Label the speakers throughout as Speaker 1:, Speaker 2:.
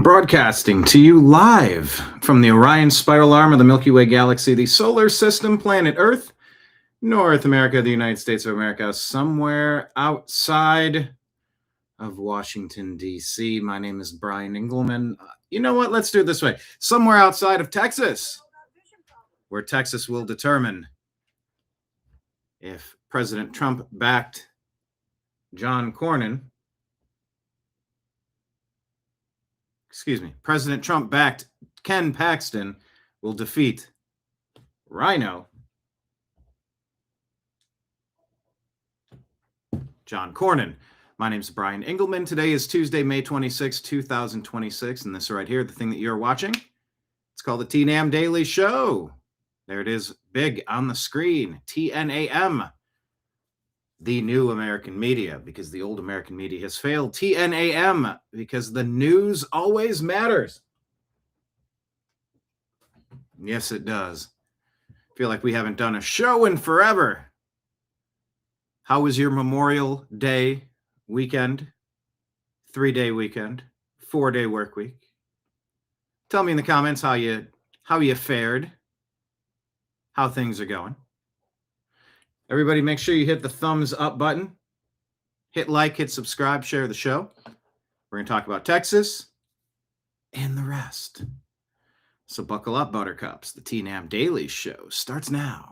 Speaker 1: Broadcasting to you live from the Orion spiral arm of the Milky Way galaxy, the solar system, planet Earth, North America, the United States of America, somewhere outside of Washington, D.C. My name is Brian Engelman. You know what? Let's do it this way. Somewhere outside of Texas, where Texas will determine if President Trump-backed President Trump-backed Ken Paxton will defeat RINO John Cornyn. My name is Brian Engelman. Today is Tuesday, May 26, 2026, and this right here, the thing that you're watching, it's called the TNAM Daily Show. There it is, big on the screen, TNAM, the new American media, because the old American media has failed. TNAM, because the news always matters. Yes, it does. Feel like we haven't done a show in forever. How was your Memorial Day weekend? 3-day weekend, 4-day work week. Tell me in the comments how you fared, how things are going. Everybody, make sure you hit the thumbs up button. Hit like, hit subscribe, share the show. We're going to talk about Texas and the rest. So buckle up, buttercups. The TNAM Daily Show starts now.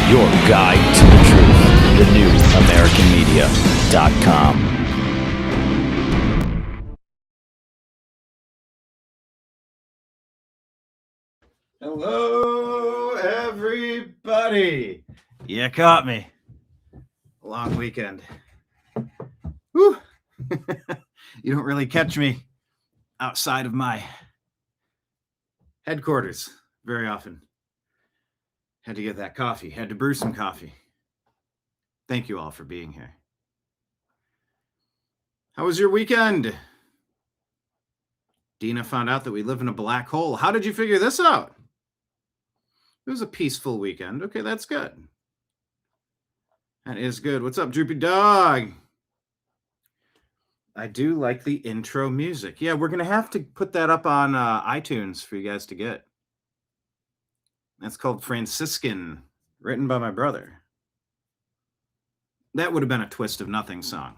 Speaker 2: Your guide to the truth, thenewamericanmedia.com.
Speaker 1: Hello, everybody. You caught me. Long weekend. Whew. You don't really catch me outside of my headquarters very often. Had to get that coffee. Had to brew some coffee. Thank you all for being here. How was your weekend? Dina found out that we live in a black hole. How did you figure this out? It was a peaceful weekend. Okay, that's good. That is good. What's up, Droopy Dog? I do like the intro music. Yeah, we're going to have to put that up on iTunes for you guys to get. That's called Franciscan, written by my brother. That would have been a Twist of Nothing song.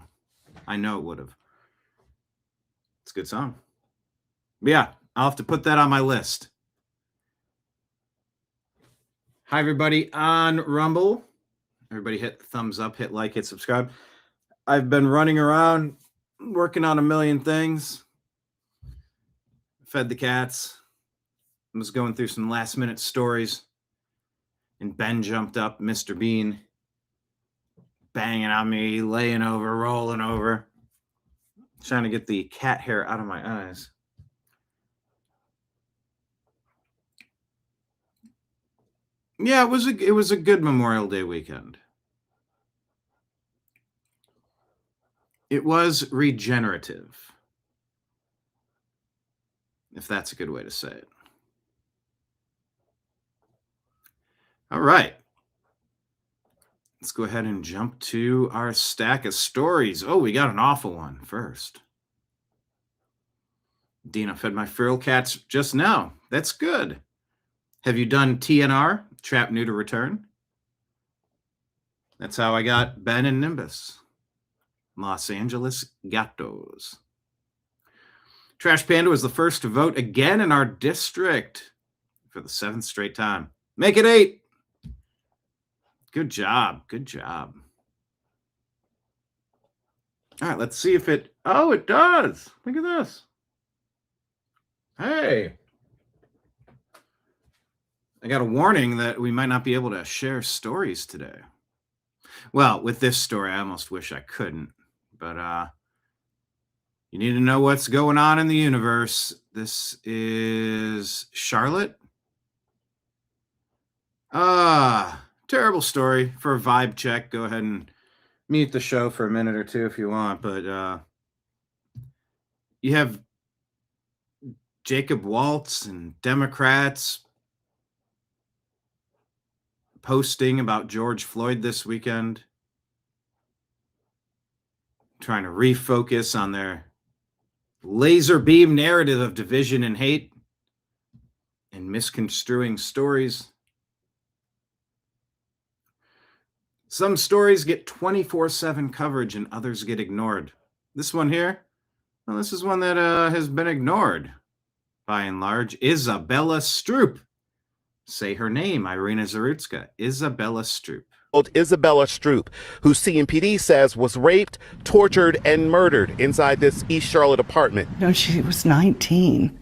Speaker 1: I know it would have. It's a good song. But yeah, I'll have to put that on my list. Hi, everybody on Rumble. Everybody hit the thumbs up, hit like, hit subscribe. I've been running around, working on a million things. Fed the cats. I was going through some last minute stories, and Ben jumped up, Mr. Bean, banging on me, laying over, rolling over, trying to get the cat hair out of my eyes. Yeah, it was a good Memorial Day weekend. It was regenerative, if that's a good way to say it. All right. Let's go ahead and jump to our stack of stories. Oh, we got an awful one first. Dina fed my feral cats just now. That's good. Have you done TNR, Trap Neuter Return? That's how I got Ben and Nimbus. Los Angeles Gatos. Trash Panda was the first to vote again in our district for the 7th straight time. Make it 8. Good job. Good job. All right, let's see if it... Oh, it does. Look at this. Hey. I got a warning that we might not be able to share stories today. Well, with this story, I almost wish I couldn't. But you need to know what's going on in the universe. This is Charlotte. Terrible story. For a vibe check, go ahead and mute the show for a minute or two if you want. But you have Jacob Waltz and Democrats posting about George Floyd this weekend, trying to refocus on their laser beam narrative of division and hate and misconstruing stories. Some stories get 24/7 coverage and others get ignored. This one here, well, this is one that has been ignored by and large. Isabella Stroop. Say her name, Irina Zarutska. Isabella Stroop.
Speaker 3: Isabella Stroop, who CMPD says was raped, tortured, and murdered inside this East Charlotte apartment.
Speaker 4: You know, she was 19,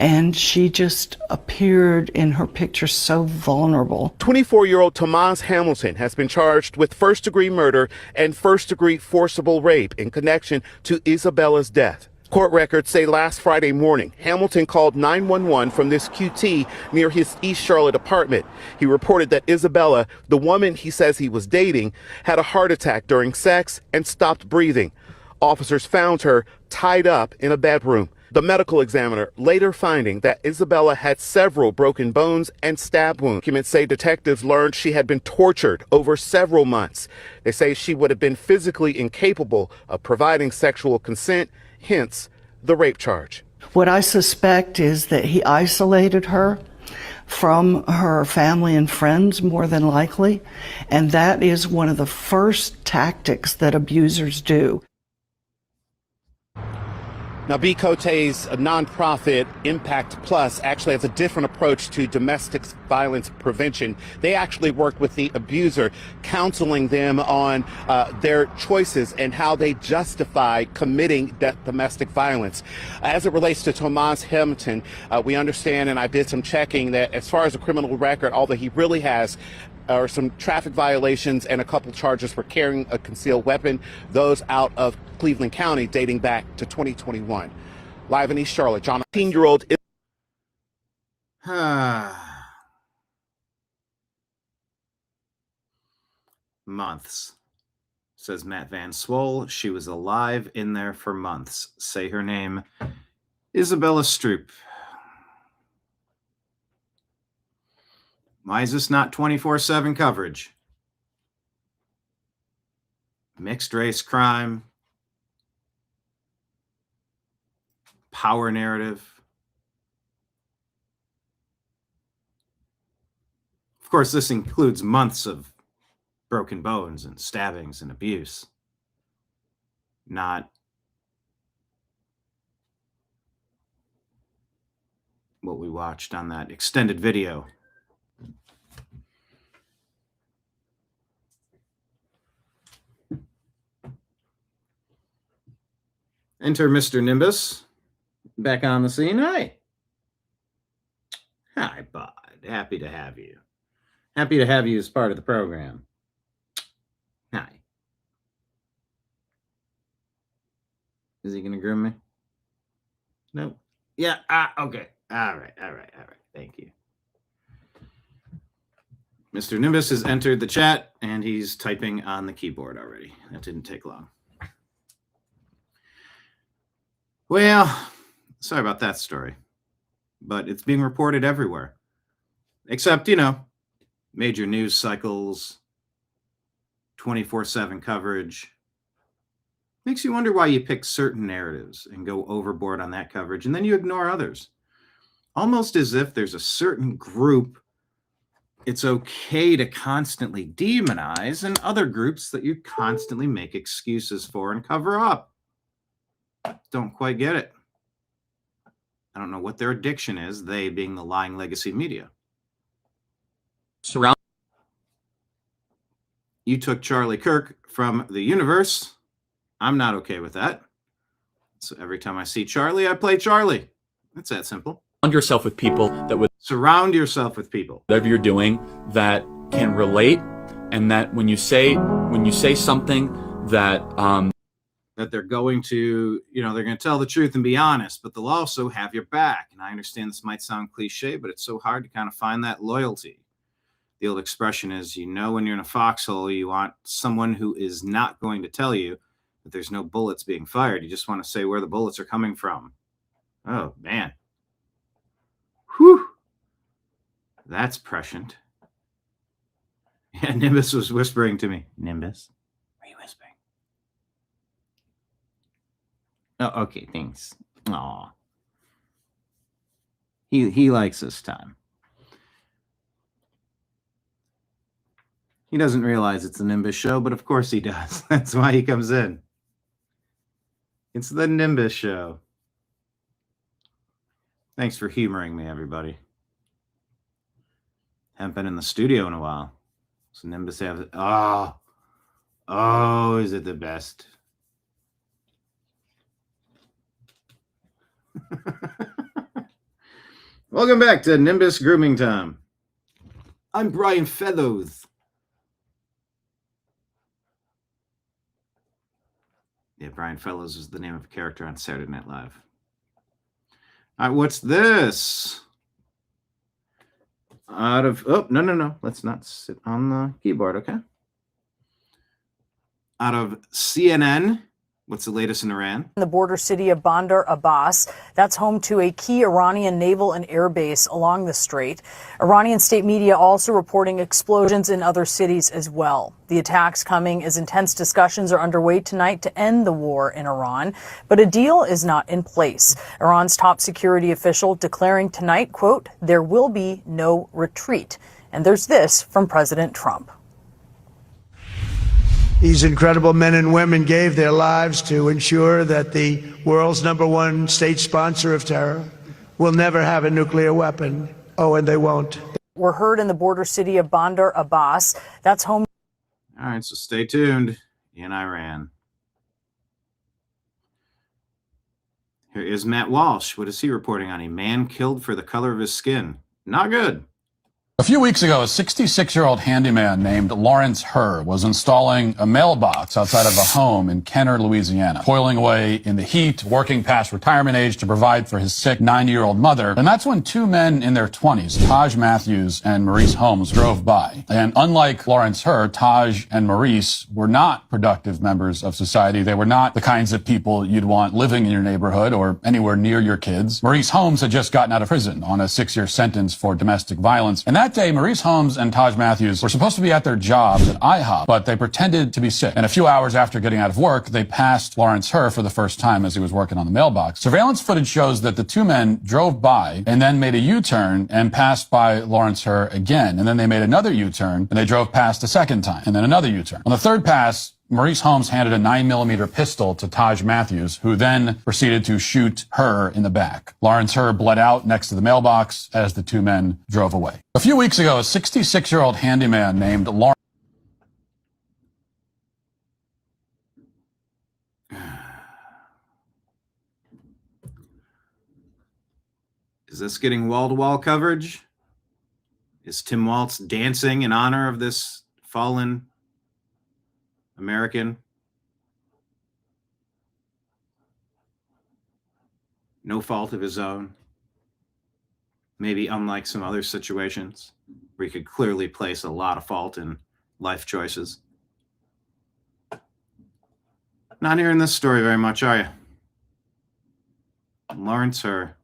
Speaker 4: and she just appeared in her picture so vulnerable.
Speaker 3: 24-year-old Tomas Hamilton has been charged with first-degree murder and first-degree forcible rape in connection to Isabella's death. Court records say last Friday morning, Hamilton called 911 from this QT near his East Charlotte apartment. He reported that Isabella, the woman he says he was dating, had a heart attack during sex and stopped breathing. Officers found her tied up in a bedroom. The medical examiner later finding that Isabella had several broken bones and stab wounds. Documents say detectives learned she had been tortured over several months. They say she would have been physically incapable of providing sexual consent, hence the rape charge.
Speaker 4: What I suspect is that he isolated her from her family and friends, more than likely, and that is one of the first tactics that abusers do.
Speaker 3: Now, B. Cote's nonprofit Impact Plus actually has a different approach to domestic violence prevention. They actually work with the abuser, counseling them on their choices and how they justify committing domestic violence. As it relates to Tomas Hamilton, we understand, and I did some checking, that as far as a criminal record, all that he really has are some traffic violations and a couple charges for carrying a concealed weapon, those out of Cleveland County dating back to 2021. Live in East Charlotte, John, 18-year-old.
Speaker 1: Months, says Matt Van Swole. She was alive in there for months. Say her name, Isabella Stroop. Why is this not 24/7 coverage? Mixed race crime, power narrative. Of course, this includes months of broken bones and stabbings and abuse. Not what we watched on that extended video. Enter Mr. Nimbus, back on the scene. Hi. Hi, Bud. Happy to have you. Happy to have you as part of the program. Hi. Is he going to groom me? No. Yeah. Okay. All right. Thank you. Mr. Nimbus has entered the chat, and he's typing on the keyboard already. That didn't take long. Well, sorry about that story, but it's being reported everywhere, except, major news cycles, 24/7 coverage. Makes you wonder why you pick certain narratives and go overboard on that coverage, and then you ignore others. Almost as if there's a certain group It's okay to constantly demonize and other groups that you constantly make excuses for and cover up. Don't quite get it. I don't know what their addiction is, they being the lying legacy media. You took Charlie Kirk from the universe. I'm not okay with that. So every time I see Charlie, I play Charlie. It's that simple.
Speaker 5: Surround yourself with people that would
Speaker 1: Surround yourself with people.
Speaker 5: whatever you're doing that can relate, and that when you say something that
Speaker 1: that they're going to, they're going to tell the truth and be honest, but they'll also have your back. And I understand this might sound cliche, but it's so hard to kind of find that loyalty. The old expression is, when you're in a foxhole, you want someone who is not going to tell you that there's no bullets being fired. You just want to say where the bullets are coming from. Oh, man. Whew. That's prescient. Yeah, Nimbus was whispering to me. Nimbus, are you whispering? Oh, okay, thanks. Aw. He likes this time. He doesn't realize it's the Nimbus show, but of course he does. That's why he comes in. It's the Nimbus show. Thanks for humoring me, everybody. Haven't been in the studio in a while. So Nimbus has it. Oh, is it the best? Welcome back to Nimbus Grooming Time. I'm Brian Fellows. Yeah, Brian Fellows is the name of a character on Saturday Night Live. All right, what's this? No. Let's not sit on the keyboard, okay? Out of CNN, what's the latest in Iran?
Speaker 6: The border city of Bandar Abbas, that's home to a key Iranian naval and air base along the strait. Iranian state media also reporting explosions in other cities as well. The attacks coming as intense discussions are underway tonight to end the war in Iran, but a deal is not in place. Iran's top security official declaring tonight, quote, "There will be no retreat." And there's this from President Trump.
Speaker 7: These incredible men and women gave their lives to ensure that the world's #1 state sponsor of terror will never have a nuclear weapon. Oh, and they won't.
Speaker 6: We're heard in the border city of Bandar Abbas. That's home.
Speaker 1: All right, so stay tuned in Iran. Here is Matt Walsh. What is he reporting on? A man killed for the color of his skin. Not good.
Speaker 8: A few weeks ago, a 66-year-old handyman named Lawrence Herr was installing a mailbox outside of a home in Kenner, Louisiana, toiling away in the heat, working past retirement age to provide for his sick 90-year-old mother. And that's when two men in their 20s, Taj Matthews and Maurice Holmes, drove by. And unlike Lawrence Herr, Taj and Maurice were not productive members of society. They were not the kinds of people you'd want living in your neighborhood or anywhere near your kids. Maurice Holmes had just gotten out of prison on a 6-year sentence for domestic violence. And that day, Maurice Holmes and Taj Matthews were supposed to be at their jobs at IHOP, but they pretended to be sick. And a few hours after getting out of work, they passed Lawrence Herr for the first time as he was working on the mailbox. Surveillance footage shows that the two men drove by and then made a U-turn and passed by Lawrence Herr again. And then they made another U-turn and they drove past a second time and then another U-turn. On the third pass, Maurice Holmes handed a 9mm pistol to Taj Matthews, who then proceeded to shoot Herr in the back. Lawrence Herr bled out next to the mailbox as the two men drove away. A few weeks ago, a 66-year-old handyman named Lawrence...
Speaker 1: Is this getting wall-to-wall coverage? Is Tim Waltz dancing in honor of this fallen American? No fault of his own. Maybe unlike some other situations where he could clearly place a lot of fault in life choices. Not hearing this story very much, are you? Lawrence Herr.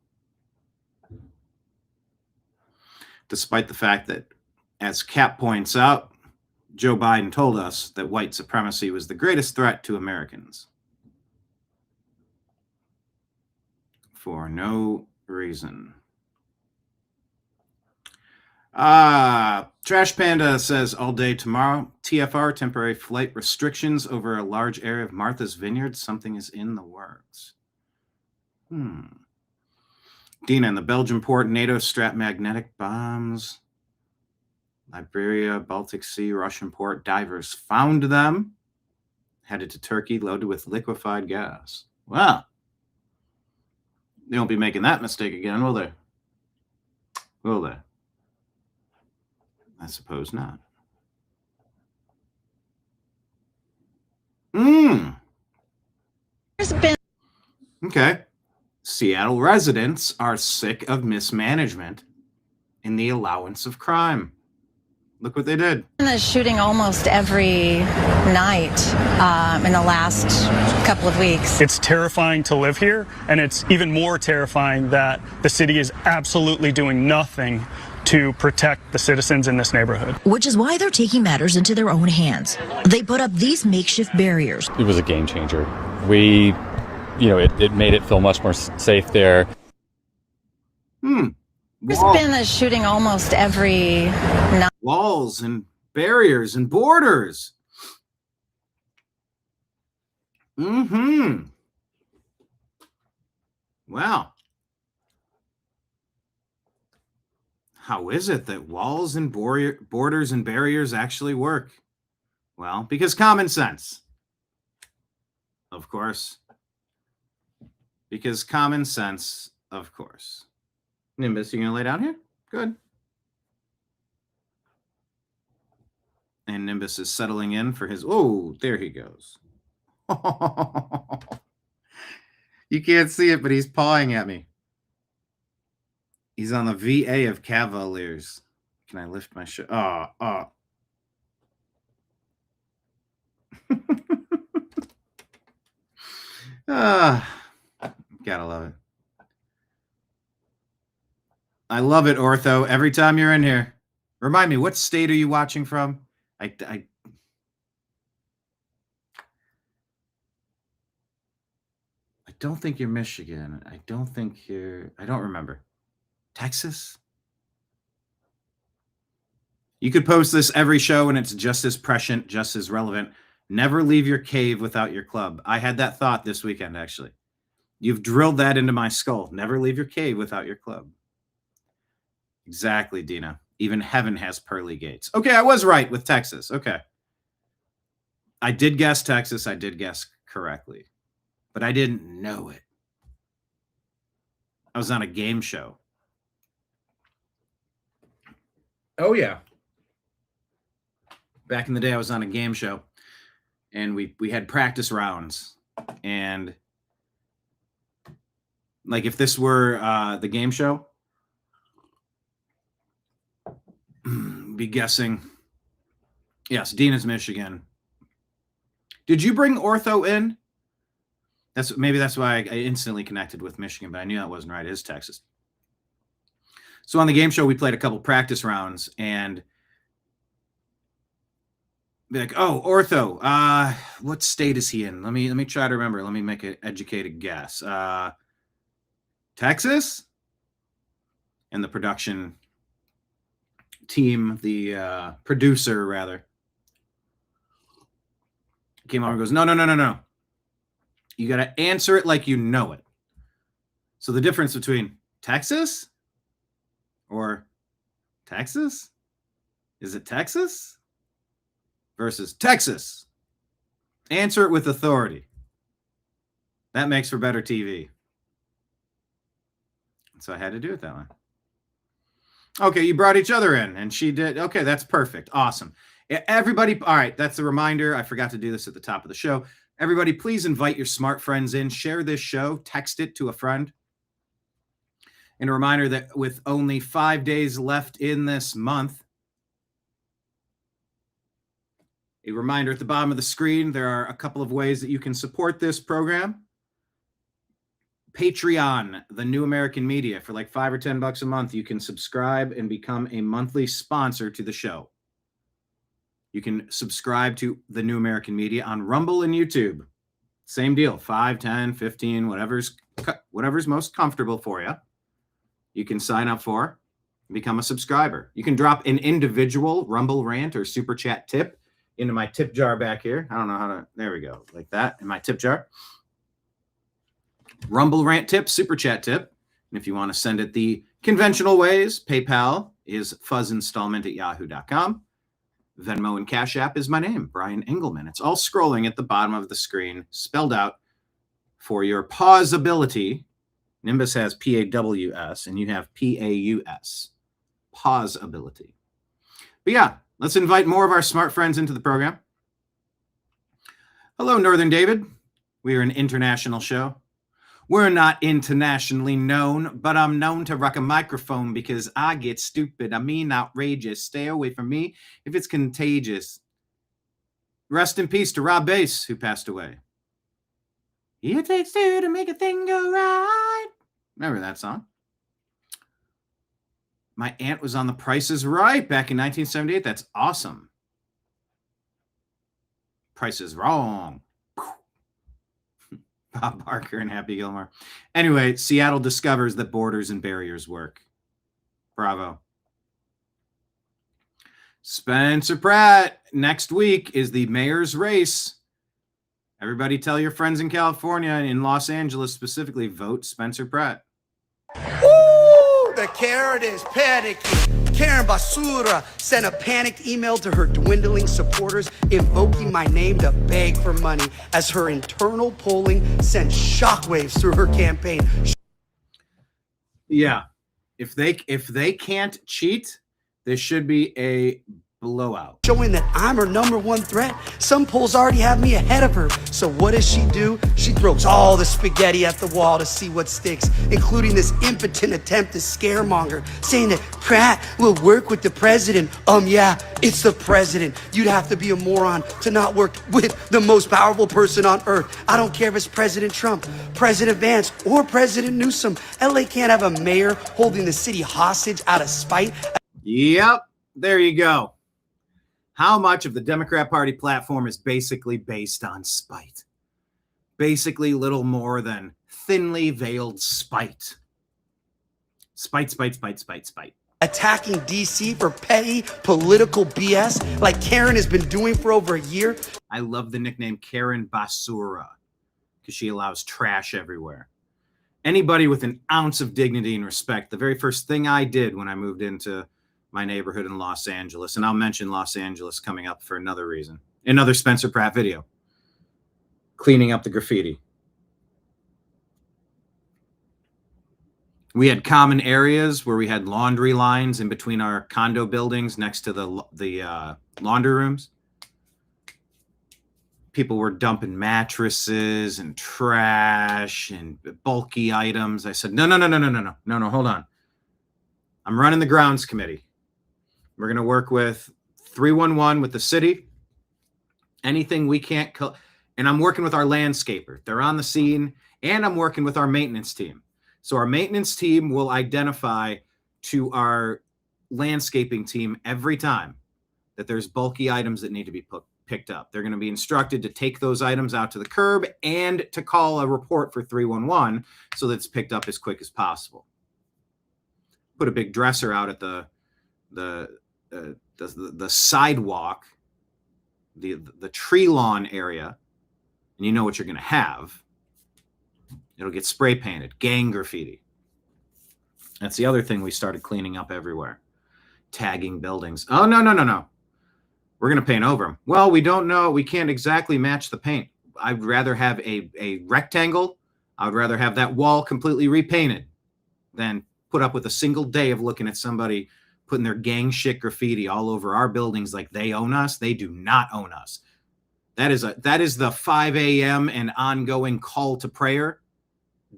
Speaker 1: Despite the fact that, as Cap points out, Joe Biden told us that white supremacy was the greatest threat to Americans. For no reason. Trash Panda says all day tomorrow. TFR, temporary flight restrictions over a large area of Martha's Vineyard. Something is in the works. Dina, in the Belgian port, NATO strap magnetic bombs. Liberia, Baltic Sea, Russian port. Divers found them. Headed to Turkey, loaded with liquefied gas. Wow. They won't be making that mistake again, will they? Will they? I suppose not. Okay. Seattle residents are sick of mismanagement in the allowance of crime. Look what they did.
Speaker 9: The shooting almost every night in the last couple of weeks.
Speaker 10: It's terrifying to live here, and it's even more terrifying that the city is absolutely doing nothing to protect the citizens in this neighborhood.
Speaker 11: Which is why they're taking matters into their own hands. They put up these makeshift barriers.
Speaker 12: It was a game changer. It made it feel much more safe there.
Speaker 9: There's been a shooting almost every night.
Speaker 1: Walls and barriers and borders. Wow. How is it that walls and borders and barriers actually work? Well, because common sense. Of course. Because common sense, of course. Nimbus, you gonna lay down here? Good. And Nimbus is settling in for his... Oh, there he goes. You can't see it, but he's pawing at me. He's on the VA of Cavaliers. Can I lift my shirt? Gotta love it. I love it, Ortho. Every time you're in here. Remind me, what state are you watching from? I don't think you're Michigan. I don't remember. Texas? You could post this every show and it's just as prescient, just as relevant. Never leave your cave without your club. I had that thought this weekend, actually. You've drilled that into my skull. Never leave your cave without your club. Exactly, Dina. Even heaven has pearly gates. Okay, I was right with Texas. Okay. I did guess Texas. I did guess correctly. But I didn't know it. I was on a game show. Oh, yeah. Back in the day, I was on a game show. And we had practice rounds. And like if this were the game show, be guessing. Yes, Dina's Michigan. Did you bring Ortho in? Maybe that's why I instantly connected with Michigan, but I knew that wasn't right. It is Texas. So on the game show, we played a couple practice rounds and be like, oh, Ortho, what state is he in? Let me try to remember. Let me make an educated guess. Texas? And the production team, the producer rather, came over and goes, no. You got to answer it like you know it. So the difference between Texas or Texas? Is it Texas? Versus Texas. Answer it with authority. That makes for better TV. So I had to do it that way. Okay, you brought each other in, and she did. Okay, that's perfect. Awesome. Everybody, all right, that's a reminder. I forgot to do this at the top of the show. Everybody, please invite your smart friends in. Share this show. Text it to a friend. And a reminder that with only 5 days left in this month, a reminder at the bottom of the screen, there are a couple of ways that you can support this program. Patreon, the New American Media, for like $5 or $10 a month, you can subscribe and become a monthly sponsor to the show. You can subscribe to the New American Media on Rumble and YouTube. Same deal, 5, 10, 15, whatever's most comfortable for you. You can sign up for. become a subscriber. You can drop an individual Rumble rant or super chat tip into my tip jar back here. I don't know how to, there we go, like that in my tip jar. Rumble rant tip, super chat tip. And if you want to send it the conventional ways, PayPal is fuzzinstallment@yahoo.com. Venmo and Cash App is my name, Brian Engelman. It's all scrolling at the bottom of the screen, spelled out for your pausability. Nimbus has P-A-W-S, and you have P-A-U-S. Pausability. But yeah, let's invite more of our smart friends into the program. Hello, Northern David. We are an international show. We're not internationally known, but I'm known to rock a microphone because I get stupid. I mean outrageous. Stay away from me if it's contagious. Rest in peace to Rob Bass, who passed away. It takes two to make a thing go right. Remember that song? My aunt was on The Price is Right back in 1978. That's awesome. Price is Wrong. Bob Barker and Happy Gilmore. Anyway, Seattle discovers that borders and barriers work. Bravo. Spencer Pratt. Next week is the mayor's race. Everybody tell your friends in California and in Los Angeles specifically, vote Spencer Pratt.
Speaker 13: Woo! The Karen is panicking. Karen Basura sent a panicked email to her dwindling supporters invoking my name to beg for money as her internal polling sent shockwaves through her campaign.
Speaker 1: Yeah. If they can't cheat, there should be a blowout.
Speaker 13: Showing that I'm her number one threat. Some polls already have me ahead of her. So what does she do? She throws all the spaghetti at the wall to see what sticks, including this impotent attempt to scaremonger, saying that Pratt will work with the president. Yeah, it's the president. You'd have to be a moron to not work with the most powerful person on earth. I don't care if it's President Trump, President Vance, or President Newsom. LA can't have a mayor holding the city hostage out of spite.
Speaker 1: Yep, there you go. How much of the Democrat Party platform is basically based on spite? Basically little more than thinly veiled spite. Spite, spite, spite, spite, spite.
Speaker 13: Attacking DC for petty political BS like Karen has been doing for over a year.
Speaker 1: I love the nickname Karen Basura because she allows trash everywhere. Anybody with an ounce of dignity and respect, the very first thing I did when I moved into my neighborhood in Los Angeles, and I'll mention Los Angeles coming up for another reason, another Spencer Pratt video, cleaning up the graffiti. We had common areas where we had laundry lines in between our condo buildings next to the laundry rooms. People were dumping mattresses and trash and bulky items. I said, no, hold on. I'm running the grounds committee. We're going to work with 311 with the city. Anything we can't, and I'm working with our landscaper. They're on the scene, and I'm working with our maintenance team. So our maintenance team will identify to our landscaping team every time that there's bulky items that need to be picked up. They're going to be instructed to take those items out to the curb and to call a report for 311 so that it's picked up as quick as possible. Put a big dresser out at the sidewalk, the tree lawn area, and you know what you're going to have. It'll get spray painted, gang graffiti. That's the other thing we started cleaning up everywhere. Tagging buildings. Oh, no. We're going to paint over them. Well, we don't know. We can't exactly match the paint. I'd rather have a rectangle. I would rather have that wall completely repainted than put up with a single day of looking at somebody putting their gang shit graffiti all over our buildings like they own us. They do not own us. That is the 5 a.m. and ongoing call to prayer,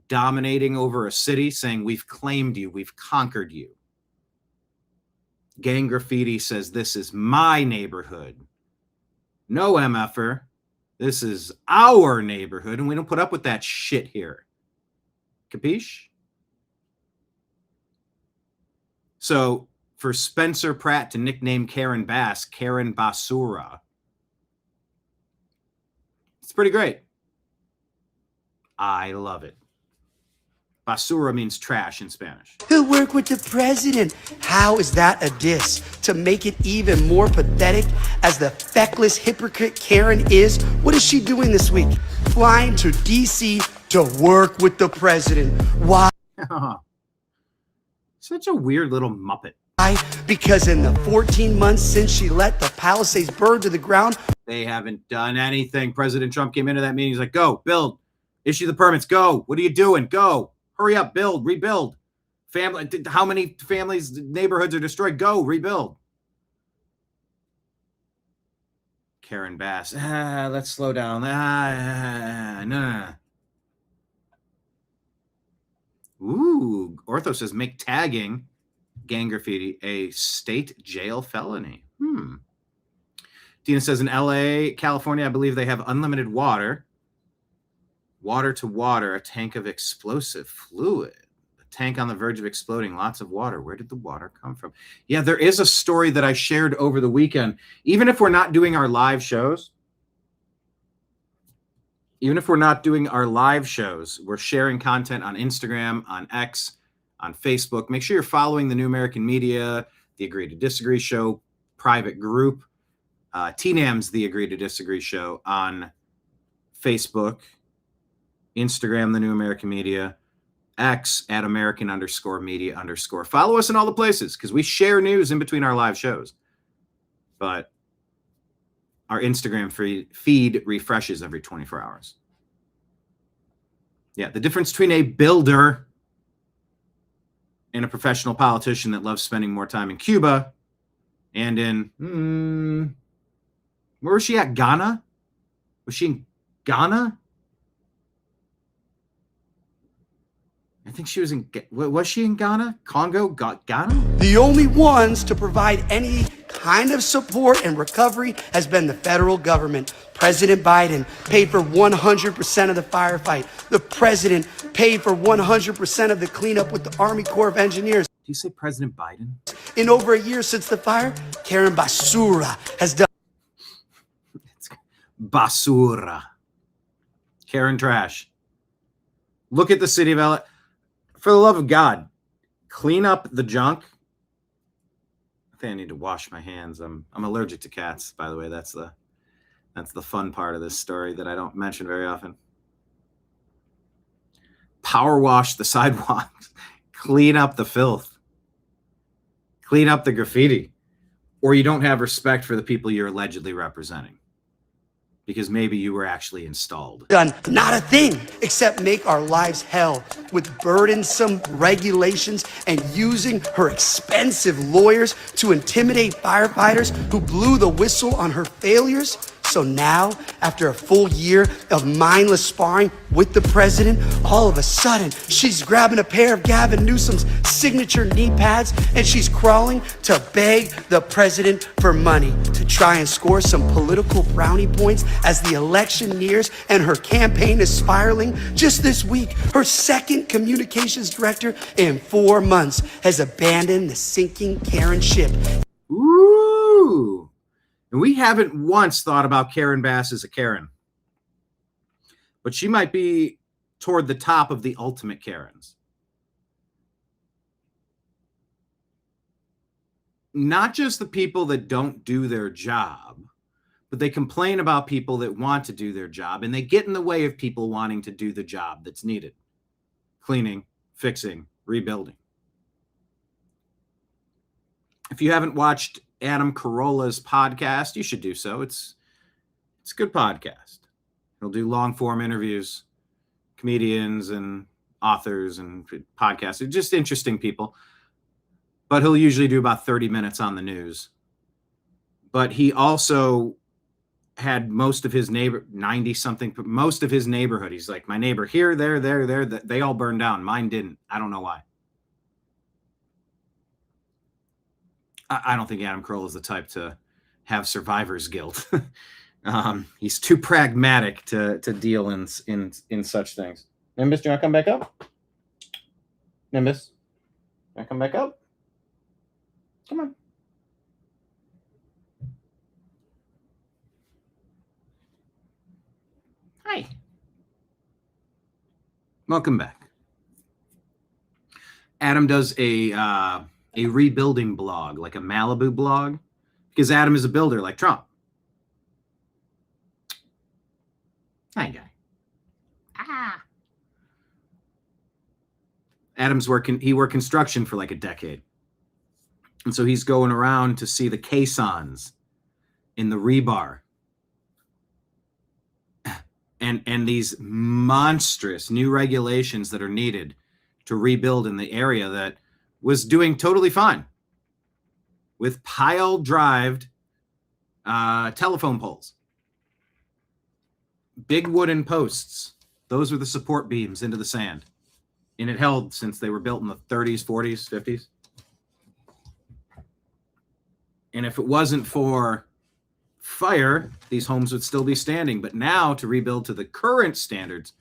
Speaker 1: dominating over a city, saying we've claimed you, we've conquered you. Gang graffiti says this is my neighborhood. No MFer. This is our neighborhood, and we don't put up with that shit here. Capiche? So for Spencer Pratt to nickname Karen Bass, Karen Basura, it's pretty great. I love it. Basura means trash in Spanish.
Speaker 13: He'll work with the president. How is that a diss? To make it even more pathetic, as the feckless hypocrite Karen is, what is she doing this week? Flying to D.C. to work with the president. Why?
Speaker 1: Such a weird little muppet.
Speaker 13: Because in the 14 months since she let the Palisades burn to the ground,
Speaker 1: they haven't done anything. President Trump came into that meeting. He's like, go, build, issue the permits, go. What are you doing? Go. Hurry up, build, rebuild. Family, how many families, neighborhoods are destroyed? Go, rebuild. Karen Bass, let's slow down. No. Ooh, Ortho says make tagging gang graffiti a state jail felony. Dina says in LA, California, I believe they have unlimited water. Water to water, a tank of explosive fluid. A tank on the verge of exploding, lots of water. Where did the water come from? Yeah, there is a story that I shared over the weekend. Even if we're not doing our live shows, we're sharing content on Instagram, on X, on Facebook. Make sure you're following the New American Media, the Agree to Disagree Show private group, TNAM's The Agree to Disagree Show on Facebook, Instagram, the New American Media, X at American_media_. Follow us in all the places because we share news in between our live shows. But our Instagram feed refreshes every 24 hours. Yeah, the difference between a builder and a professional politician that loves spending more time in Cuba and in, where was she at? Ghana? Was she in Ghana? I think she was in, was she in Ghana? Congo? Ghana?
Speaker 13: the only ones to provide any kind of support and recovery has been the federal government. President Biden paid for 100% of the firefight. The president paid for 100% of the cleanup with the Army Corps of Engineers.
Speaker 1: Do you say President Biden?
Speaker 13: In over a year since the fire, Karen Basura has done.
Speaker 1: Basura. Karen Trash. Look at the city of LA. For the love of God, clean up the junk. I think I need to wash my hands. I'm allergic to cats, by the way. That's the fun part of this story that I don't mention very often. Power wash the sidewalks. Clean up the filth. Clean up the graffiti. Or you don't have respect for the people you're allegedly representing. Because maybe you were actually installed.
Speaker 13: Done not a thing except make our lives hell with burdensome regulations and using her expensive lawyers to intimidate firefighters who blew the whistle on her failures. So now, after a full year of mindless sparring with the president, all of a sudden, she's grabbing a pair of Gavin Newsom's signature knee pads and she's crawling to beg the president for money to try and score some political brownie points as the election nears and her campaign is spiraling. Just this week, her second communications director in 4 months has abandoned the sinking Karen ship.
Speaker 1: Ooh. And we haven't once thought about Karen Bass as a Karen. But she might be toward the top of the ultimate Karens. Not just the people that don't do their job, but they complain about people that want to do their job, and they get in the way of people wanting to do the job that's needed. Cleaning, fixing, rebuilding. If you haven't watched Adam Carolla's podcast, you should do so. It's a good podcast. He'll do long form interviews, comedians and authors and podcasters, just interesting people. But he'll usually do about 30 minutes on the news. But he also had most of his most of his neighborhood. He's like, my neighbor here, there, they all burned down. Mine didn't. I don't know why. I don't think Adam Carolla is the type to have survivor's guilt. He's too pragmatic to deal in such things. Nimbus, do you want to come back up? Nimbus, want to come back up? Come on. Hi. Welcome back. Adam does a rebuilding blog, like a Malibu blog, because Adam is a builder like Trump. Hi, guy. Adam's he worked construction for like a decade. And so he's going around to see the caissons in the rebar. And these monstrous new regulations that are needed to rebuild in the area that was doing totally fine with pile-drived telephone poles. Big wooden posts. Those were the support beams into the sand. And it held since they were built in the 30s, 40s, 50s. And if it wasn't for fire, these homes would still be standing. But now to rebuild to the current standards,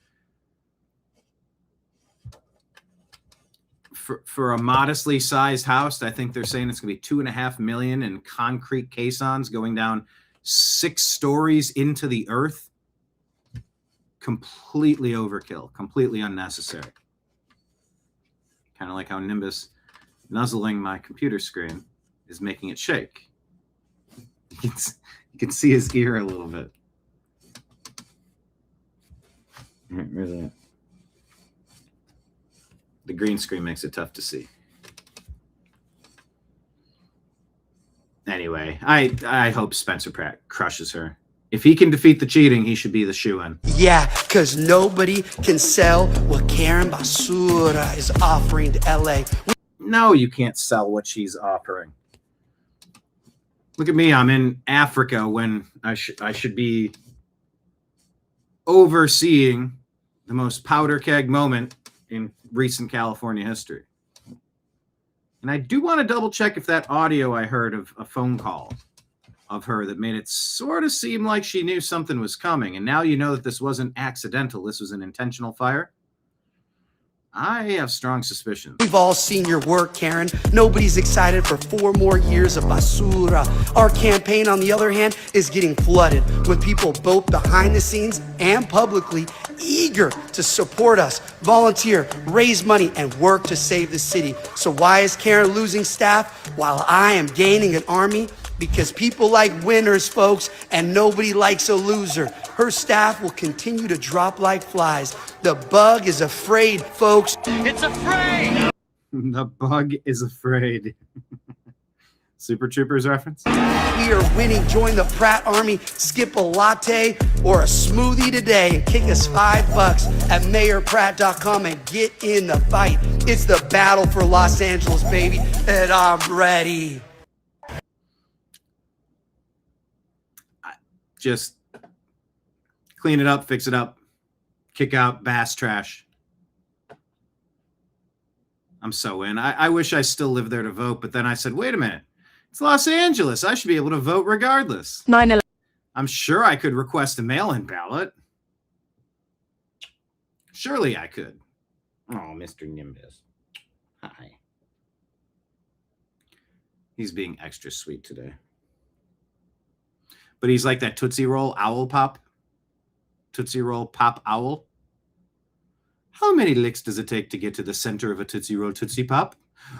Speaker 1: for a modestly sized house, I think they're saying it's going to be $2.5 million in concrete caissons going down 6 stories into the earth. Completely overkill, completely unnecessary. Kind of like how Nimbus nuzzling my computer screen is making it shake. You can see his ear a little bit. Where's that? The green screen makes it tough to see. Anyway, I hope Spencer Pratt crushes her. If he can defeat the cheating, he should be the shoo-in.
Speaker 13: Yeah, because nobody can sell what Karen Basura is offering to LA.
Speaker 1: No, you can't sell what she's offering. Look at me. I'm in Africa when I should be overseeing the most powder keg moment in recent California history. And I do want to double check if that audio I heard of a phone call of her that made it sort of seem like she knew something was coming. And now you know that this wasn't accidental. This was an intentional fire. I have strong suspicions.
Speaker 13: We've all seen your work, Karen. Nobody's excited for 4 more years of basura. Our campaign, on the other hand, is getting flooded with people both behind the scenes and publicly eager to support us, volunteer, raise money, and work to save the city. So why is Karen losing staff while I am gaining an army? Because people like winners, folks, and nobody likes a loser. Her staff will continue to drop like flies. The bug is afraid, folks. It's afraid!
Speaker 1: The bug is afraid. Super Troopers reference?
Speaker 13: We are winning. Join the Pratt Army. Skip a latte or a smoothie today and kick us $5 at mayorpratt.com and get in the fight. It's the battle for Los Angeles, baby, and I'm ready.
Speaker 1: Just clean it up, fix it up, kick out Bass Trash. I'm so in. I wish I still lived there to vote, but then I said, wait a minute. It's Los Angeles. I should be able to vote regardless.
Speaker 14: 9/11.
Speaker 1: I'm sure I could request a mail-in ballot. Surely I could. Oh, Mr. Nimbus. Hi. He's being extra sweet today. But he's like that Tootsie Roll owl pop. Tootsie Roll pop owl. How many licks does it take to get to the center of a Tootsie Roll Tootsie Pop?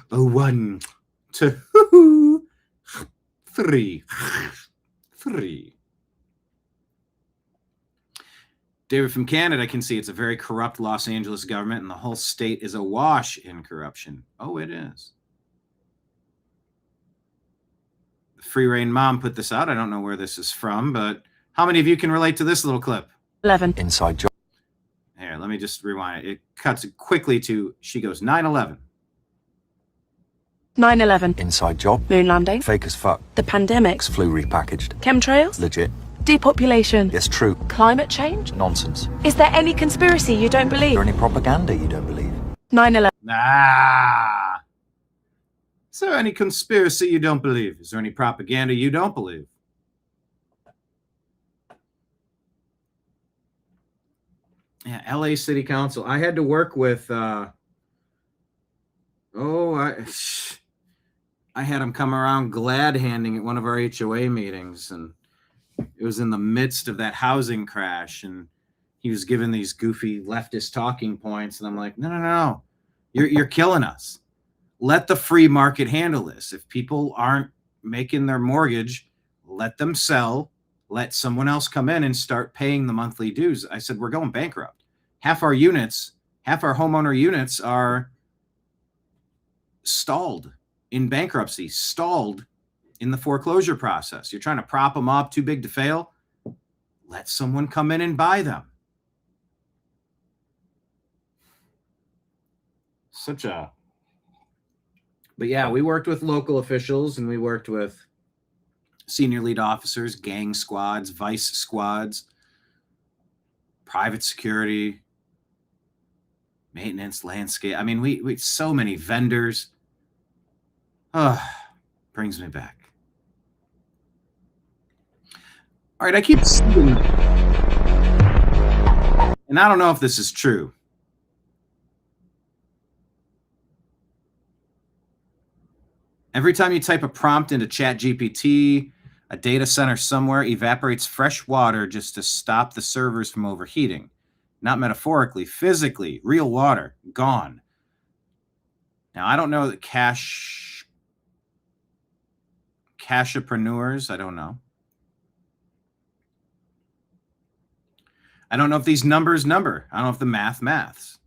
Speaker 1: 1, 2, 3. David from Canada, I can see it's a very corrupt Los Angeles government and the whole state is awash in corruption. Oh, it is. Free Reign Mom put this out. I don't know where this is from, but how many of you can relate to this little clip?
Speaker 14: 11.
Speaker 2: Inside job.
Speaker 1: Here, let me just rewind it. It cuts it quickly to, she goes, 9/11.
Speaker 14: 9/11.
Speaker 2: Inside job.
Speaker 14: Moon landing.
Speaker 2: Fake as fuck.
Speaker 14: The pandemic.
Speaker 2: It's flu repackaged.
Speaker 14: Chemtrails.
Speaker 2: Legit.
Speaker 14: Depopulation.
Speaker 2: Yes, true.
Speaker 14: Climate change.
Speaker 2: Nonsense.
Speaker 14: Is there any conspiracy you don't
Speaker 2: Is
Speaker 14: believe?
Speaker 2: there any propaganda you don't believe?
Speaker 14: 9/11.
Speaker 1: Ah. Is there any conspiracy you don't believe? Is there any propaganda you don't believe? Yeah, LA City Council. I had to work with, I had him come around glad handing at one of our HOA meetings, and it was in the midst of that housing crash, and he was giving these goofy leftist talking points, and I'm like, no, you're killing us. let the free market handle this. If people aren't making their mortgage, let them sell, let someone else come in and start paying the monthly dues. I said, we're going bankrupt. Half our homeowner units are stalled in bankruptcy, stalled in the foreclosure process. You're trying to prop them up, too big to fail. Let someone come in and buy them. But yeah, we worked with local officials and we worked with senior lead officers, gang squads, vice squads, private security, maintenance, landscape. I mean, we so many vendors. Brings me back. All right, I keep seeing, and I don't know if this is true. Every time you type a prompt into ChatGPT, a data center somewhere evaporates fresh water just to stop the servers from overheating. Not metaphorically, physically, real water, gone. Now, I don't know that cashpreneurs, I don't know. I don't know if these numbers number. I don't know if the maths.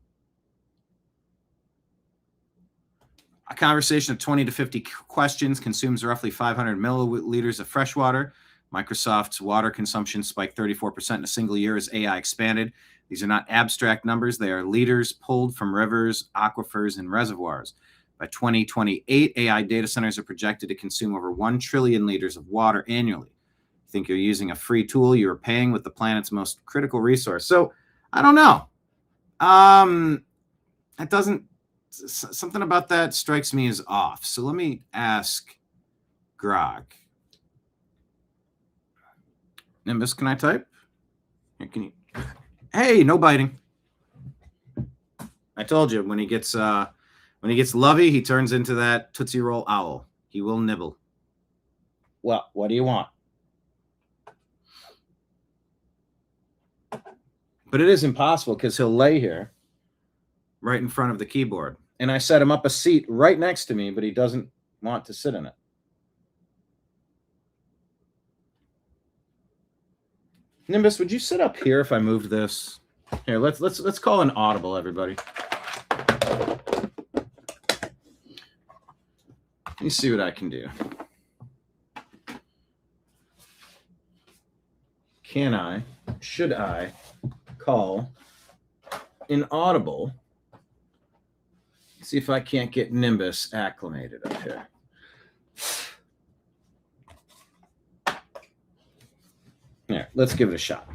Speaker 1: A conversation of 20 to 50 questions consumes roughly 500 milliliters of fresh water. Microsoft's water consumption spiked 34% in a single year as AI expanded. These are not abstract numbers. They are liters pulled from rivers, aquifers, and reservoirs. By 2028, AI data centers are projected to consume over 1 trillion liters of water annually. You think you're using a free tool, you're paying with the planet's most critical resource. So I don't know. It doesn't, something about that strikes me as off. So let me ask Grog. Nimbus, can I type? Here, can you? Hey, no biting. I told you, when he gets lovey, he turns into that Tootsie Roll owl. He will nibble. Well, what do you want? But it is impossible because he'll lay here right in front of the keyboard. And I set him up a seat right next to me, but he doesn't want to sit in it. Nimbus, would you sit up here if I moved this? Here, let's call an audible, everybody. Let me see what I can do. Should I call an audible? See if I can't get Nimbus acclimated up here. Yeah, let's give it a shot.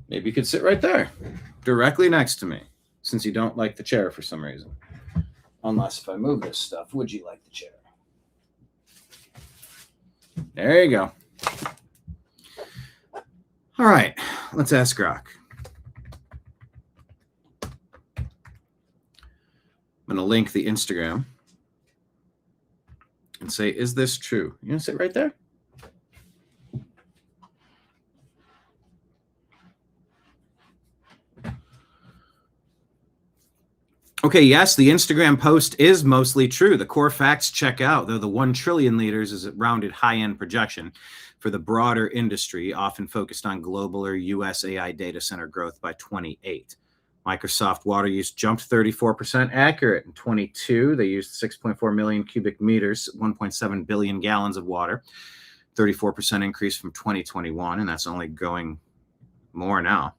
Speaker 1: Maybe you could sit right there, directly next to me, since you don't like the chair for some reason. Unless if I move this stuff, would you like the chair? There you go. All right, let's ask Grok. I'm going to link the Instagram and say, is this true? You going to sit right there? Okay, yes, the Instagram post is mostly true. The core facts check out, though the 1 trillion liters is a rounded high-end projection for the broader industry, often focused on global or US AI data center growth by 28. Microsoft water use jumped 34% accurate. In 22, they used 6.4 million cubic meters, 1.7 billion gallons of water, 34% increase from 2021, and that's only going more now.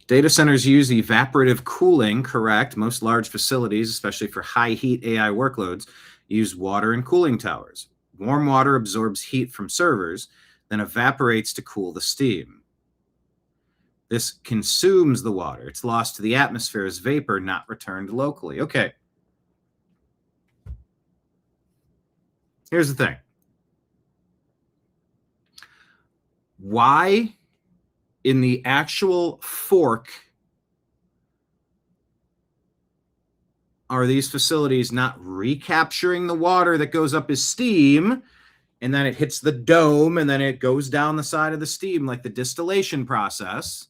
Speaker 1: Data centers use evaporative cooling, correct. Most large facilities, especially for high heat AI workloads, use water and cooling towers. Warm water absorbs heat from servers, then evaporates to cool the steam. This consumes the water. It's lost to the atmosphere as vapor, not returned locally. Okay. Here's the thing. Why in the actual fork are these facilities not recapturing the water that goes up as steam, and then it hits the dome, and then it goes down the side of the steam like the distillation process?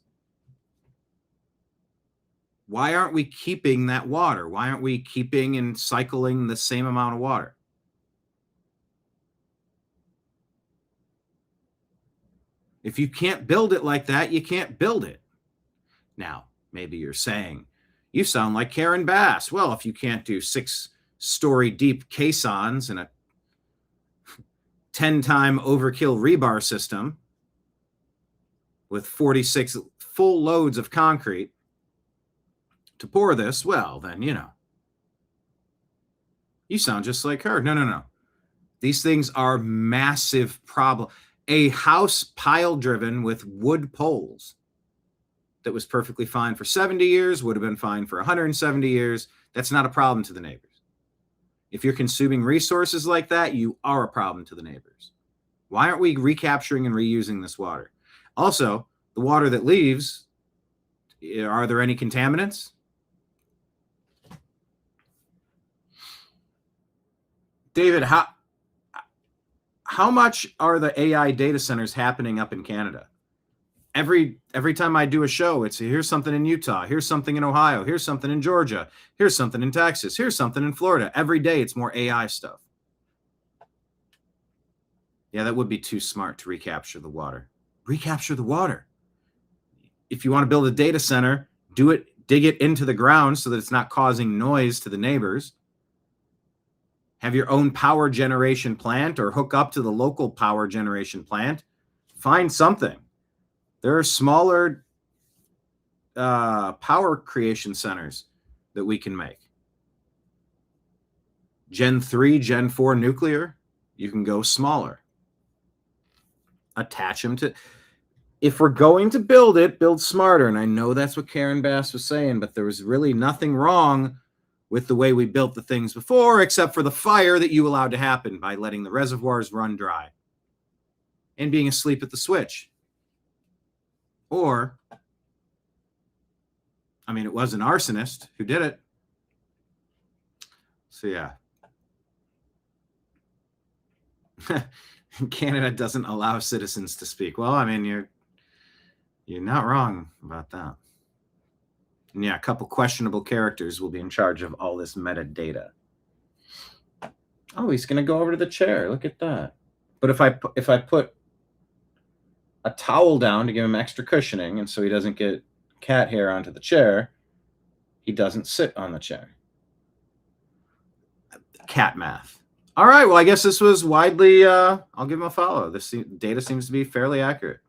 Speaker 1: Why aren't we keeping that water? Why aren't we keeping and cycling the same amount of water? If you can't build it like that, you can't build it. Now, maybe you're saying, you sound like Karen Bass. Well, if you can't do 6-story deep caissons and a 10-time overkill rebar system with 46 full loads of concrete to pour this, well, then, you sound just like her. No. These things are massive problem. A house pile driven with wood poles that was perfectly fine for 70 years, would have been fine for 170 years. That's not a problem to the neighbors. If you're consuming resources like that, you are a problem to the neighbors. Why aren't we recapturing and reusing this water? Also, the water that leaves, are there any contaminants? David, how much are the AI data centers happening up in Canada? Every time I do a show, it's here's something in Utah, here's something in Ohio, here's something in Georgia, here's something in Texas, here's something in Florida. Every day it's more AI stuff. Yeah, that would be too smart to recapture the water. Recapture the water. If you want to build a data center, do it, dig it into the ground so that it's not causing noise to the neighbors. Have your own power generation plant or hook up to the local power generation plant. Find something. There are smaller power creation centers that we can make. Gen 3, Gen 4 nuclear, you can go smaller. Attach them to... If we're going to build it, build smarter. And I know that's what Karen Bass was saying, but there was really nothing wrong with the way we built the things before, except for the fire that you allowed to happen by letting the reservoirs run dry and being asleep at the switch. Or, it was an arsonist who did it. So yeah. Canada doesn't allow citizens to speak. Well, you're not wrong about that. And yeah, a couple questionable characters will be in charge of all this metadata. Oh, he's going to go over to the chair. Look at that. But if I put a towel down to give him extra cushioning, and so he doesn't get cat hair onto the chair, he doesn't sit on the chair. Cat math. All right, well, I guess this was widely, I'll give him a follow. This data seems to be fairly accurate.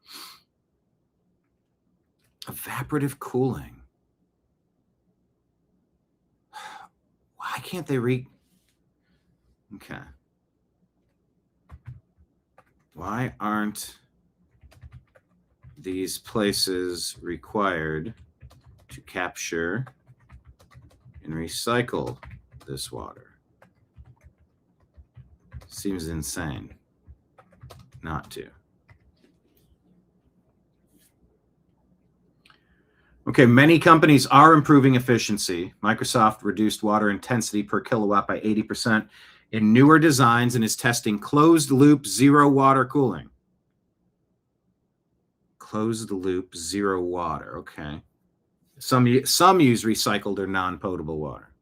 Speaker 1: Evaporative cooling. Why can't they Okay. Why aren't these places required to capture and recycle this water? Seems insane not to. Okay, many companies are improving efficiency. Microsoft reduced water intensity per kilowatt by 80% in newer designs and is testing closed-loop zero water cooling. Closed-loop zero water, okay. Some use recycled or non-potable water.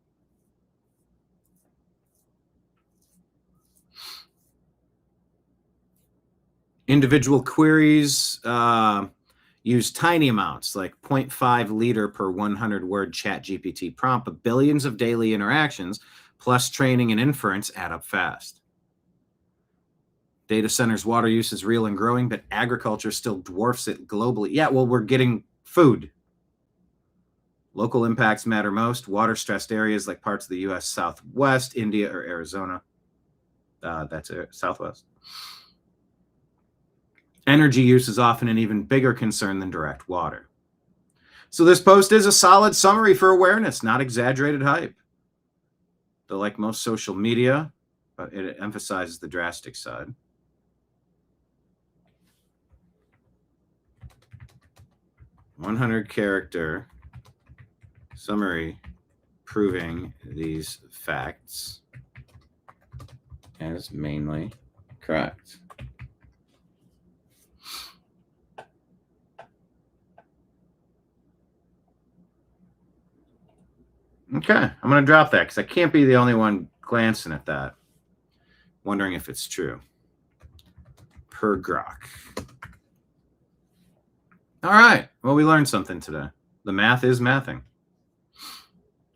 Speaker 1: Individual queries use tiny amounts, like 0.5 liter per 100-word ChatGPT prompt, but billions of daily interactions, plus training and inference, add up fast. Data centers' water use is real and growing, but agriculture still dwarfs it globally. Yeah, well, we're getting food. Local impacts matter most. Water-stressed areas like parts of the U.S. Southwest, India, or Arizona. That's it, Southwest. Energy use is often an even bigger concern than direct water. So this post is a solid summary for awareness, not exaggerated hype. Though like most social media, it emphasizes the drastic side. (100-character) summary proving these facts as mainly correct. Okay, I'm going to drop that because I can't be the only one glancing at that, wondering if it's true. Per Grok. All right, well, we learned something today. The math is mathing.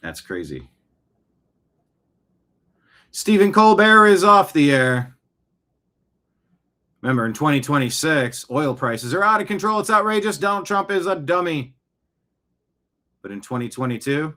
Speaker 1: That's crazy. Stephen Colbert is off the air. Remember, in 2026, oil prices are out of control. It's outrageous. Donald Trump is a dummy. But in 2022...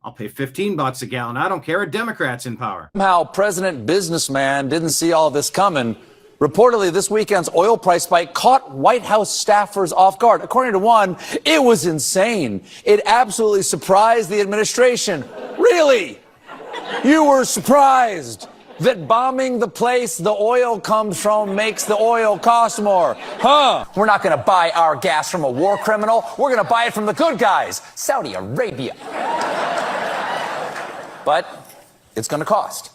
Speaker 1: I'll pay $15 a gallon. I don't care. A Democrat's in power.
Speaker 15: Somehow, President Businessman didn't see all this coming. Reportedly, this weekend's oil price spike caught White House staffers off guard. According to one, it was insane. It absolutely surprised the administration. Really? You were surprised that bombing the place the oil comes from makes the oil cost more? Huh? We're not going to buy our gas from a war criminal. We're going to buy it from the good guys, Saudi Arabia. But it's going to cost.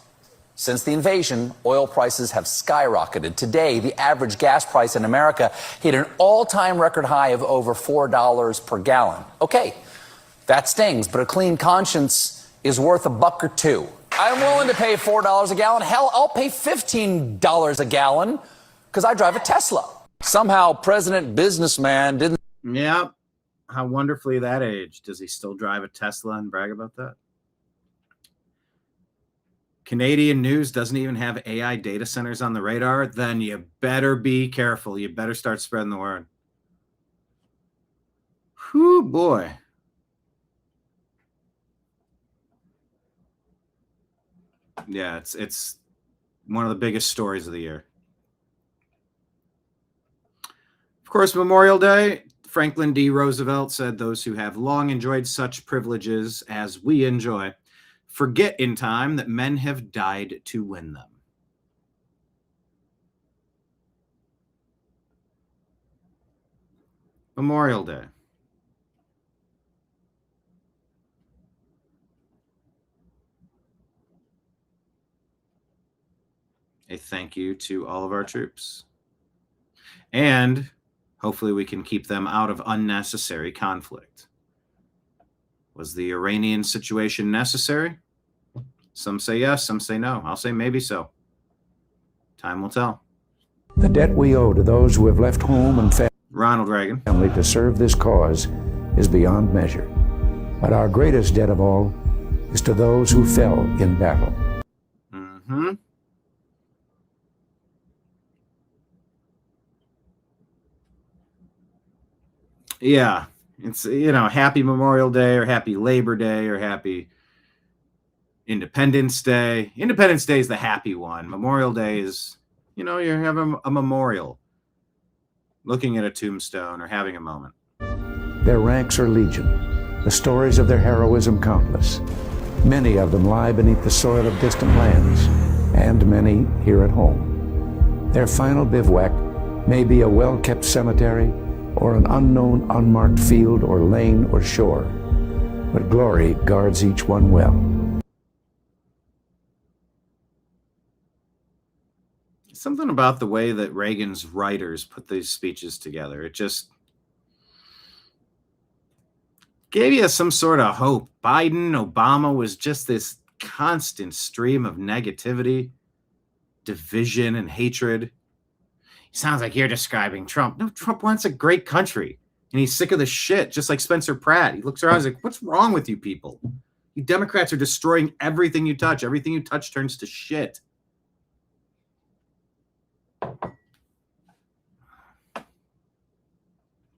Speaker 15: Since the invasion, oil prices have skyrocketed. Today, the average gas price in America hit an all-time record high of over $4 per gallon. Okay, that stings, but a clean conscience is worth $1 or $2. I'm willing to pay $4 a gallon. Hell, I'll pay $15 a gallon because I drive a Tesla. Somehow, President Businessman didn't...
Speaker 1: Yeah, how wonderfully that aged. Does he still drive a Tesla and brag about that? Canadian news doesn't even have AI data centers on the radar, then you better be careful. You better start spreading the word. Whew, boy. Yeah, it's one of the biggest stories of the year. Of course, Memorial Day, Franklin D. Roosevelt said those who have long enjoyed such privileges as we enjoy forget in time that men have died to win them. Memorial Day. A thank you to all of our troops. And hopefully we can keep them out of unnecessary conflict. Was the Iranian situation necessary? Some say yes, some say no. I'll say maybe so. Time will tell.
Speaker 16: The debt we owe to those who have left home and
Speaker 1: Ronald Reagan.
Speaker 16: family to serve this cause is beyond measure. But our greatest debt of all is to those who fell in battle.
Speaker 1: Mm-hmm. Yeah. It's, happy Memorial Day or happy Labor Day or happy Independence Day. Independence Day is the happy one. Memorial Day is, you have a memorial, looking at a tombstone or having a moment.
Speaker 16: Their ranks are legion, the stories of their heroism countless. Many of them lie beneath the soil of distant lands, and many here at home. Their final bivouac may be a well-kept cemetery or an unknown, unmarked field or lane or shore, but glory guards each one well.
Speaker 1: Something about the way that Reagan's writers put these speeches together. It just gave you some sort of hope. Biden, Obama was just this constant stream of negativity, division, and hatred. Sounds like you're describing Trump. No, Trump wants a great country, and he's sick of the shit, just like Spencer Pratt. He looks around and he's like, what's wrong with you people? You Democrats are destroying everything you touch. Everything you touch turns to shit.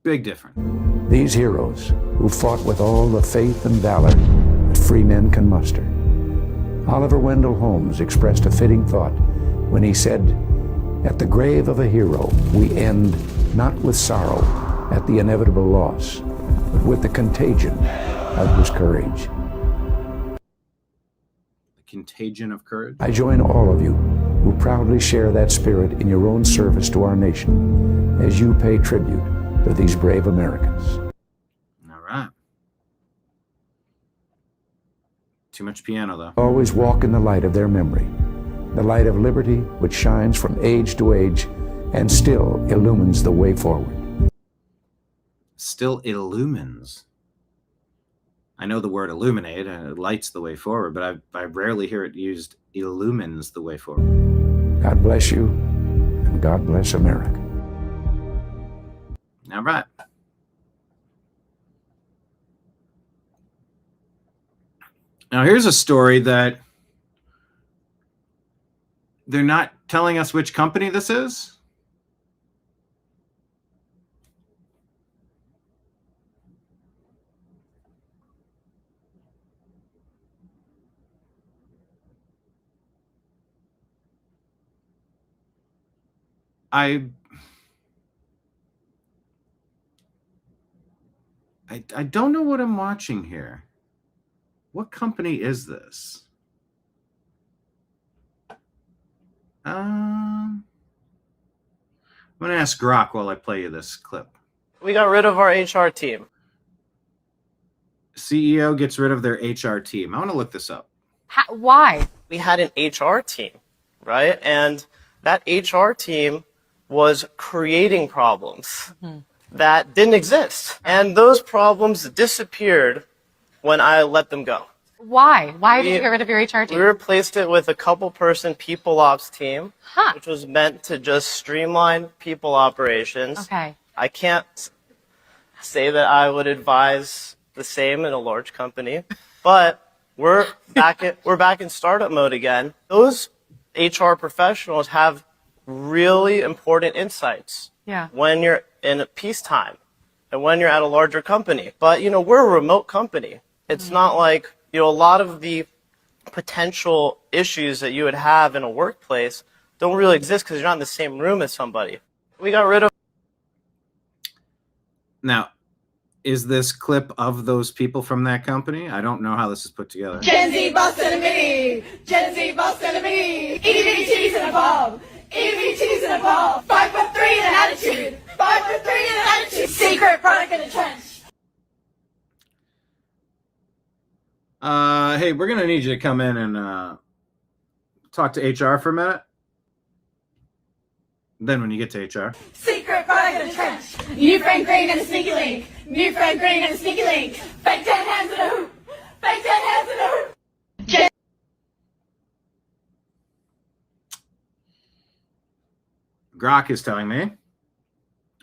Speaker 1: Big difference.
Speaker 16: These heroes who fought with all the faith and valor that free men can muster. Oliver Wendell Holmes expressed a fitting thought when he said, "At the grave of a hero, we end not with sorrow at the inevitable loss, but with the contagion of his courage."
Speaker 1: The contagion of courage?
Speaker 16: I join all of you who proudly share that spirit in your own service to our nation as you pay tribute to these brave Americans.
Speaker 1: All right. Too much piano, though.
Speaker 16: Always walk in the light of their memory, the light of liberty which shines from age to age and still illumines the way forward.
Speaker 1: Still illumines. I know the word illuminate, and it lights the way forward, but I rarely hear it used illumines the way forward.
Speaker 16: God bless you, and God bless America.
Speaker 1: All right. Now, here's a story that they're not telling us which company this is. I don't know what I'm watching here. What company is this? I'm going to ask Grok while I play you this clip.
Speaker 17: We got rid of our HR team.
Speaker 1: CEO gets rid of their HR team. I want to look this up.
Speaker 17: Why? We had an HR team, right? And that HR team was creating problems that didn't exist. And those problems disappeared when I let them go.
Speaker 18: Why? Why did you get rid of your HR team?
Speaker 17: We replaced it with a couple-person people ops team, which was meant to just streamline people operations.
Speaker 18: Okay.
Speaker 17: I can't say that I would advise the same in a large company, but we're back in startup mode again. Those HR professionals have really important insights when you're in peacetime and when you're at a larger company. But, we're a remote company. It's not like, a lot of the potential issues that you would have in a workplace don't really exist because you're not in the same room as somebody. We got rid of.
Speaker 1: Now, is this clip of those people from that company? I don't know how this is put together.
Speaker 19: Gen Z boss and a mini. Gen Z boss and a mini. EV cheese and a bomb. EV cheese and a ball. 5'3" and an attitude. 5'3" and an attitude. Secret product in a trench.
Speaker 1: Hey, we're going to need you to come in and talk to HR for a minute. Then when you get to HR.
Speaker 19: Secret product in a trench. New friend green and a sneaky link. New friend green and a sneaky link. Fake 10 hands in a hoop. Fake 10 hands in a hoop.
Speaker 1: Grok is telling me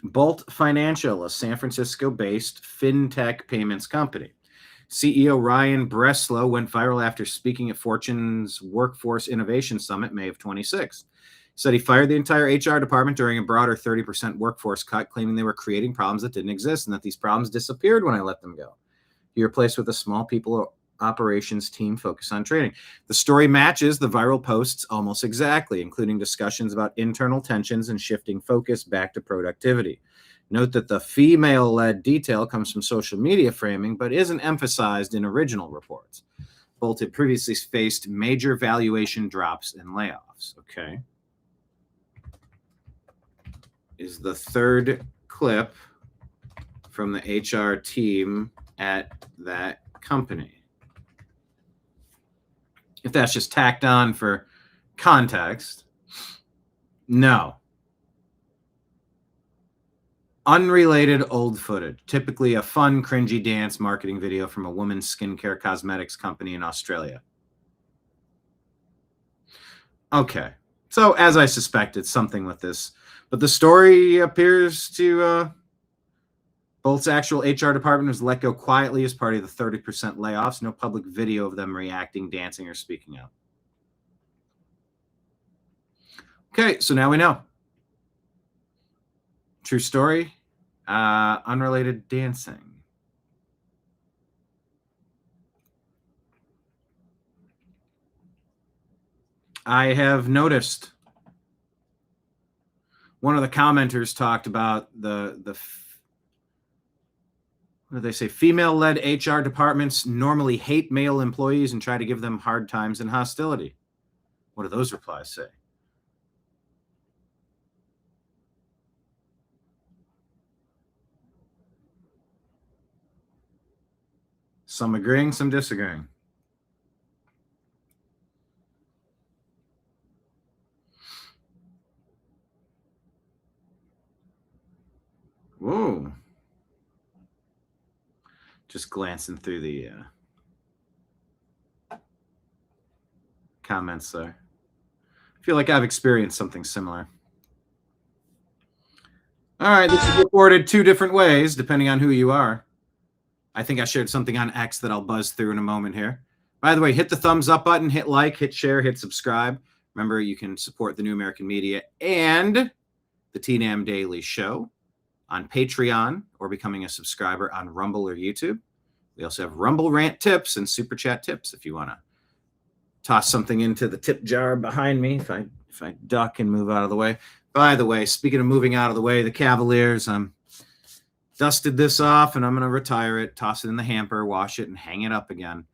Speaker 1: Bolt Financial, a San Francisco-based fintech payments company. CEO Ryan Breslow went viral after speaking at Fortune's Workforce Innovation Summit, May of 26. He said he fired the entire HR department during a broader 30% workforce cut, claiming they were creating problems that didn't exist and that these problems disappeared when I let them go. He replaced with a small people operations team focused on training. The story matches the viral posts almost exactly, including discussions about internal tensions and shifting focus back to productivity. Note that the female-led detail comes from social media framing, but isn't emphasized in original reports. Bolt had previously faced major valuation drops and layoffs. Okay. Is the third clip from the HR team at that company. If that's just tacked on for context, no. Unrelated old footage, typically a fun, cringy dance marketing video from a woman's skincare cosmetics company in Australia. Okay, so as I suspected, something with this. But the story appears to Bolt's actual HR department was let go quietly as part of the 30% layoffs. No public video of them reacting, dancing, or speaking out. Okay, so now we know. True story, unrelated dancing. I have noticed one of the commenters talked about the what do they say? Female-led HR departments normally hate male employees and try to give them hard times and hostility. What do those replies say? Some agreeing, some disagreeing. Whoa. Just glancing through the comments there. I feel like I've experienced something similar. All right, this is reported two different ways, depending on who you are. I think I shared something on X that I'll buzz through in a moment here. By the way, hit the thumbs up button, hit like, hit share, hit subscribe. Remember, you can support the New American Media and the TNAM Daily Show on Patreon or becoming a subscriber on Rumble or YouTube. We also have Rumble Rant tips and Super Chat tips if you want to toss something into the tip jar behind me if I duck and move out of the way. By the way, speaking of moving out of the way, the Cavaliers, dusted this off and I'm going to retire it, toss it in the hamper, wash it, and hang it up again.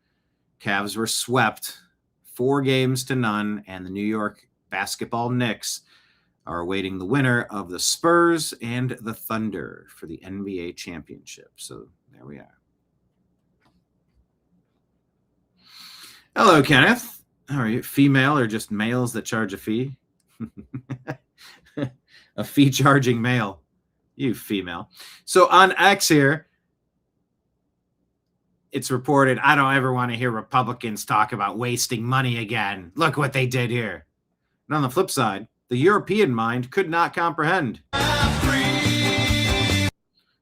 Speaker 1: Cavs were swept 4-0, and the New York basketball Knicks are awaiting the winner of the Spurs and the Thunder for the NBA championship. So there we are. Hello, Kenneth. How are you? Female or just males that charge a fee? A fee charging male. You female. So on X here, it's reported, I don't ever want to hear Republicans talk about wasting money again. Look what they did here. And on the flip side, the European mind could not comprehend.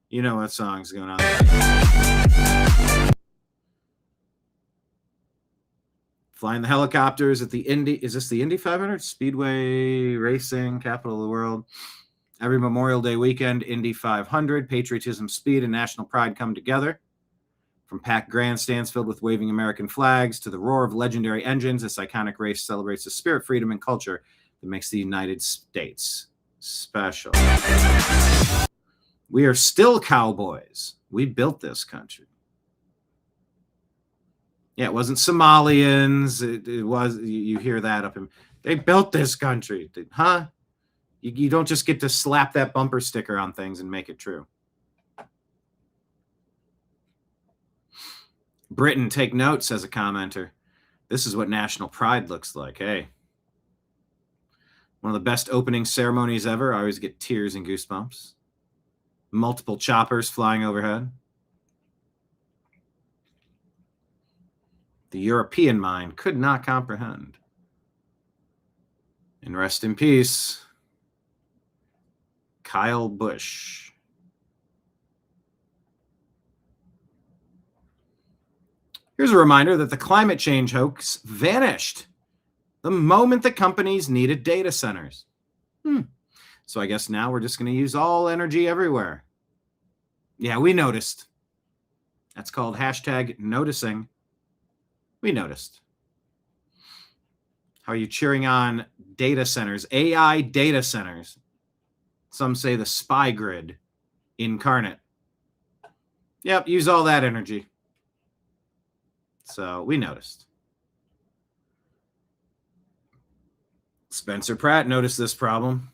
Speaker 1: You know what song's going on there. Flying the helicopters at the Indy. Is this the Indy 500? Speedway racing, capital of the world. Every Memorial Day weekend, Indy 500, patriotism, speed, and national pride come together. From packed grandstands filled with waving American flags to the roar of legendary engines, this iconic race celebrates the spirit, freedom, and culture that makes the United States special. We are still cowboys. We built this country. Yeah, it wasn't Somalians. It was, you hear that up in, they built this country. Huh? You don't just get to slap that bumper sticker on things and make it true. Britain, take note, says a commenter. This is what national pride looks like. Hey, one of the best opening ceremonies ever. I always get tears and goosebumps. Multiple choppers flying overhead. The European mind could not comprehend. And rest in peace, Kyle Busch. Here's a reminder that the climate change hoax vanished the moment the companies needed data centers. So I guess now we're just going to use all energy everywhere. Yeah, we noticed. That's called hashtag noticing. We noticed. How are you cheering on data centers, AI data centers? Some say the spy grid incarnate. Yep, use all that energy. So we noticed. Spencer Pratt noticed this problem.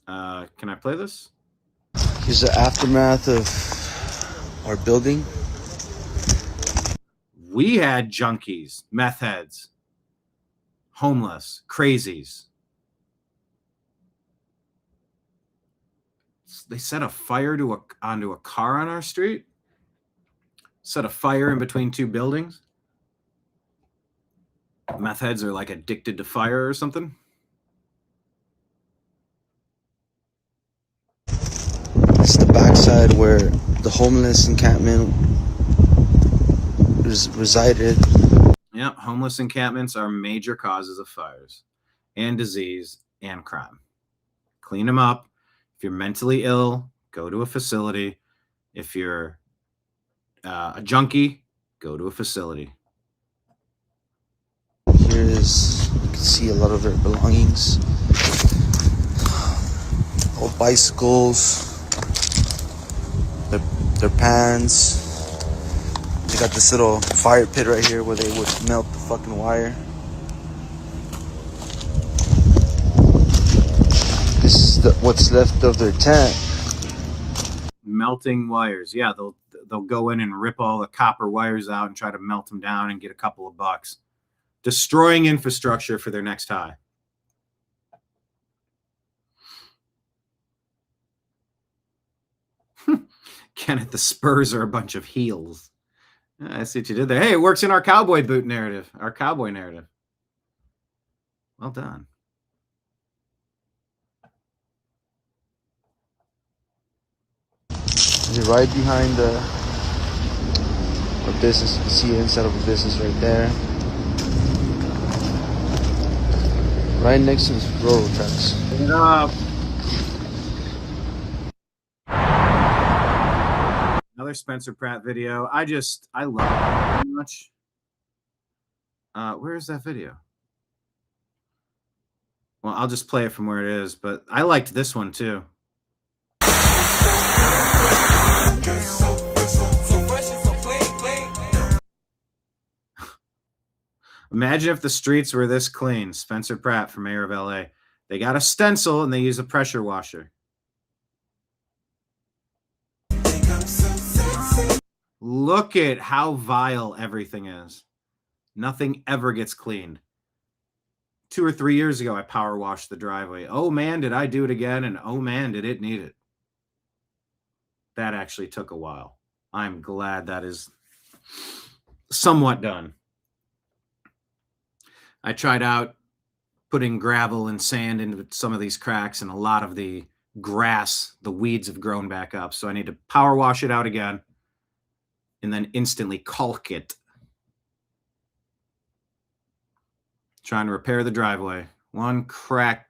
Speaker 1: Can I play this?
Speaker 20: Here's the aftermath of our building.
Speaker 1: We had junkies, meth heads, homeless, crazies. They set a fire onto a car on our street. Set a fire in between two buildings. Meth heads are like addicted to fire or something.
Speaker 20: It's the backside where the homeless encampment resided.
Speaker 1: Yep, homeless encampments are major causes of fires and disease and crime. Clean them up. If you're mentally ill, go to a facility. If you're a junkie, go to a facility.
Speaker 20: Here is, you can see a lot of their belongings. Old bicycles, their pants. They got this little fire pit right here where they would melt the fucking wire. This is what's left of their tent.
Speaker 1: Melting wires. Yeah, they'll go in and rip all the copper wires out and try to melt them down and get a couple of bucks. Destroying infrastructure for their next high. Kenneth, the Spurs are a bunch of heels. I see what you did there. Hey, it works in our cowboy boot narrative, our cowboy narrative. Well done.
Speaker 20: Is it right behind our business? You can see the inside of the business right there. Right next to this railroad tracks.
Speaker 1: Pick it up. Another Spencer Pratt video. I love it so much. Where is that video? Well, I'll just play it from where it is, but I liked this one too. Imagine if the streets were this clean. Spencer Pratt for mayor of LA. They got a stencil and they use a pressure washer. Look at how vile everything is. Nothing ever gets cleaned. 2 or 3 years ago, I power washed the driveway. Oh man, did I do it again? And oh man, did it need it. That actually took a while. I'm glad that is somewhat done. I tried out putting gravel and sand into some of these cracks, and a lot of the grass, the weeds have grown back up. So I need to power wash it out again and then instantly caulk it. Trying to repair the driveway, one crack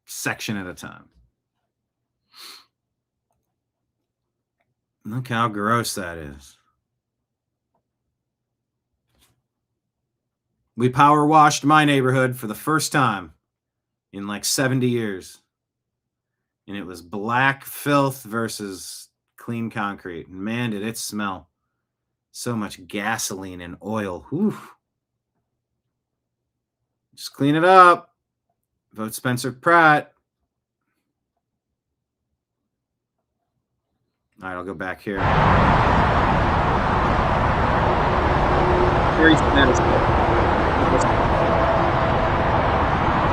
Speaker 1: section at a time. Look how gross that is. We power washed my neighborhood for the first time in like 70 years. And it was black filth versus clean concrete. Man, did it smell. So much gasoline and oil. Whew. Just clean it up. Vote Spencer Pratt. All right, I'll go back here. Very satisfying.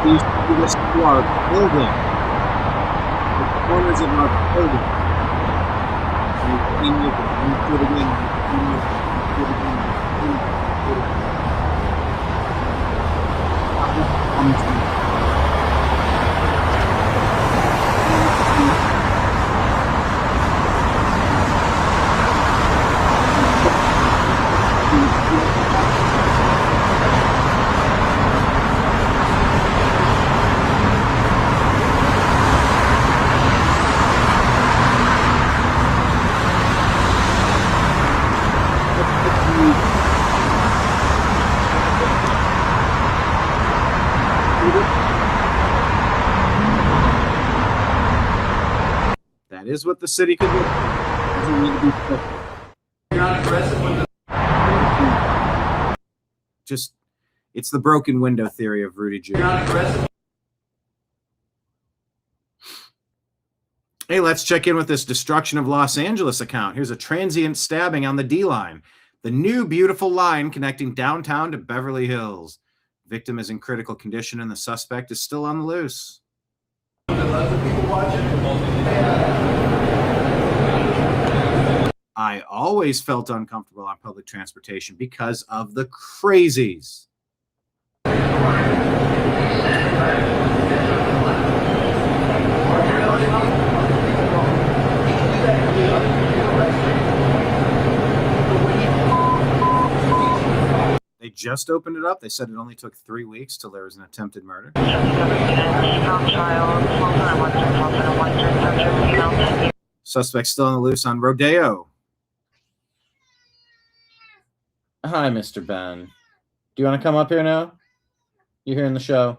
Speaker 1: Please do this to our building. The corners of our building. And clean it and do it again. Clean it, do it again. Clean it, do it again. That is what the city could do. Doesn't need to be just, it's the broken window theory of Rudy Jr. Hey, let's check in with this destruction of Los Angeles account. Here's a transient stabbing on the D line, the new beautiful line connecting downtown to Beverly Hills. Victim is in critical condition and the suspect is still on the loose. I always felt uncomfortable on public transportation because of the crazies. They just opened it up. They said it only took 3 weeks till there was an attempted murder. Suspect still on the loose on Rodeo. Hi, Mr. Ben. Do you want to come up here now? You're here in the show.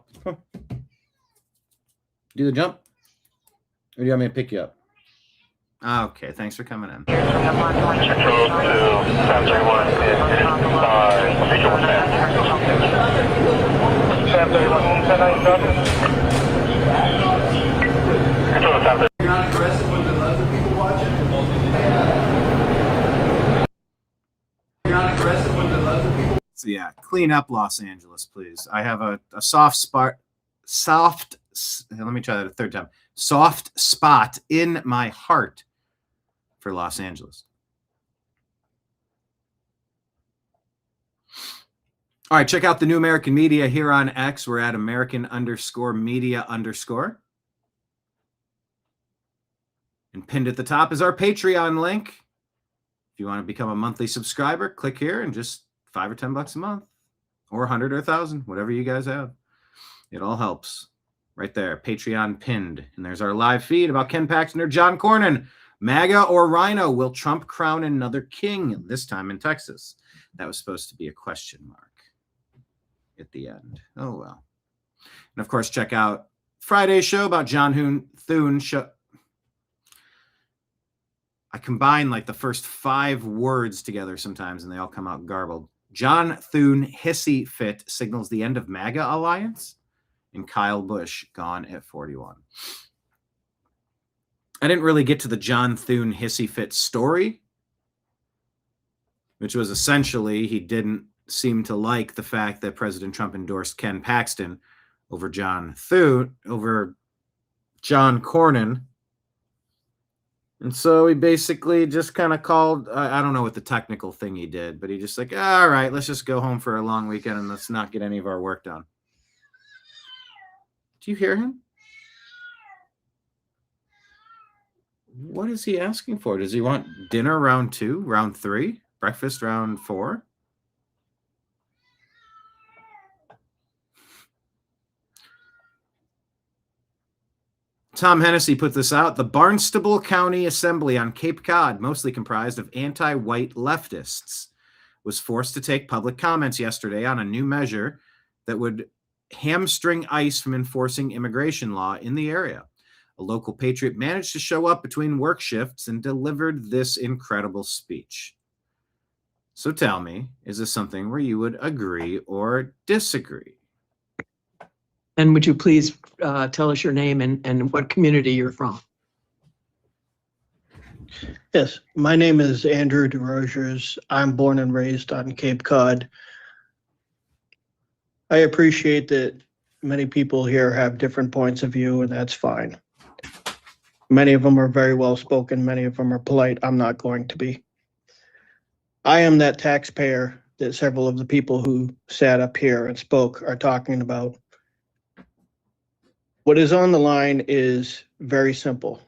Speaker 1: Do the jump? Or do you want me to pick you up? Okay, thanks for coming in. So yeah, clean up Los Angeles, please. I have a soft spot. Let me try that a third time. Soft spot in my heart for Los Angeles. All right, check out the New American Media here on X. We're at American_media_. And pinned at the top is our Patreon link. If you want to become a monthly subscriber, click here and just $5 or $10 a month, or 100 or 1,000, whatever you guys have. It all helps. Right there, Patreon pinned. And there's our live feed about Ken Paxton or John Cornyn. MAGA or RINO? Will Trump crown another king, this time in Texas? That was supposed to be a question mark at the end. Oh, well. And, of course, check out Friday's show about John Thune. I combine like the first 5 words together sometimes, and they all come out garbled. John Thune hissy fit signals the end of MAGA alliance, and Kyle Busch gone at 41. I didn't really get to the John Thune hissy fit story, which was essentially he didn't seem to like the fact that President Trump endorsed Ken Paxton over John Cornyn. And so he basically just kind of called, I don't know what the technical thing he did, but he just like, all right, let's just go home for a long weekend and let's not get any of our work done. Do you hear him? What is he asking for? Does he want dinner round 2, round 3, breakfast round 4? Tom Hennessy put this out. The Barnstable County Assembly on Cape Cod, mostly comprised of anti-white leftists, was forced to take public comments yesterday on a new measure that would hamstring ICE from enforcing immigration law in the area. A local patriot managed to show up between work shifts and delivered this incredible speech. So tell me, is this something where you would agree or disagree?
Speaker 21: And would you please tell us your name and what community you're from?
Speaker 22: Yes, my name is Andrew DeRogers. I'm born and raised on Cape Cod. I appreciate that many people here have different points of view, and that's fine. Many of them are very well spoken. Many of them are polite. I'm not going to be. I am that taxpayer that several of the people who sat up here and spoke are talking about. What is on the line is very simple.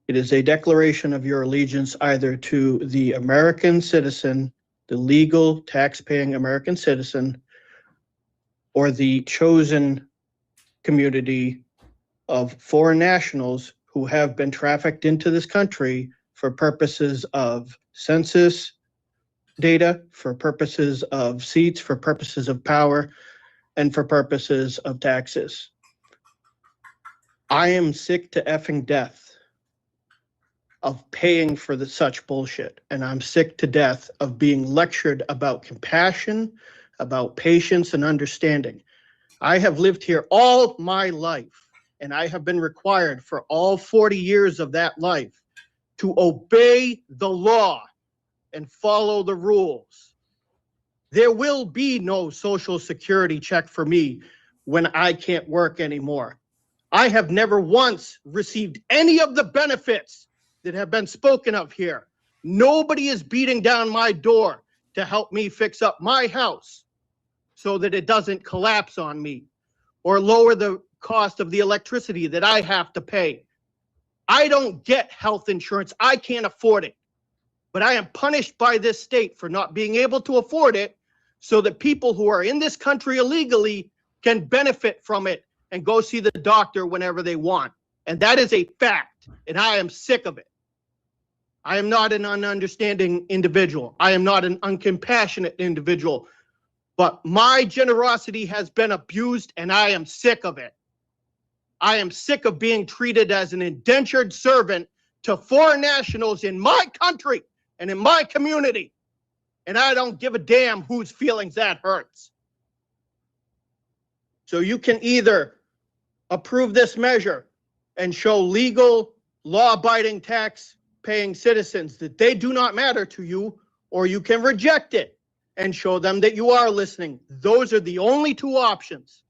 Speaker 22: It is a declaration of your allegiance either to the American citizen, the legal tax-paying American citizen, or the chosen community of foreign nationals who have been trafficked into this country for purposes of census data, for purposes of seats, for purposes of power, and for purposes of taxes. I am sick to effing death of paying for such bullshit. And I'm sick to death of being lectured about compassion, about patience and understanding. I have lived here all my life, and I have been required for all 40 years of that life to obey the law and follow the rules. There will be no Social Security check for me when I can't work anymore. I have never once received any of the benefits that have been spoken of here. Nobody is beating down my door to help me fix up my house so that it doesn't collapse on me or lower the cost of the electricity that I have to pay. I don't get health insurance. I can't afford it. But I am punished by this state for not being able to afford it so that people who are in this country illegally can benefit from it and go see the doctor whenever they want. And that is a fact, and I am sick of it. I am not an ununderstanding individual. I am not an uncompassionate individual, but my generosity has been abused, and I am sick of it. I am sick of being treated as an indentured servant to foreign nationals in my country and in my community, and I don't give a damn whose feelings that hurts. So you can either approve this measure and show legal, law-abiding, tax-paying citizens that they do not matter to you, or you can reject it and show them that you are listening. Those are the only two options.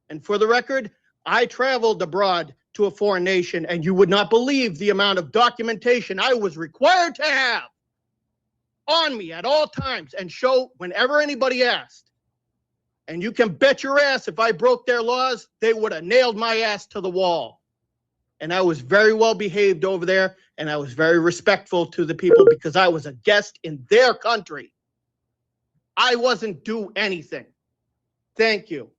Speaker 22: And for the record, I traveled abroad to a foreign nation, and you would not believe the amount of documentation I was required to have on me at all times and show whenever anybody asked. And you can bet your ass if I broke their laws, they would have nailed my ass to the wall. And I was very well behaved over there, and I was very respectful to the people because I was a guest in their country. I wasn't due anything. Thank you.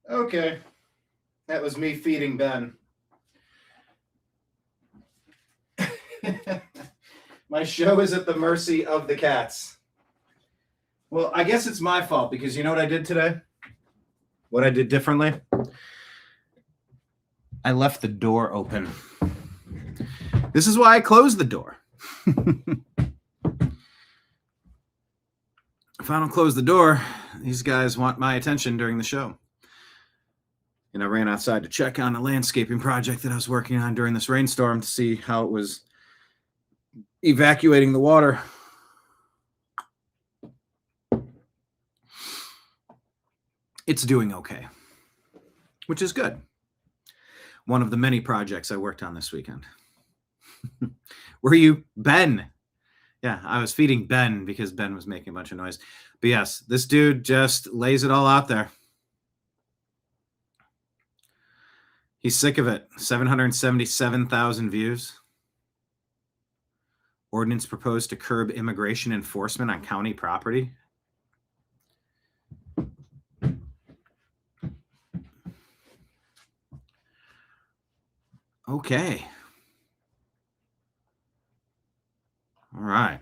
Speaker 1: Okay. That was me feeding Ben. My show is at the mercy of the cats. Well, I guess it's my fault because you know what I did today? What I did differently? I left the door open. This is why I closed the door. If I don't close the door, these guys want my attention during the show. And I ran outside to check on a landscaping project that I was working on during this rainstorm to see how it was evacuating the water. It's doing okay, which is good. One of the many projects I worked on this weekend. Were you Ben? Yeah, I was feeding Ben because Ben was making a bunch of noise. But yes, this dude just lays it all out there. He's sick of it. 777,000 views. Ordinance proposed to curb immigration enforcement on county property. Okay. All right.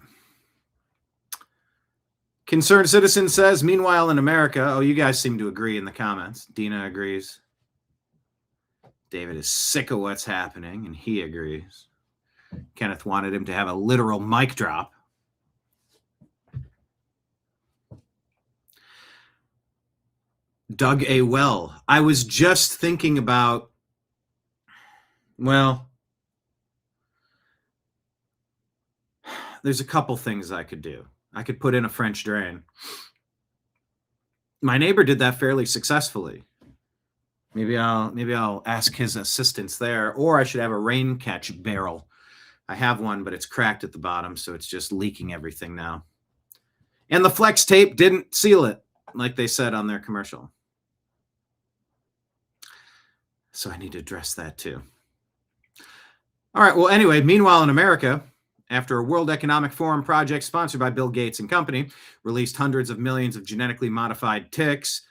Speaker 1: Concerned citizen says, meanwhile in America, oh, you guys seem to agree in the comments. Dina agrees. David is sick of what's happening, and he agrees. Kenneth wanted him to have a literal mic drop. Dug a well. I was just thinking about, well, there's a couple things I could do. I could put in a French drain. My neighbor did that fairly successfully. Maybe I'll ask his assistance there, or I should have a rain catch barrel. I have one, but it's cracked at the bottom, so it's just leaking everything now. And the flex tape didn't seal it, like they said on their commercial. So I need to address that too. All right, well, anyway, meanwhile in America, after a World Economic Forum project sponsored by Bill Gates and company released hundreds of millions of genetically modified ticks,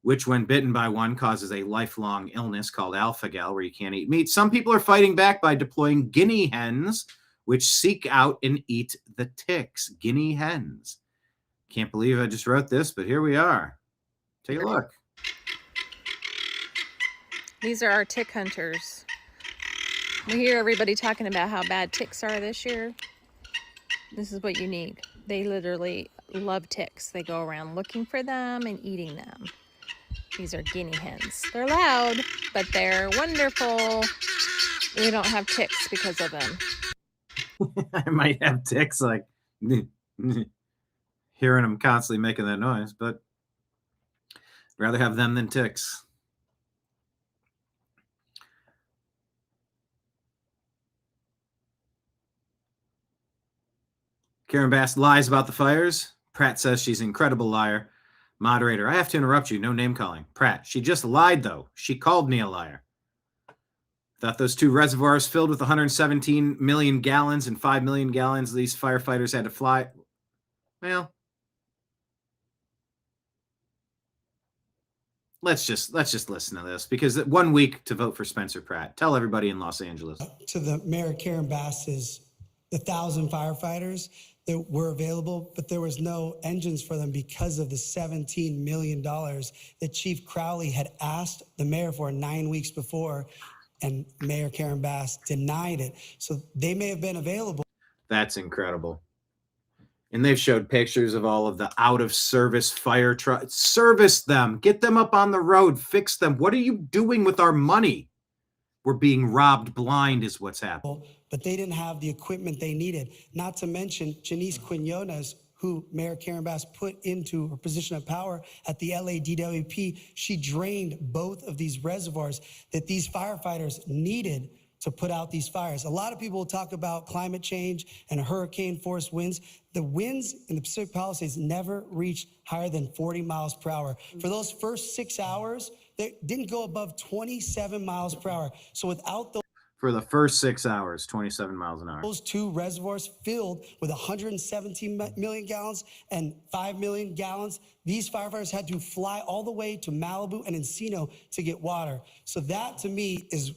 Speaker 1: which when bitten by one causes a lifelong illness called alpha-gal, where you can't eat meat. Some people are fighting back by deploying guinea hens, which seek out and eat the ticks. Guinea hens. Can't believe I just wrote this, but here we are. Take a look.
Speaker 3: These are our tick hunters. We hear everybody talking about how bad ticks are this year. This is what you need. They literally love ticks. They go around looking for them and eating them. These are guinea hens. They're loud, but they're wonderful. We don't have ticks because of them.
Speaker 1: I might have ticks, like hearing them constantly making that noise, but I'd rather have them than ticks. Karen Bass lies about the fires. Pratt says she's an incredible liar. Moderator, I have to interrupt you. No name calling. Pratt, she just lied, though. She called me a liar. Thought those two reservoirs filled with 117 million gallons and 5 million gallons these firefighters had to fly. Well, let's just listen to this, because 1 week to vote for Spencer Pratt. Tell everybody in Los Angeles.
Speaker 4: To the Mayor Karen Bass's, the 1,000 firefighters that were available, but there was no engines for them because of the $17 million that Chief Crowley had asked the mayor for 9 weeks before, and Mayor Karen Bass denied it. So they may have been available.
Speaker 1: That's incredible. And they've showed pictures of all of the out-of-service fire trucks. Service them. Get them up on the road. Fix them. What are you doing with our money? We're being robbed blind is what's happening.
Speaker 4: But they didn't have the equipment they needed. Not to mention Janice Quinones, who Mayor Karen Bass put into her position of power at the LADWP. She drained both of these reservoirs that these firefighters needed to put out these fires. A lot of people will talk about climate change and hurricane force winds. The winds in the Pacific Palisades never reached higher than 40 miles per hour. For those first 6 hours, they didn't go above 27 miles per hour. So without those,
Speaker 1: For the first 6 hours, 27 miles an hour.
Speaker 4: those two reservoirs filled with 117 million gallons and 5 million gallons, these firefighters had to fly all the way to Malibu and Encino to get water. So that, to me, is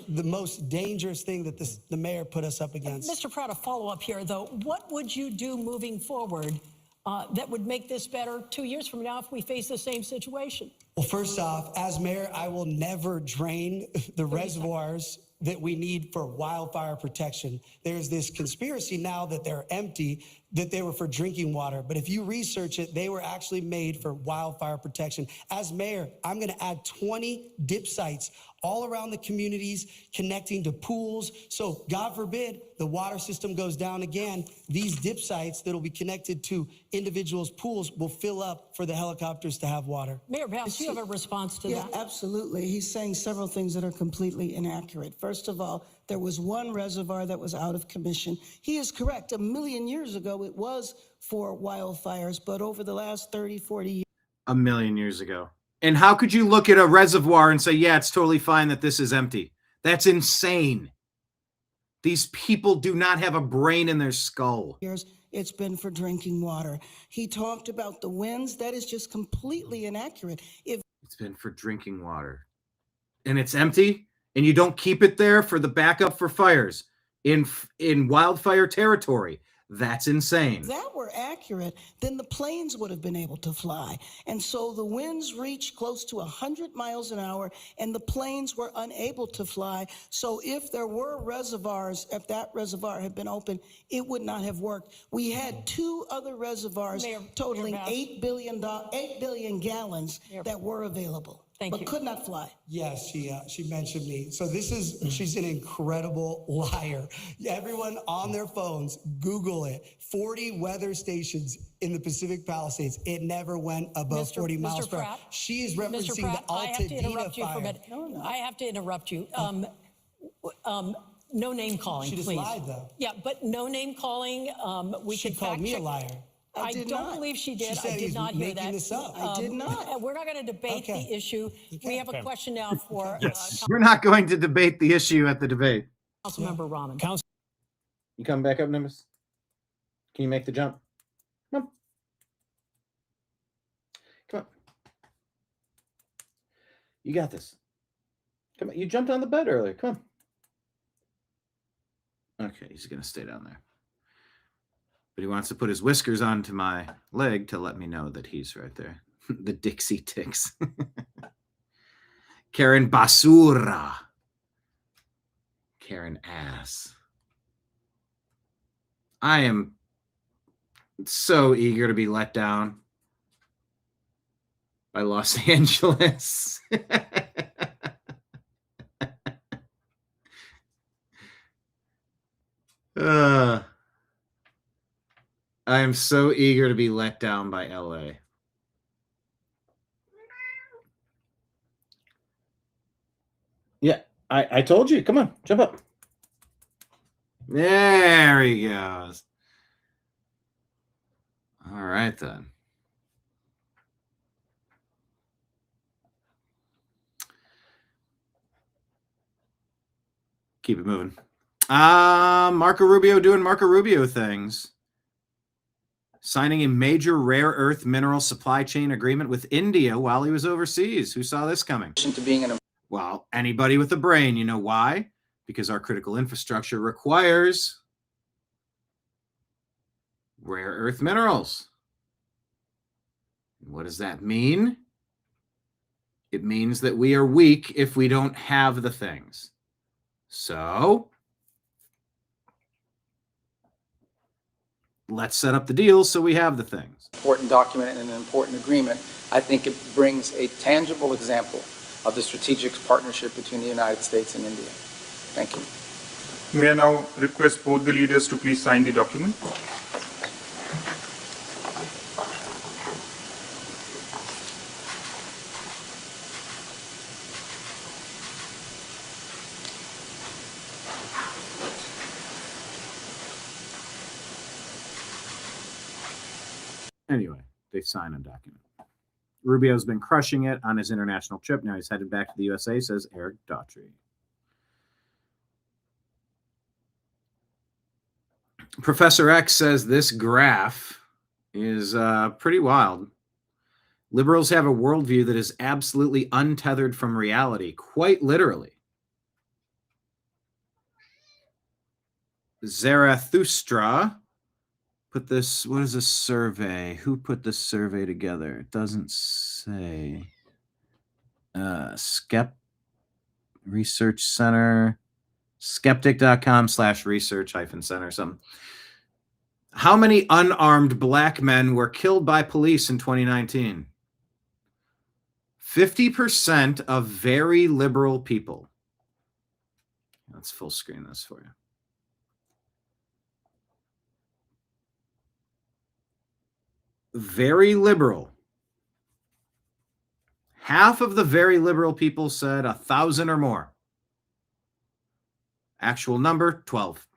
Speaker 4: the most dangerous thing that the mayor put us up against.
Speaker 5: Mr. Pratt, a follow-up here, though. What would you do moving forward that would make this better 2 years from now if we face the same situation?
Speaker 4: Well, first off, as mayor, I will never drain the reservoirs that we need for wildfire protection. There's this conspiracy now that they're empty, that they were for drinking water. But if you research it, they were actually made for wildfire protection. As mayor, I'm going to add 20 dip sites all around the communities, connecting to pools. So God forbid the water system goes down again, these dip sites that will be connected to individuals' pools will fill up for the helicopters to have water.
Speaker 5: Mayor Bass, do you have a response to that?
Speaker 23: Absolutely. He's saying several things that are completely inaccurate. First of all, there was one reservoir that was out of commission. He is correct. 1 million years ago, it was for wildfires, but over the last 30, 40 years.
Speaker 1: 1 million years ago. And how could you look at a reservoir and say, yeah, it's totally fine that this is empty? That's insane. These people do not have a brain in their skull.
Speaker 23: It's been for drinking water. He talked about the winds. That is just completely inaccurate.
Speaker 1: It's been for drinking water. And it's empty, and you don't keep it there for the backup for fires in wildfire territory. That's insane.
Speaker 23: If that were accurate, then the planes would have been able to fly. And so the winds reached close to 100 miles an hour, and the planes were unable to fly. So if there were reservoirs, if that reservoir had been open, it would not have worked. We had two other reservoirs totaling 8 billion gallons that were available. But could not fly.
Speaker 4: Yes, she mentioned me. So she's an incredible liar. Everyone on their phones, Google it. 40 weather stations in the Pacific Palisades. It never went above 40 miles per hour. She is referencing the Altadena fire.
Speaker 5: I have to interrupt you. No name calling,
Speaker 4: She just
Speaker 5: please.
Speaker 4: lied, though.
Speaker 5: Yeah, but no name calling.
Speaker 4: She called me a liar.
Speaker 5: I don't believe she did.
Speaker 4: She said
Speaker 5: I did not hear that.
Speaker 4: This up.
Speaker 23: I did not.
Speaker 5: We're not going to debate the issue. We have a question now for
Speaker 1: We're not going to debate the issue at the debate.
Speaker 5: Councilmember Rahman.
Speaker 1: You come back up, Nimbus? Can you make the jump? Come on. Come on. You got this. Come on. You jumped on the bed earlier. Come on. Okay, he's going to stay down there. But he wants to put his whiskers onto my leg to let me know that he's right there. The Dixie Ticks. Karen Basura. Karen Ass. I am so eager to be let down by Los Angeles. I am so eager to be let down by LA. Yeah, I told you. Come on, jump up. There he goes. All right, then. Keep it moving. Marco Rubio doing Marco Rubio things. signing a major rare earth mineral supply chain agreement with India while he was overseas. Who saw this coming? Well, anybody with a brain. You know why? Because our critical infrastructure requires rare earth minerals. What does that mean? It means that we are weak if we don't have the things. So let's set up the deals so we have the things.
Speaker 6: Important document and an important agreement. I think it brings a tangible example of the strategic partnership between the United States and India. Thank you.
Speaker 7: May I now request both the leaders to please sign the document?
Speaker 1: Anyway, they sign a document. Rubio's been crushing it on his international trip. Now he's headed back to the USA, says Eric Daughtry. Professor X says this graph is pretty wild. Liberals have a worldview that is absolutely untethered from reality, quite literally. Zarathustra put this, what is this survey? Who put this survey together? It doesn't say. Research Center, skeptic.com/research-center something. How many unarmed black men were killed by police in 2019? 50% of very liberal people. Let's full screen this for you. Very liberal. Half of the very liberal people said 1,000 or more. Actual number, 12.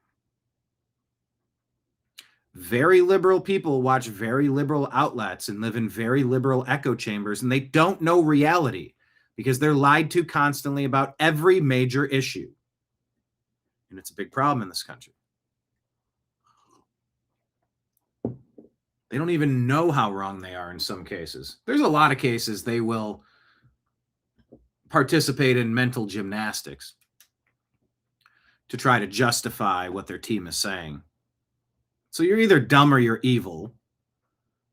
Speaker 1: Very liberal people watch very liberal outlets and live in very liberal echo chambers, and they don't know reality because they're lied to constantly about every major issue. And it's a big problem in this country. They don't even know how wrong they are in some cases. There's a lot of cases they will participate in mental gymnastics to try to justify what their team is saying. So you're either dumb or you're evil,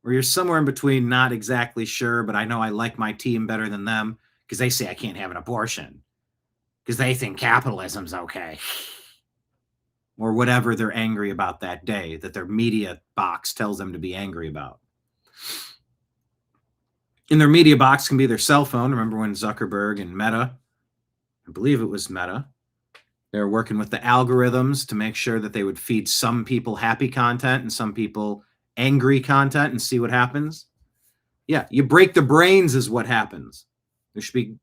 Speaker 1: or you're somewhere in between, not exactly sure, but I know I like my team better than them because they say I can't have an abortion because they think capitalism's okay. Or whatever they're angry about that day that their media box tells them to be angry about. In their media box can be their cell phone. Remember when Zuckerberg and Meta, I believe it was Meta, they were working with the algorithms to make sure that they would feed some people happy content and some people angry content and see what happens. Yeah, you break the brains is what happens. There should be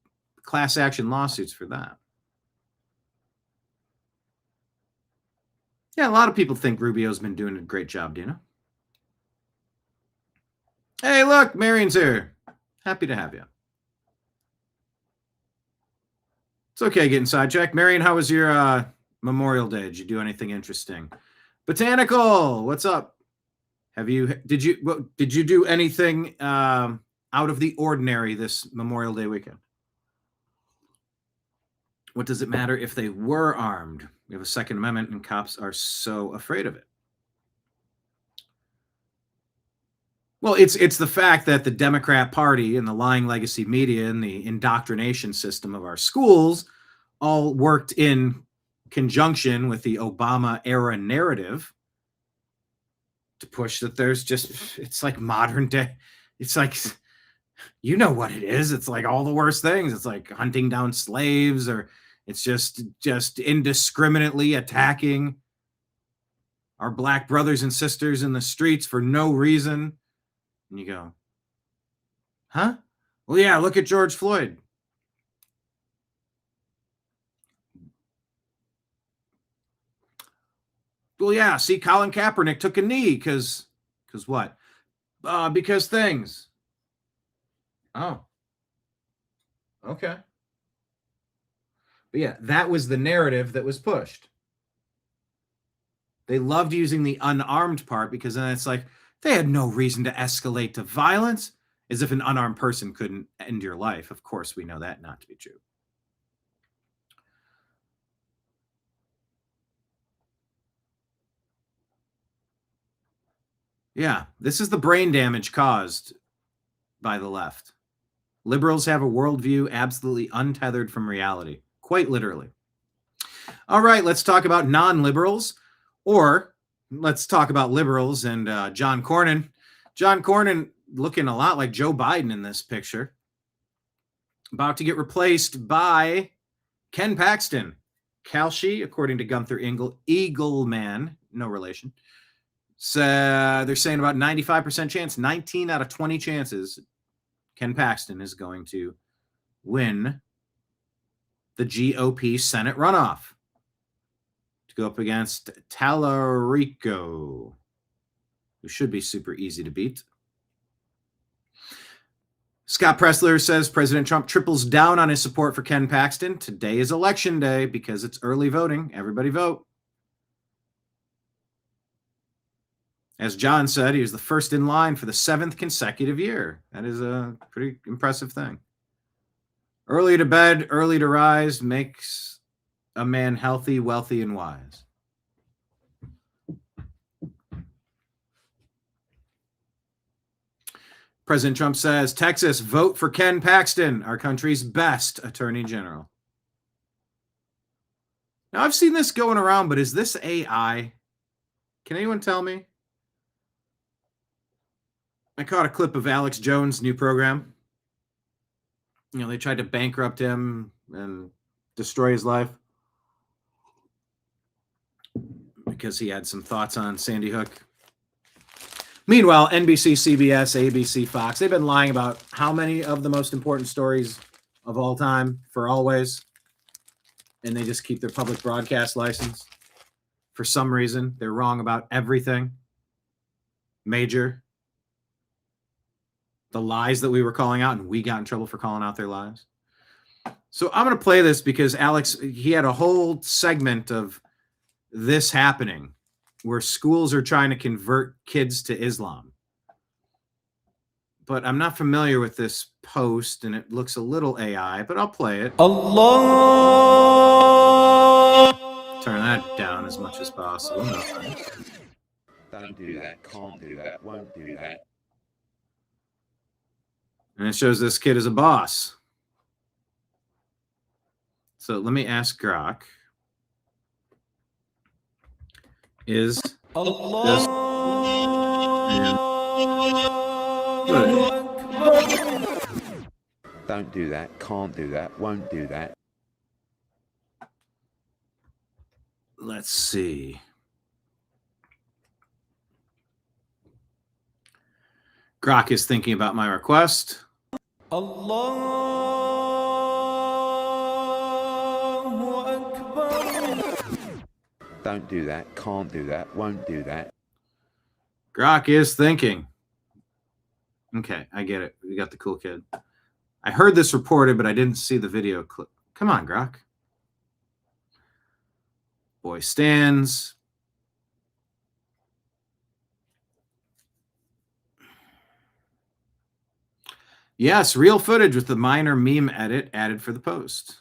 Speaker 1: class action lawsuits for that. Yeah, a lot of people think Rubio's been doing a great job, do you know? Hey, look, Marion's here. Happy to have you. It's okay getting sidetracked. Marion, how was your Memorial Day? Did you do anything interesting? Botanical, what's up? Did you do anything out of the ordinary this Memorial Day weekend? What does it matter if they were armed? We have a Second Amendment and cops are so afraid of it. Well, it's the fact that the Democrat Party and the lying legacy media and the indoctrination system of our schools all worked in conjunction with the Obama era narrative to push that there's just, it's like modern day. It's like, you know what it is. It's like all the worst things. It's like hunting down slaves, or it's just indiscriminately attacking our black brothers and sisters in the streets for no reason. And you go, huh? Well, yeah, look at George Floyd. Well, yeah, see, Colin Kaepernick took a knee because what? Because things. Oh. Okay. But yeah, that was the narrative that was pushed. They loved using the unarmed part because then it's like, They had no reason to escalate to violence, as if an unarmed person couldn't end your life. Of course, we know that not to be true. Yeah, this is the brain damage caused by the left. Liberals have a worldview absolutely untethered from reality, quite literally. All right, let's talk about non-liberals, or let's talk about liberals and John Cornyn. John Cornyn looking a lot like Joe Biden in this picture. About to get replaced by Ken Paxton. Kalshi, according to Gunther Eagleman, no relation. So they're saying about 95% chance, 19 out of 20 chances, Ken Paxton is going to win the GOP Senate runoff to go up against Tallarico, who should be super easy to beat. Scott Pressler says President Trump triples down on his support for Ken Paxton. Today is election day because it's early voting. Everybody vote. As John said, he was the first in line for the 7th consecutive year. That is a pretty impressive thing. Early to bed, early to rise makes a man healthy, wealthy, and wise. President Trump says, Texas, vote for Ken Paxton, our country's best attorney general. Now, I've seen this going around, but is this AI? Can anyone tell me? I caught a clip of Alex Jones' new program. You know, they tried to bankrupt him and destroy his life because he had some thoughts on Sandy Hook. Meanwhile, NBC, CBS, ABC, Fox, they've been lying about how many of the most important stories of all time for always, and they just keep their public broadcast license. For some reason, they're wrong about everything major. The lies that we were calling out, and we got in trouble for calling out their lies. So I'm going to play this because Alex, he had a whole segment of this happening where schools are trying to convert kids to Islam. But I'm not familiar with this post, and it looks a little AI, but I'll play it. Allah! Turn that down as much as possible. No thanks.
Speaker 8: Don't do that, can't do that, won't do that.
Speaker 1: And it shows this kid is a boss. So let me ask Grok. Is this...
Speaker 8: Don't do that, can't do that, won't do that.
Speaker 1: Let's see. Grok is thinking about my request.
Speaker 8: Don't do that, can't do that, won't do that.
Speaker 1: Grok is thinking. Okay, I get it. We got the cool kid. I heard this reported, but I didn't see the video clip. Come on, Grok. Boy stands. Yes, real footage with the minor meme edit added for the post.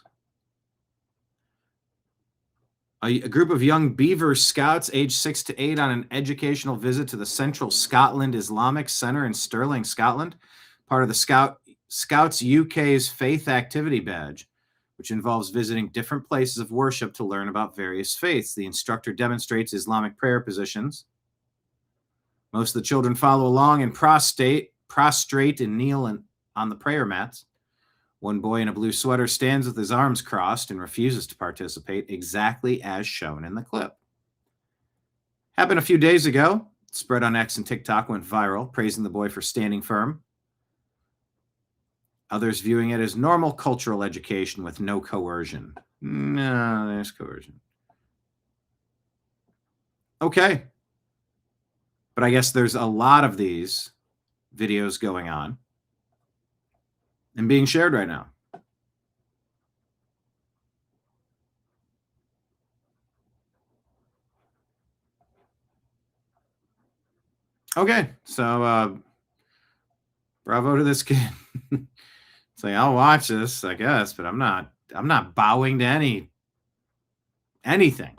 Speaker 1: A group of young Beaver Scouts aged 6 to 8 on an educational visit to the Central Scotland Islamic Centre in Stirling, Scotland, part of the Scouts UK's Faith Activity Badge, which involves visiting different places of worship to learn about various faiths. The instructor demonstrates Islamic prayer positions. Most of the children follow along and prostrate and kneel on the prayer mats. One boy in a blue sweater stands with his arms crossed and refuses to participate, exactly as shown in the clip. Happened a few days ago. Spread on X and TikTok, went viral, praising the boy for standing firm. Others viewing it as normal cultural education with no coercion. No, there's coercion. Okay. But I guess there's a lot of these videos going on and being shared right now. Okay, so bravo to this kid. It's like, I'll watch this, I guess, but I'm not bowing to anything.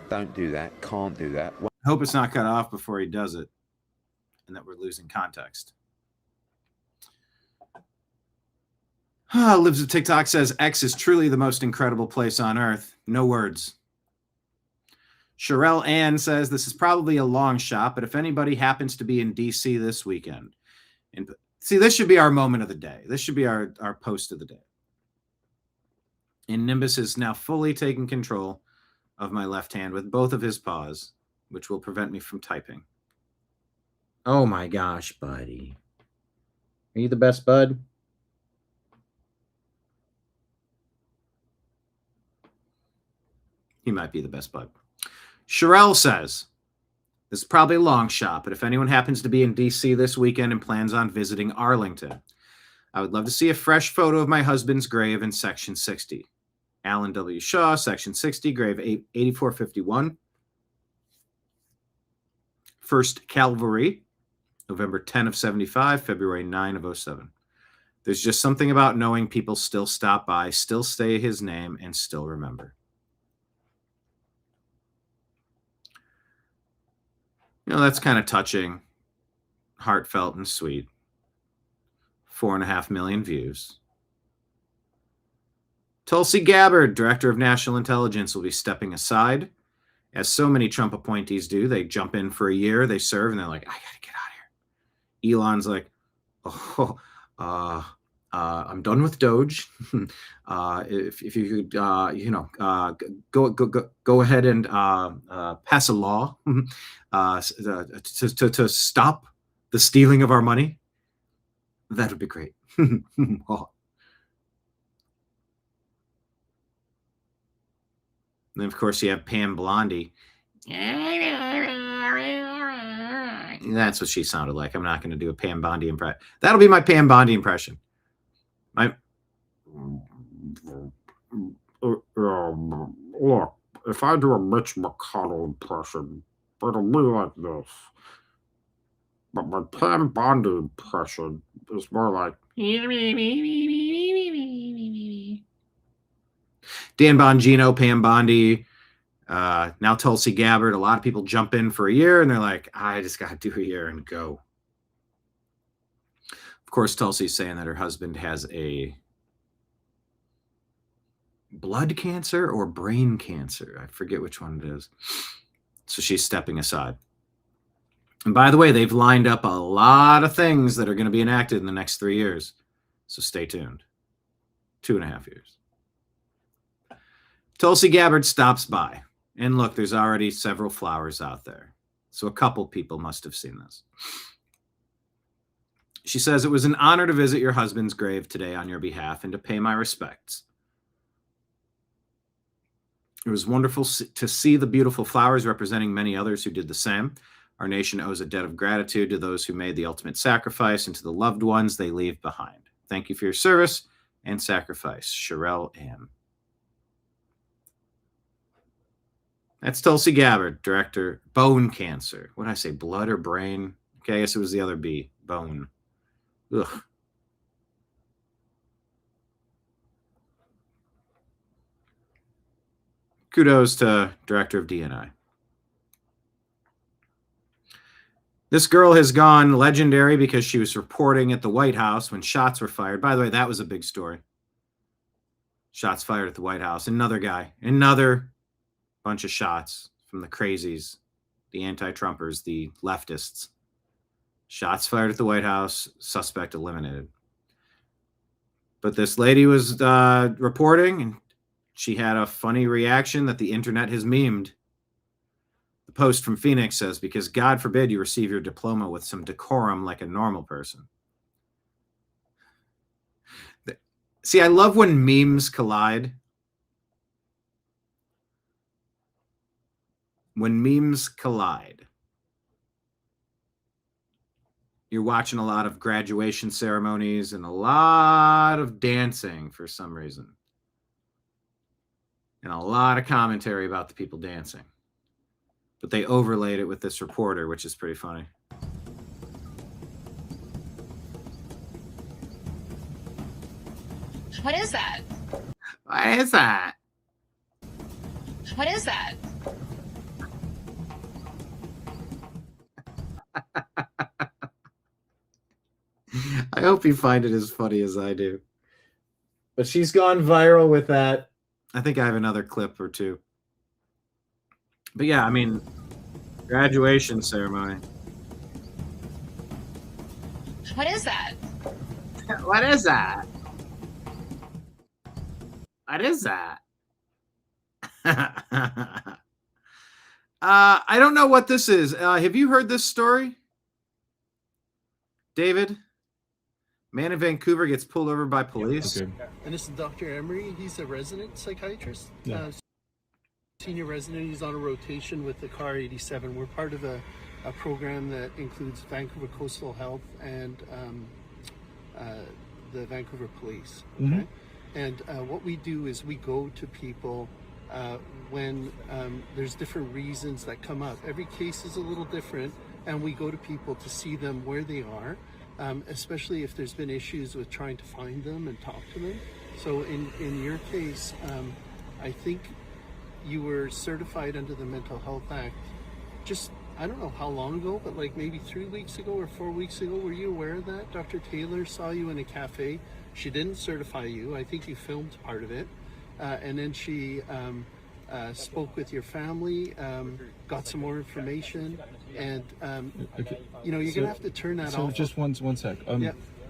Speaker 8: Don't do that. Can't do that.
Speaker 1: Hope it's not cut off before he does it and that we're losing context. Lives of TikTok says X is truly the most incredible place on earth. No words. Sherelle Ann says this is probably a long shot, but if anybody happens to be in DC this weekend, and see, this should be our moment of the day. This should be our post of the day. And Nimbus is now fully taking control of my left hand with both of his paws, which will prevent me from typing. Oh my gosh, buddy. Are you the best bud? He might be the best bud. Sherelle says, this is probably a long shot, but if anyone happens to be in DC this weekend and plans on visiting Arlington, I would love to see a fresh photo of my husband's grave in Section 60. Alan W. Shaw, Section 60, grave 8451. 1st Cavalry, November 10 of 75, February 9 of 07. There's just something about knowing people still stop by, still say his name, and still remember. You know, that's kind of touching, heartfelt, and sweet. 4.5 million views. Tulsi Gabbard, Director of National Intelligence, will be stepping aside. As so many Trump appointees do, they jump in for a year, they serve, and they're like, I gotta get out of here. Elon's like, I'm done with Doge. If you could, go ahead and pass a law to stop the stealing of our money, that would be great. Then, of course, you have Pam Blondie. That's what she sounded like. I'm not going to do a Pam Bondi impression. That'll be my Pam Bondi impression. Look, if I do a Mitch McConnell impression, it'll be like this. But my Pam Bondi impression is more like Dan Bongino, Pam Bondi, now Tulsi Gabbard. A lot of people jump in for a year and they're like, I just got to do a year and go. Of course, Tulsi's saying that her husband has a blood cancer or brain cancer. I forget which one it is. So she's stepping aside. And by the way, they've lined up a lot of things that are going to be enacted in the next 3 years. So stay tuned. 2.5 years. Tulsi Gabbard stops by. And look, there's already several flowers out there. So a couple people must have seen this. She says, it was an honor to visit your husband's grave today on your behalf and to pay my respects. It was wonderful to see the beautiful flowers representing many others who did the same. Our nation owes a debt of gratitude to those who made the ultimate sacrifice and to the loved ones they leave behind. Thank you for your service and sacrifice. Sherelle Ann. That's Tulsi Gabbard, Director, Bone Cancer. What did I say, blood or brain? Okay, I guess it was the other B, bone. Ugh. Kudos to Director of DNI. This girl has gone legendary because she was reporting at the White House when shots were fired. By the way, that was a big story. Shots fired at the White House. Another guy, another bunch of shots from the crazies, the anti-Trumpers, the leftists. Shots fired at the White House, suspect eliminated. But this lady was reporting, and she had a funny reaction that the internet has memed. The Post from Phoenix says, because God forbid you receive your diploma with some decorum like a normal person. See, I love when memes collide. When memes collide. You're watching a lot of graduation ceremonies and a lot of dancing for some reason. and a lot of commentary about the people dancing. But they overlaid it with this reporter, which is pretty funny.
Speaker 19: What is that?
Speaker 1: What is that?
Speaker 19: What is that?
Speaker 1: I hope you find it as funny as I do. But she's gone viral with that. I think I have another clip or two. But yeah, I mean, graduation ceremony.
Speaker 19: What is that?
Speaker 1: What is that? What is that? I don't know what this is. Have you heard this story? David? Man in Vancouver gets pulled over by police.
Speaker 10: And this is Dr. Emery. He's a resident psychiatrist. Senior resident. He's on a rotation with the CAR 87. We're part of a program that includes Vancouver Coastal Health and the Vancouver Police. Okay? And what we do is we go to people when there's different reasons that come up. Every case is a little different, and we go to people to see them where they are, especially if there's been issues with trying to find them and talk to them. So in your case, I think you were certified under the Mental Health Act just, I don't know how long ago, but like maybe 3 weeks ago or 4 weeks ago. Were you aware of that? Dr. Taylor saw you in a cafe. She didn't certify you. I think you filmed part of it. And then she spoke with your family, got some more information, and you know, you're gonna have to turn that off.
Speaker 11: So just one sec.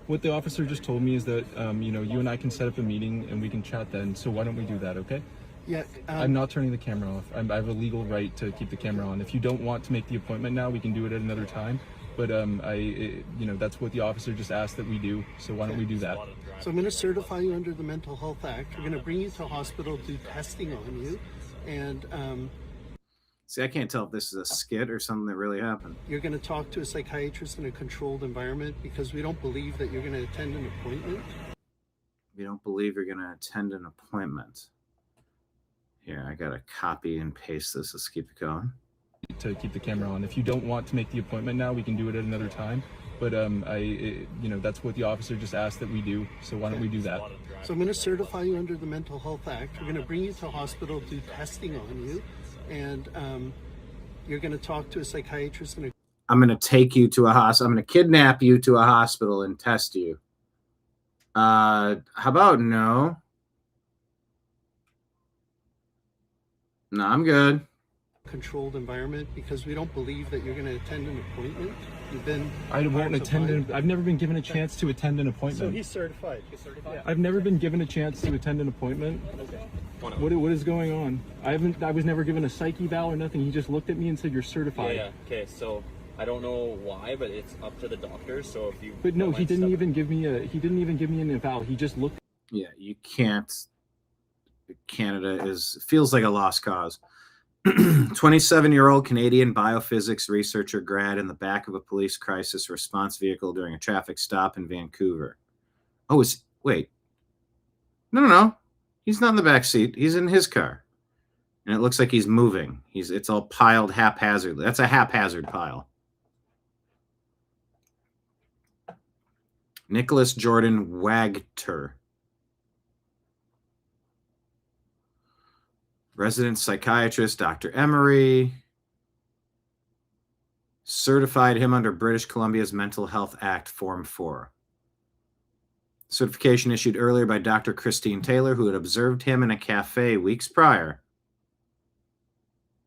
Speaker 11: What the officer just told me is that you know, you and I can set up a meeting and we can chat then. So why don't we do that, okay?
Speaker 10: Yeah.
Speaker 11: I'm not turning the camera off. I have a legal right to keep the camera on. If you don't want to make the appointment now, we can do it at another time. But you know, that's what the officer just asked that we do. So why don't we do that?
Speaker 10: So I'm going to certify you under the Mental Health Act. We're going to bring you to hospital, do testing on you, and
Speaker 1: see, I can't tell if this is a skit or something that really happened.
Speaker 10: You're going to talk to a psychiatrist in a controlled environment because we don't believe that you're going to attend an appointment.
Speaker 1: We don't believe you're going to attend an appointment. Here, I got to copy and paste this. Let's keep it going.
Speaker 11: To keep the camera on. If you don't want to make the appointment now, we can do it at another time. But you know, that's what the officer just asked that we do. So why don't we do that?
Speaker 10: So I'm going to certify you under the Mental Health Act. We're going to bring you to hospital, do testing on you, and you're going to talk to a psychiatrist.
Speaker 1: I'm going to take you to a hospital. I'm going to kidnap you to a hospital and test you. How about no? No, I'm good.
Speaker 10: Controlled environment because we don't believe that you're going to attend an appointment. You've been.
Speaker 11: I won't attend. I've never been given a chance to attend an appointment.
Speaker 10: So he's certified.
Speaker 11: I've never been given a chance to attend an appointment.
Speaker 10: Okay.
Speaker 11: What is going on? I was never given a psych eval or nothing. He just looked at me and said, "You're certified."
Speaker 12: Yeah. Okay. So I don't know why, but it's up to the doctor. So if you.
Speaker 11: But no, he didn't even give me an eval. He just looked.
Speaker 1: Yeah, you can't. Canada feels like a lost cause. 27-year-old Canadian biophysics researcher grad in the back of a police crisis response vehicle during a traffic stop in Vancouver. Oh, wait. No. He's not in the back seat. He's in his car. And it looks like he's moving. It's all piled haphazardly. That's a haphazard pile. Nicholas Jordan Wagter. Resident psychiatrist, Dr. Emery, certified him under British Columbia's Mental Health Act, Form 4. Certification issued earlier by Dr. Christine Taylor, who had observed him in a cafe weeks prior.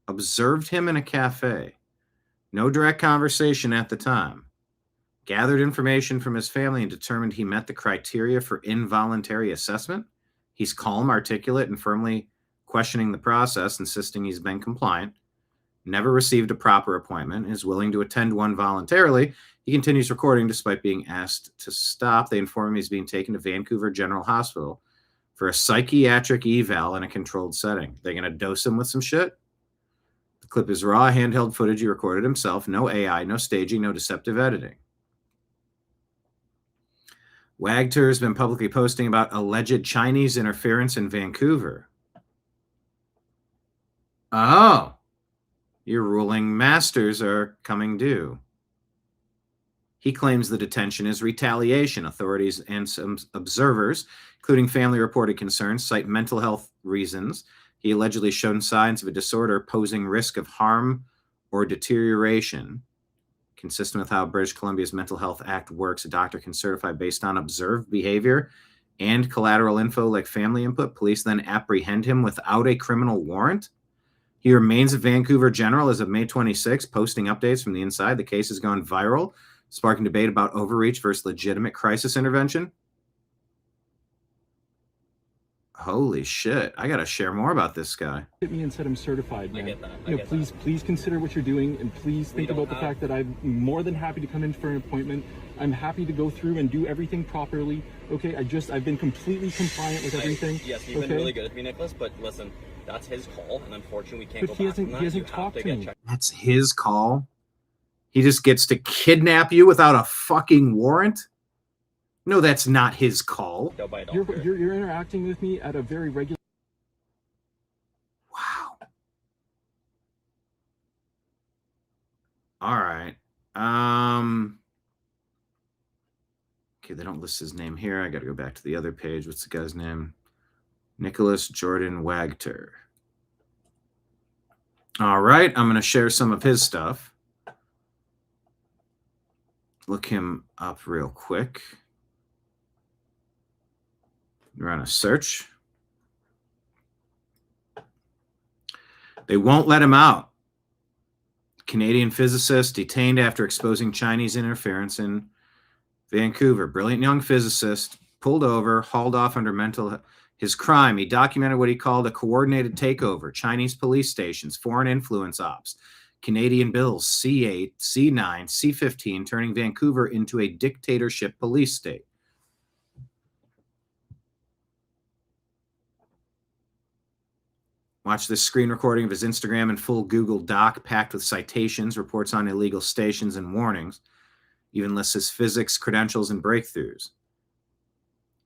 Speaker 1: Observed him in a cafe. No direct conversation at the time. Gathered information from his family and determined he met the criteria for involuntary assessment. He's calm, articulate, and firmly questioning the process, insisting he's been compliant, never received a proper appointment, is willing to attend one voluntarily. He continues recording despite being asked to stop. They inform him he's being taken to Vancouver General Hospital for a psychiatric eval in a controlled setting. They're going to dose him with some shit. The clip is raw, handheld footage he recorded himself. No AI, no staging, no deceptive editing. Wagter has been publicly posting about alleged Chinese interference in Vancouver. Oh, your ruling masters are coming due. He claims the detention is retaliation. Authorities and some observers, including family-reported concerns, cite mental health reasons. He allegedly shown signs of a disorder posing risk of harm or deterioration. Consistent with how British Columbia's Mental Health Act works, a doctor can certify based on observed behavior and collateral info like family input. Police then apprehend him without a criminal warrant. He remains at Vancouver General as of May 26, posting updates from the inside. The case has gone viral, sparking debate about overreach versus legitimate crisis intervention. Holy shit. I got to share more about this guy.
Speaker 11: Hit me and said I'm certified, man.
Speaker 12: I get that.
Speaker 11: You know, please consider what you're doing, and please think about the fact that I'm more than happy to come in for an appointment. I'm happy to go through and do everything properly. Okay, I've been completely compliant with everything.
Speaker 12: Yes, you've been really good with me, Nicholas, but listen, that's his call, and unfortunately we can't
Speaker 11: But
Speaker 12: go back on that.
Speaker 11: he hasn't talked to me.
Speaker 1: That's his call. He just gets to kidnap you without a fucking warrant? No, that's not his call.
Speaker 11: You're interacting with me at a very regular.
Speaker 1: Wow. All right. Okay, they don't list his name here. I got to go back to the other page. What's the guy's name? Nicholas Jordan Wagter. All right, I'm going to share some of his stuff. Look him up real quick. Run a search. They won't let him out. Canadian physicist detained after exposing Chinese interference in Vancouver. Brilliant young physicist pulled over, hauled off under his crime. He documented what he called a coordinated takeover, Chinese police stations, foreign influence ops, Canadian bills, C8, C9, C15, turning Vancouver into a dictatorship police state. Watch this screen recording of his Instagram and full Google Doc packed with citations, reports on illegal stations, and warnings. Even lists his physics, credentials, and breakthroughs.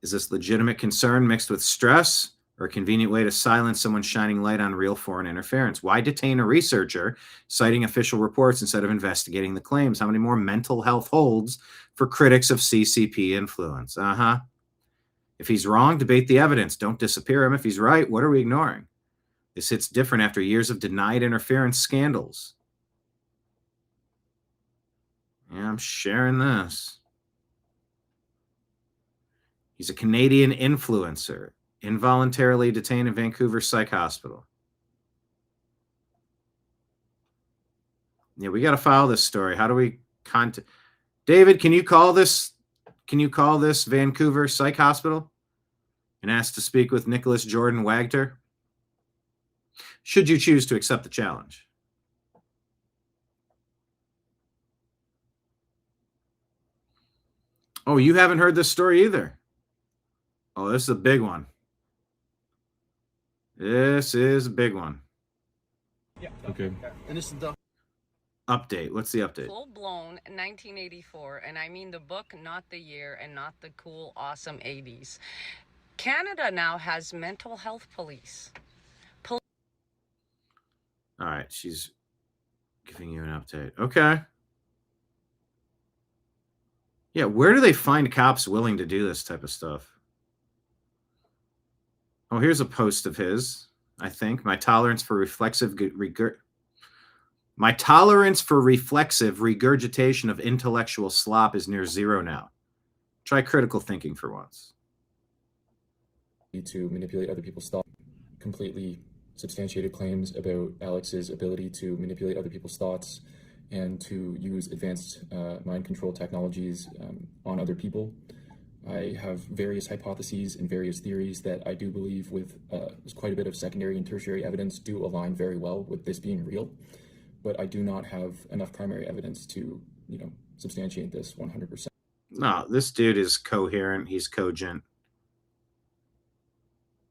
Speaker 1: Is this legitimate concern mixed with stress or a convenient way to silence someone shining light on real foreign interference? Why detain a researcher citing official reports instead of investigating the claims? How many more mental health holds for critics of CCP influence? If he's wrong, debate the evidence. Don't disappear him. If he's right, what are we ignoring? This hits different after years of denied interference scandals. Yeah, I'm sharing this. He's a Canadian influencer, involuntarily detained in Vancouver Psych Hospital. Yeah, we got to file this story. How do we contact David? Can you call this Vancouver Psych Hospital and ask to speak with Nicholas Jordan Wagter? Should you choose to accept the challenge? Oh, you haven't heard this story either. Oh, this is a big one. This is a big one.
Speaker 11: Yeah. Okay.
Speaker 10: And this is the
Speaker 1: update. What's the update?
Speaker 2: Full blown 1984, and I mean the book, not the year, and not the cool, awesome 80s. Canada now has mental health police.
Speaker 1: All right, she's giving you an update. Okay. Yeah, where do they find cops willing to do this type of stuff? Oh, here's a post of his, I think. My tolerance for reflexive regurgitation of intellectual slop is near zero now. Try critical thinking for once.
Speaker 9: To manipulate other people's thoughts, completely substantiated claims about Alex's ability to manipulate other people's thoughts and to use advanced mind control technologies on other people. I have various hypotheses and various theories that I do believe with quite a bit of secondary and tertiary evidence do align very well with this being real, but I do not have enough primary evidence to, substantiate this 100%.
Speaker 1: No, this dude is coherent. He's cogent.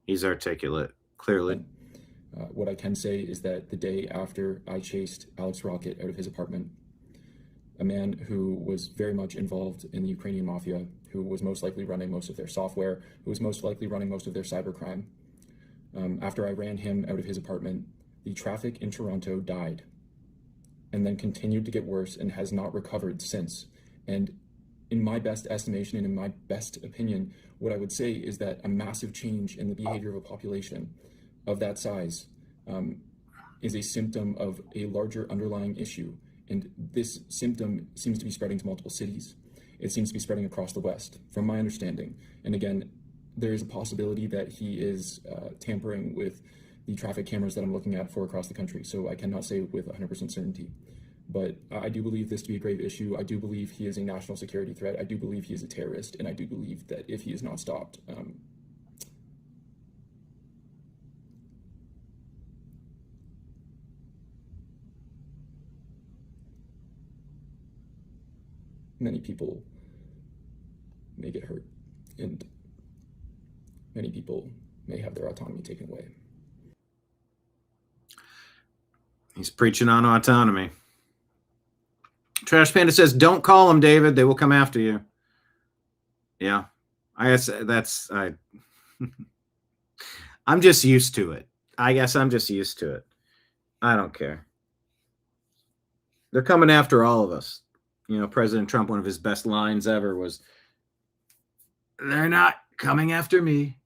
Speaker 1: He's articulate, clearly.
Speaker 9: What I can say is that the day after I chased Alex Rocket out of his apartment, a man who was very much involved in the Ukrainian mafia, who was most likely running most of their software, who was most likely running most of their cybercrime, after I ran him out of his apartment, The traffic in Toronto died and then continued to get worse and has not recovered since. And in my best estimation and in my best opinion, what I would say is that a massive change in the behavior of a population of that size is a symptom of a larger underlying issue. And this symptom seems to be spreading to multiple cities. It seems to be spreading across the West, from my understanding. And again, there is a possibility that he is tampering with the traffic cameras that I'm looking at for across the country. So I cannot say with 100% certainty. But I do believe this to be a grave issue. I do believe he is a national security threat. I do believe he is a terrorist. And I do believe that if he is not stopped, many people may get hurt, and many people may have their autonomy taken away.
Speaker 1: He's preaching on autonomy. Trash Panda says, don't call them, David. They will come after you. Yeah. I guess I'm just used to it. I guess I'm just used to it. I don't care. They're coming after all of us. You know, President Trump, one of his best lines ever was, they're not coming after me.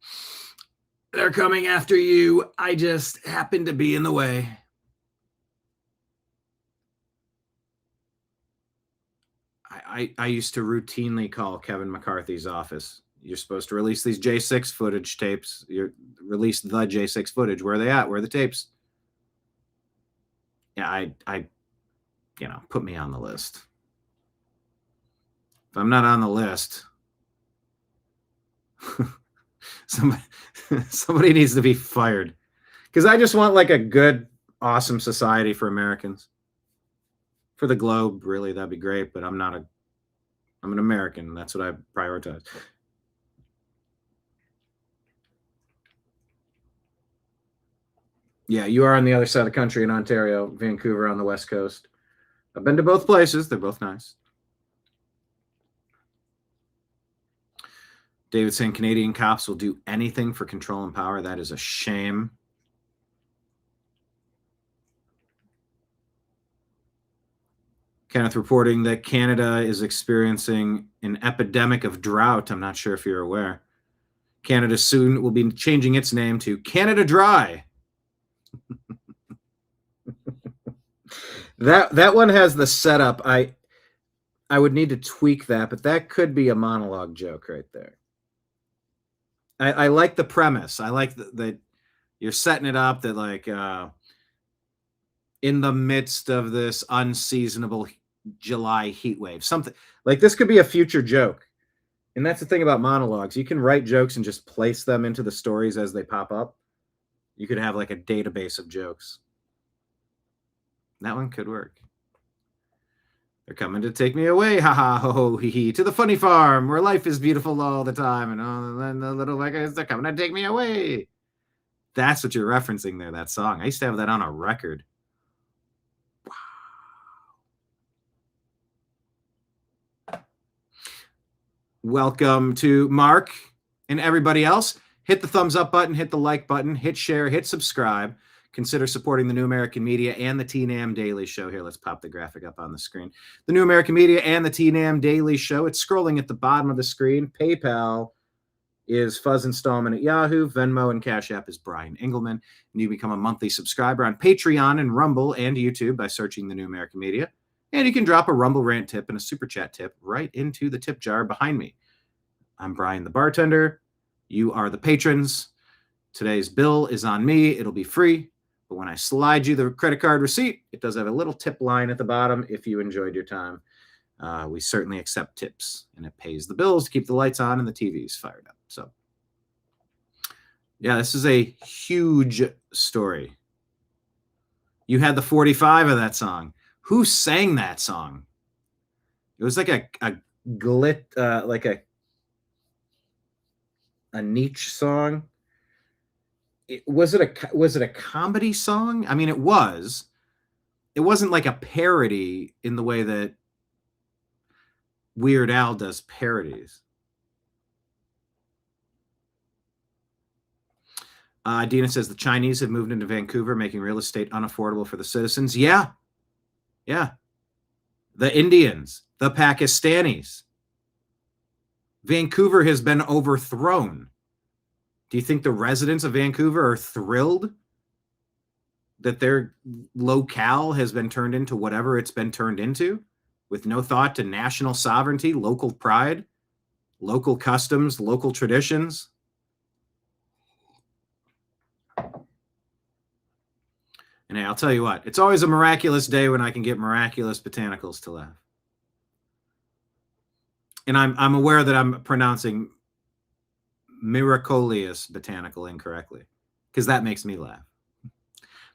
Speaker 1: They're coming after you. I just happen to be in the way. I used to routinely call Kevin McCarthy's office. You're supposed to release these J6 footage tapes. You release the J6 footage. Where are they at? Where are the tapes? Yeah, I put me on the list. If I'm not on the list, somebody needs to be fired. Because I just want like a good, awesome society for Americans. For the globe, really, that'd be great. But I'm an American. That's what I prioritize. Yeah, you are on the other side of the country in Ontario, Vancouver on the West Coast. I've been to both places. They're both nice. David saying Canadian cops will do anything for control and power. That is a shame. Kenneth reporting that Canada is experiencing an epidemic of drought. I'm not sure if you're aware. Canada soon will be changing its name to Canada Dry. That one has the setup. I would need to tweak that, but that could be a monologue joke right there. I like the premise. I like that you're setting it up that like in the midst of this unseasonable July heat wave, something like this could be a future joke. And that's the thing about monologues. You can write jokes and just place them into the stories as they pop up. You could have like a database of jokes. That one could work. They're coming to take me away, ha ha ho ho hee hee, to the funny farm where life is beautiful all the time, and then the little guys, they're coming to take me away. That's what you're referencing there, that song. I used to have that on a record. Wow. Welcome to Mark and everybody else. Hit the thumbs up button, hit the like button, hit share, hit subscribe. Consider supporting the New American Media and the TNAM Daily Show. Here, let's pop the graphic up on the screen. The New American Media and the TNAM Daily Show. It's scrolling at the bottom of the screen. PayPal is Fuzz Installment at Yahoo. Venmo and Cash App is Brian Engelman. And you become a monthly subscriber on Patreon and Rumble and YouTube by searching the New American Media. And you can drop a Rumble rant tip and a Super Chat tip right into the tip jar behind me. I'm Brian the bartender. You are the patrons. Today's bill is on me. It'll be free. But when I slide you the credit card receipt, it does have a little tip line at the bottom if you enjoyed your time. We certainly accept tips, and it pays the bills to keep the lights on and the TVs fired up. So, yeah, this is a huge story. You had the 45 of that song. Who sang that song? It was like a niche song. Was it a comedy song? I mean, it was. It wasn't like a parody in the way that Weird Al does parodies. Dina says the Chinese have moved into Vancouver, making real estate unaffordable for the citizens. Yeah. The Indians, the Pakistanis. Vancouver has been overthrown. Do you think the residents of Vancouver are thrilled that their locale has been turned into whatever it's been turned into, with no thought to national sovereignty, local pride, local customs, local traditions? And hey, I'll tell you what, it's always a miraculous day when I can get miraculous botanicals to laugh. And I'm aware that I'm pronouncing Miracolius botanical incorrectly, because that makes me laugh.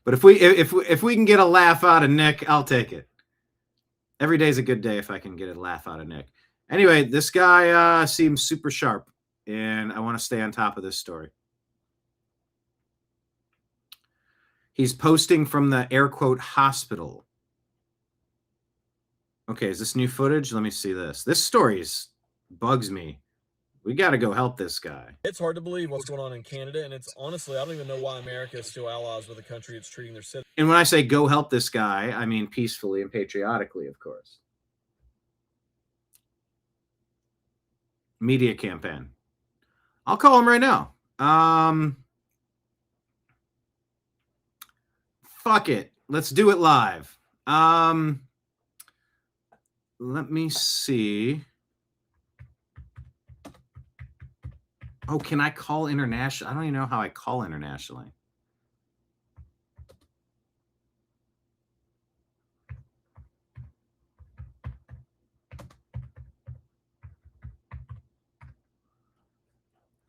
Speaker 1: But if we can get a laugh out of Nick, I'll take it. Every day's a good day if I can get a laugh out of Nick. Anyway, this guy seems super sharp, and I want to stay on top of this story. He's posting from the air quote hospital. Okay, is this new footage? Let me see this. This story bugs me. We got to go help this guy.
Speaker 13: It's hard to believe what's going on in Canada, and it's honestly, I don't even know why America is still allies with a country that's treating their citizens.
Speaker 1: And when I say go help this guy, I mean peacefully and patriotically, of course. Media campaign. I'll call him right now. Fuck it. Let's do it live. Let me see. Oh, can I call international? I don't even know how I call internationally.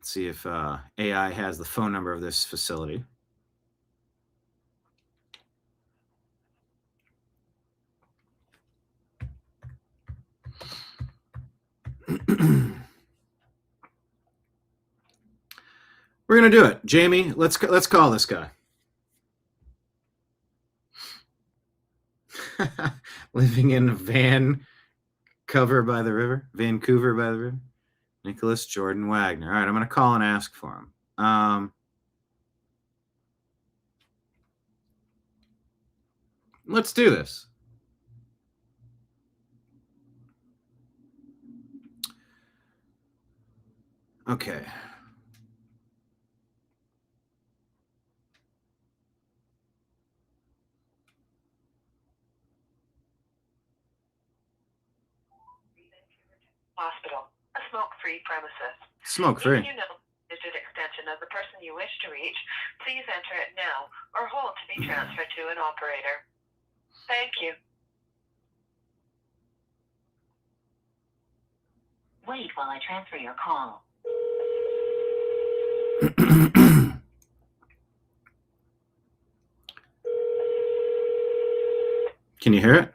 Speaker 1: Let's see if AI has the phone number of this facility. We're gonna do it, Jamie. Let's call this guy. Living in a van cover by the river, Vancouver by the river. Nicholas Jordan Wagner. All right, I'm gonna call and ask for him. Let's do this. Okay.
Speaker 14: Hospital, a smoke-free premises.
Speaker 1: Smoke-free.
Speaker 14: If you know the digit extension of the person you wish to reach, please enter it now or hold to be transferred to an operator. Thank you. Wait while I transfer your call.
Speaker 1: Can you hear it?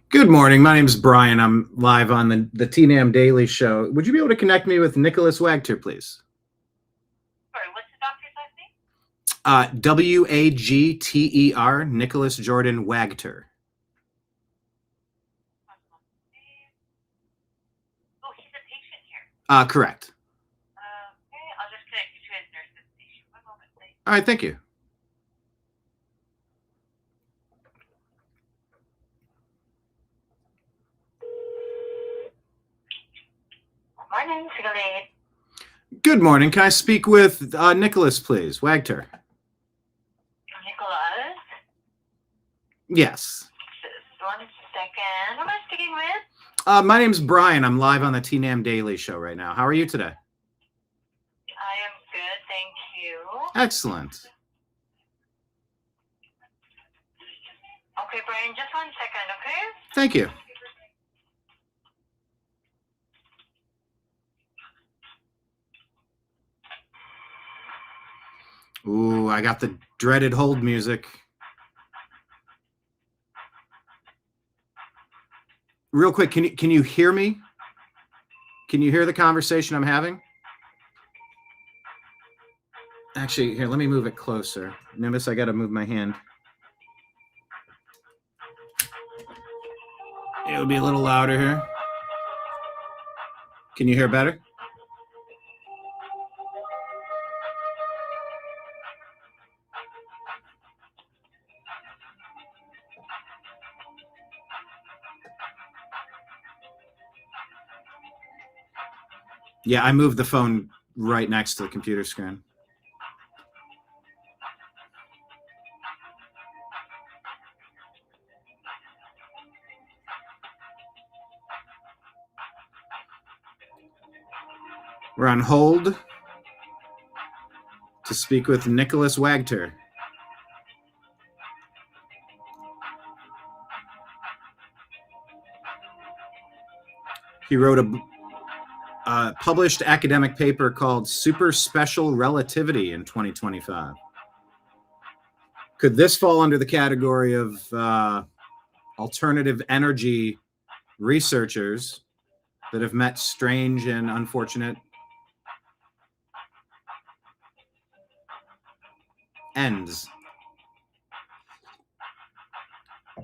Speaker 1: Good morning. My name is Brian. I'm live on the TNAM Daily Show. Would you be able to connect me with Nicholas Wagter, please?
Speaker 14: Sorry, what's the doctor's last name?
Speaker 1: W-A-G-T-E-R, Nicholas Jordan Wagter.
Speaker 14: Oh, he's a patient here.
Speaker 1: Correct.
Speaker 14: Okay, I'll just connect you to his nurse's station. One moment, please.
Speaker 1: All right, thank you.
Speaker 14: Morning, Sigalade.
Speaker 1: Good morning. Can I speak with Nicholas, please? Wagter.
Speaker 14: Nicholas?
Speaker 1: Yes.
Speaker 14: Just 1 second. Who am I speaking with?
Speaker 1: My name's Brian. I'm live on the TNAM Daily Show right now. How are you today?
Speaker 14: I am good, thank you.
Speaker 1: Excellent.
Speaker 14: Okay, Brian, just 1 second, okay?
Speaker 1: Thank you. Ooh, I got the dreaded hold music. Real quick, can you hear me? Can you hear the conversation I'm having? Actually, here, let me move it closer. Notice I got to move my hand. It would be a little louder here. Can you hear better? Yeah, I moved the phone right next to the computer screen. We're on hold to speak with Nicholas Wagter. He wrote a published academic paper called Super Special Relativity in 2025. Could this fall under the category of alternative energy researchers that have met strange and unfortunate ends?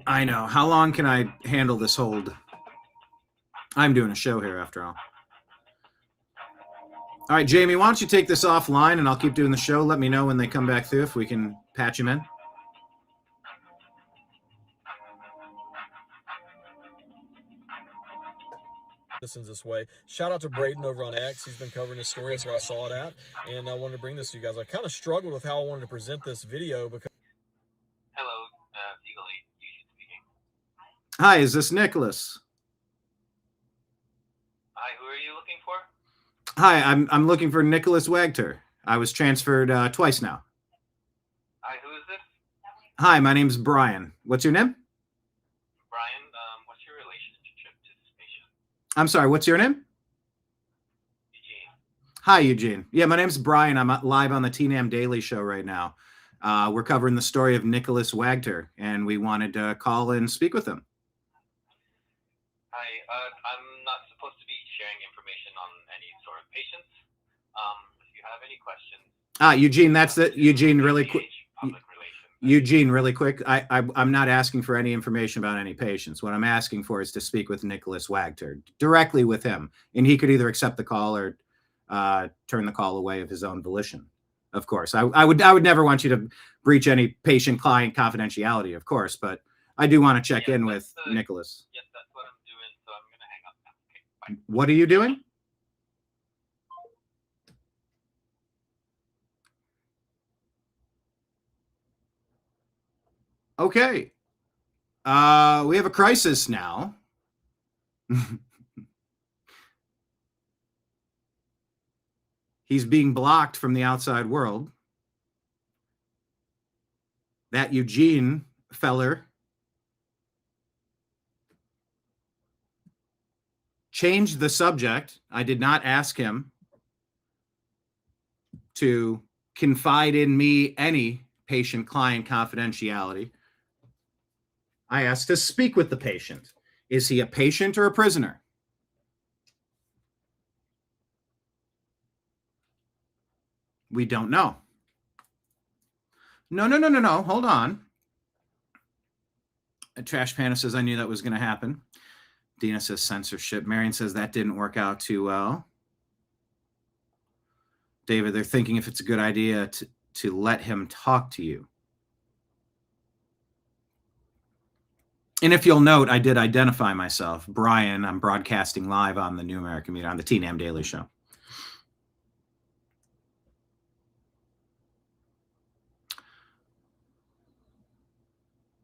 Speaker 1: I know. How long can I handle this hold? I'm doing a show here after all. All right, Jamie, why don't you take this offline and I'll keep doing the show. Let me know when they come back through if we can patch him in.
Speaker 13: Citizens this way. Shout out to Braden over on X. He's been covering this story. That's where I saw it at. And I wanted to bring this to you guys. I kind of struggled with how I wanted to present this video because.
Speaker 15: Hello, Eagle 8, Eugene speaking.
Speaker 1: Hi, is this Nicholas?
Speaker 15: Hi, who are you looking for?
Speaker 1: Hi, I'm looking for Nicholas Wagter. I was transferred twice now.
Speaker 15: Hi, who is this?
Speaker 1: Hi, my name's Brian. What's your name?
Speaker 15: Brian, what's your relationship to this patient?
Speaker 1: I'm sorry, what's your name?
Speaker 15: Eugene.
Speaker 1: Hi, Eugene. Yeah, my name's Brian. I'm live on the TNAM Daily Show right now. We're covering the story of Nicholas Wagter, and we wanted to call and speak with him.
Speaker 15: Hi, I'm not supposed to be sharing information on any sort of patients. If you have any questions.
Speaker 1: Eugene, that's the Eugene. Really quick. Eugene, really quick. I'm not asking for any information about any patients. What I'm asking for is to speak with Nicholas Wagter directly with him, and he could either accept the call or turn the call away of his own volition. Of course, I would never want you to breach any patient-client confidentiality, of course, but I do want to check in with Nicholas.
Speaker 15: Yes, that's what I'm doing, so I'm going to hang up now. Okay, bye.
Speaker 1: What are you doing? Okay. We have a crisis now. He's being blocked from the outside world. That Eugene feller changed the subject. I did not ask him to confide in me any patient-client confidentiality. I asked to speak with the patient. Is he a patient or a prisoner? We don't know. No. Hold on. Trash Panda says, I knew that was going to happen. Dina says censorship. Marion says that didn't work out too well. David, they're thinking if it's a good idea to let him talk to you. And if you'll note, I did identify myself. Brian, I'm broadcasting live on the New American Media, on the TNAM Daily Show.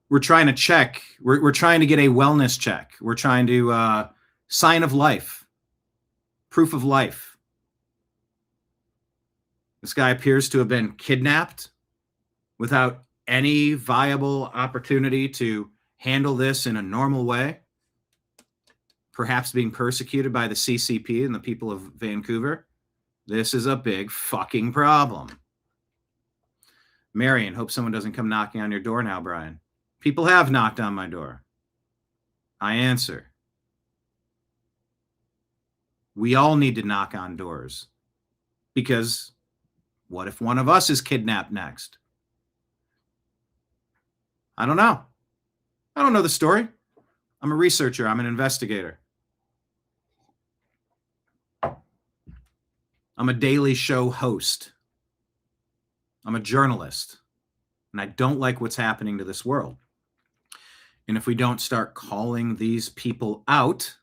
Speaker 1: We're trying to check. We're trying to get a wellness check. We're trying to sign of life, proof of life. This guy appears to have been kidnapped without any viable opportunity to handle this in a normal way. Perhaps being persecuted by the CCP and the people of Vancouver. This is a big fucking problem. Marion, hope someone doesn't come knocking on your door now, Brian. People have knocked on my door. I answer. We all need to knock on doors, because what if one of us is kidnapped next? I don't know. I don't know the story. I'm a researcher. I'm an investigator. I'm a Daily Show host. I'm a journalist. And I don't like what's happening to this world. And if we don't start calling these people out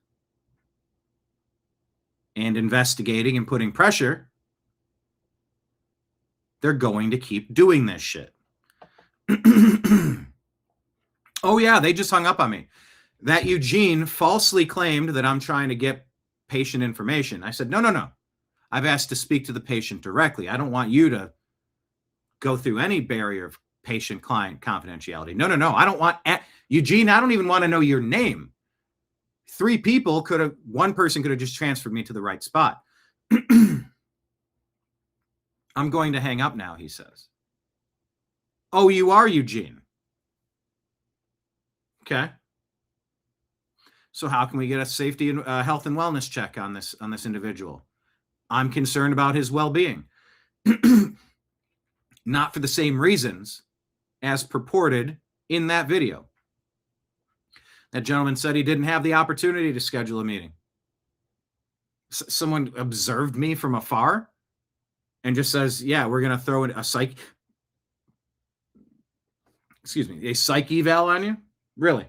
Speaker 1: and investigating and putting pressure, they're going to keep doing this shit. Oh, yeah, they just hung up on me. That Eugene falsely claimed that I'm trying to get patient information. I said, no. I've asked to speak to the patient directly. I don't want you to go through any barrier of patient-client confidentiality. No. I don't want... Eugene, I don't even want to know your name. One person could have just transferred me to the right spot. I'm going to hang up now, he says. Oh, you are Eugene. Okay. So how can we get a safety and health and wellness check on this individual? I'm concerned about his well-being. Not for the same reasons as purported in that video. That gentleman said he didn't have the opportunity to schedule a meeting. Someone observed me from afar and just says, yeah, we're going to throw a psych eval on you? Really?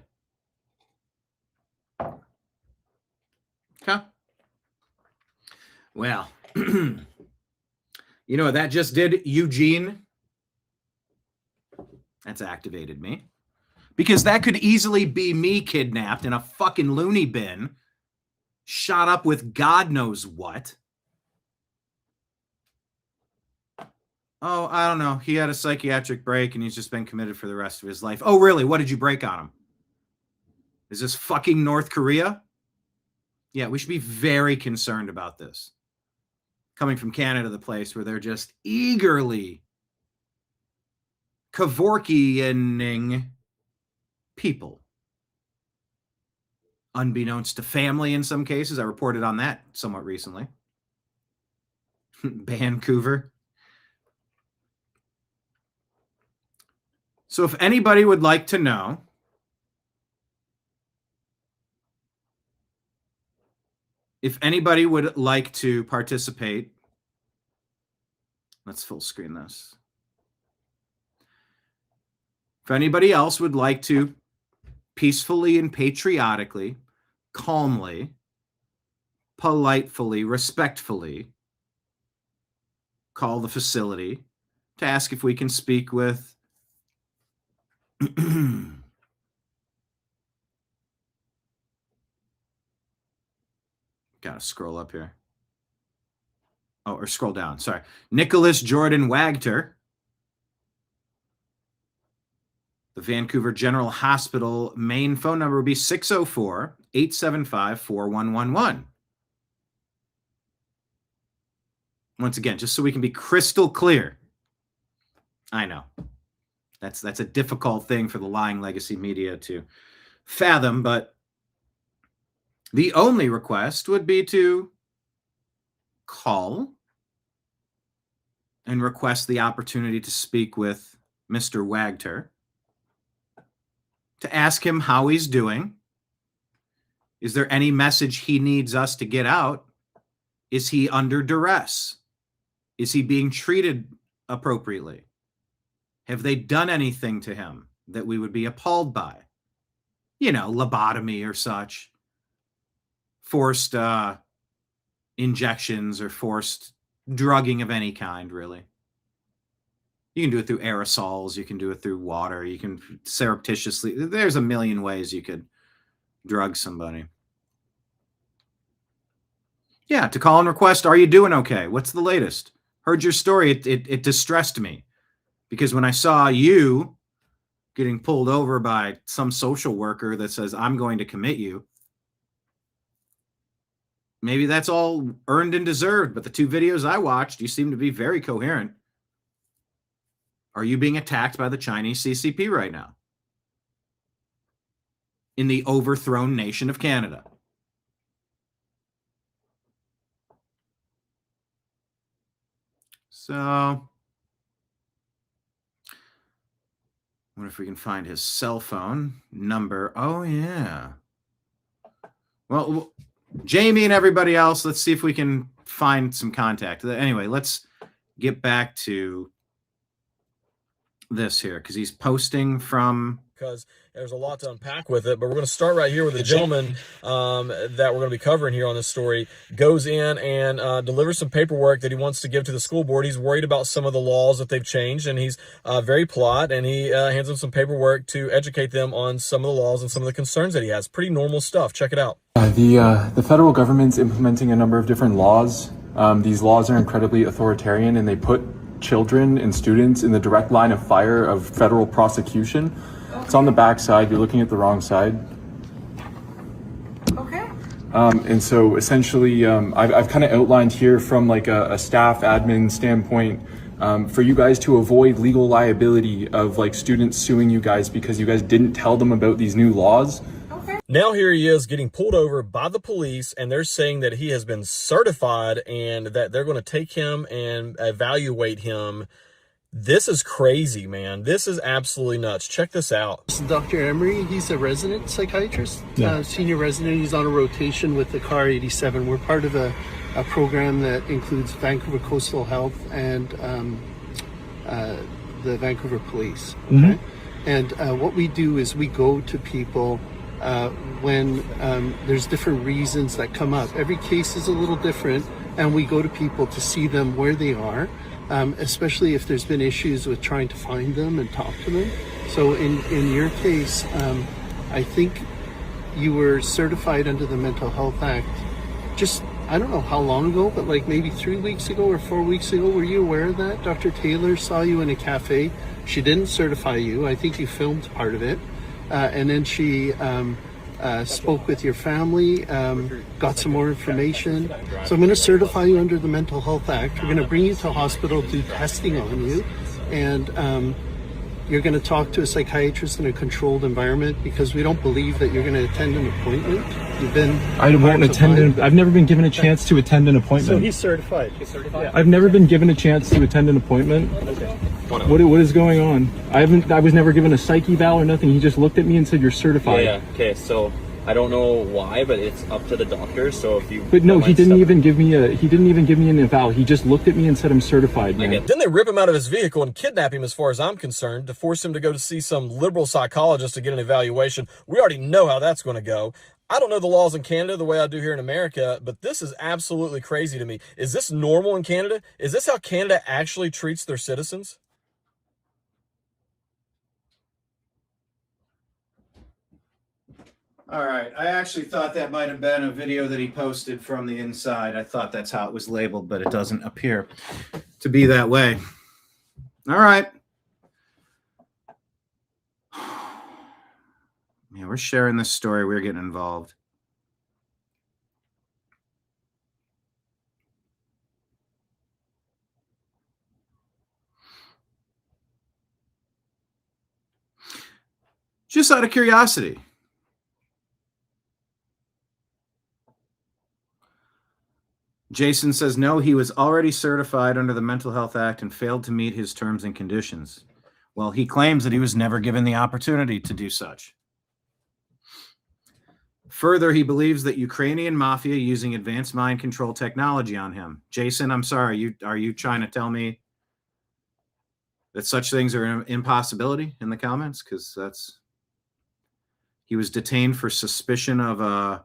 Speaker 1: Okay. Well, you know what that just did, Eugene? That's activated me. Because that could easily be me kidnapped in a fucking loony bin, shot up with God knows what. Oh, I don't know. He had a psychiatric break and he's just been committed for the rest of his life. Oh, really? What did you break on him? Is this fucking North Korea? Yeah, we should be very concerned about this. Coming from Canada, the place where they're just eagerly Kevorkianing people. Unbeknownst to family in some cases. I reported on that somewhat recently. Vancouver. So if anybody would like to know, if anybody would like to participate, let's full screen this. If anybody else would like to peacefully and patriotically, calmly, politely, respectfully call the facility to ask if we can speak with gotta scroll up here. Oh, or scroll down. Sorry. Nicholas Jordan Wagter, the Vancouver General Hospital main phone number would be 604-875-4111. Once again, just so we can be crystal clear. I know. That's a difficult thing for the lying legacy media to fathom, but the only request would be to call and request the opportunity to speak with Mr. Wagter, to ask him how he's doing. Is there any message he needs us to get out? Is he under duress? Is he being treated appropriately? Have they done anything to him that we would be appalled by? You know, lobotomy or such. Forced injections or forced drugging of any kind, really. You can do it through aerosols. You can do it through water. You can surreptitiously. There's a million ways you could drug somebody. Yeah, to call and request, are you doing okay? What's the latest? Heard your story. It distressed me. Because when I saw you getting pulled over by some social worker that says, I'm going to commit you, maybe that's all earned and deserved, but the two videos I watched, you seem to be very coherent. Are you being attacked by the Chinese CCP right now? In the overthrown nation of Canada? So, I wonder if we can find his cell phone number. Oh, yeah. Well, Jamie and everybody else, let's see if we can find some contact. Anyway, let's get back to this here because he's posting from...
Speaker 13: Because there's a lot to unpack with it, but we're going to start right here with the gentleman that we're going to be covering here on this story. Goes in and delivers some paperwork that he wants to give to the school board. He's worried about some of the laws that they've changed, and he's very polite, and he hands them some paperwork to educate them on some of the laws and some of the concerns that he has. Pretty normal stuff. Check it out.
Speaker 11: The federal government's implementing a number of different laws. These laws are incredibly authoritarian, and they put children and students in the direct line of fire of federal prosecution. It's on the back side. You're looking at the wrong side.
Speaker 19: Okay.
Speaker 11: And so essentially, I've kind of outlined here from like a staff admin standpoint for you guys to avoid legal liability of like students suing you guys because you guys didn't tell them about these new laws.
Speaker 13: Now here he is getting pulled over by the police, and they're saying that he has been certified and that they're going to take him and evaluate him. This is crazy, man. This is absolutely nuts. Check this out.
Speaker 10: This is Dr. Emery. He's a resident psychiatrist, senior resident. He's on a rotation with the CAR 87. We're part of a program that includes Vancouver Coastal Health and the Vancouver Police. Okay? And what we do is we go to people when there's different reasons that come up. Every case is a little different, and we go to people to see them where they are. Especially if there's been issues with trying to find them and talk to them. So in your case, I think you were certified under the Mental Health Act just, I don't know how long ago, but like maybe 3 weeks ago or 4 weeks ago. Were you aware of that? Dr. Taylor saw you in a cafe. She didn't certify you. I think you filmed part of it. And then she spoke with your family, got some more information. So I'm going to certify you under the Mental Health Act. We're going to bring you to hospital, do testing on you, and you're going to talk to a psychiatrist in a controlled environment because we don't believe that you're going to attend an appointment. You've been...
Speaker 11: I won't attend. I've never been given a chance to attend an appointment.
Speaker 10: So he's certified. He's certified. Yeah.
Speaker 11: I've never been given a chance to attend an appointment.
Speaker 10: Okay.
Speaker 11: What is going on? I was never given a psych eval or nothing. He just looked at me and said, "You're certified."
Speaker 12: Yeah. Okay. So I don't know why, but it's up to the doctor. So if you...
Speaker 11: But no, he didn't even give me an eval. He just looked at me and said, "I'm certified, man."
Speaker 13: Then they rip him out of his vehicle and kidnap him, as far as I'm concerned, to force him to go to see some liberal psychologist to get an evaluation. We already know how that's going to go. I don't know the laws in Canada the way I do here in America, but this is absolutely crazy to me. Is this normal in Canada? Is this how Canada actually treats their citizens?
Speaker 1: All right. I actually thought that might have been a video that he posted from the inside. I thought that's how it was labeled, but it doesn't appear to be that way. All right. Yeah, we're sharing this story. We're getting involved. Just out of curiosity. Jason says, no, he was already certified under the Mental Health Act and failed to meet his terms and conditions. Well, he claims that he was never given the opportunity to do such. Further, he believes that Ukrainian mafia using advanced mind control technology on him. Jason, I'm sorry, are you trying to tell me that such things are an impossibility in the comments? Because he was detained for suspicion of a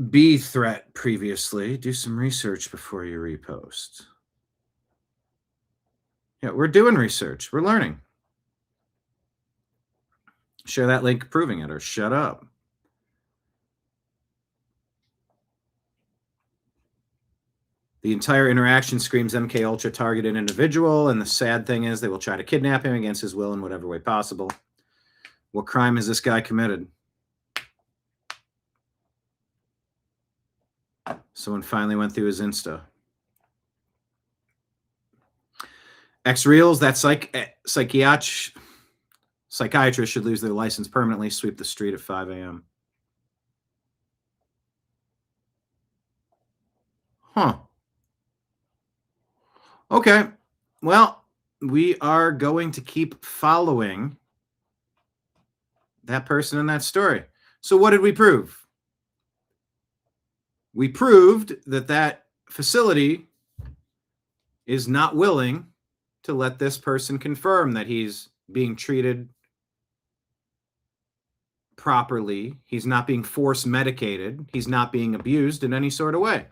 Speaker 1: B threat previously. Do some research before you repost. Yeah, we're doing research. We're learning. Share that link proving it, or shut up. The entire interaction screams MK Ultra targeted individual, and the sad thing is they will try to kidnap him against his will in whatever way possible. What crime has this guy committed? Someone finally went through his Insta. X-Reels, that psychiatrist should lose their license permanently, sweep the street at 5 a.m. Huh. Okay. Well, we are going to keep following that person in that story. So what did we prove? We proved that that facility is not willing to let this person confirm that he's being treated properly. He's not being force medicated. He's not being abused in any sort of way.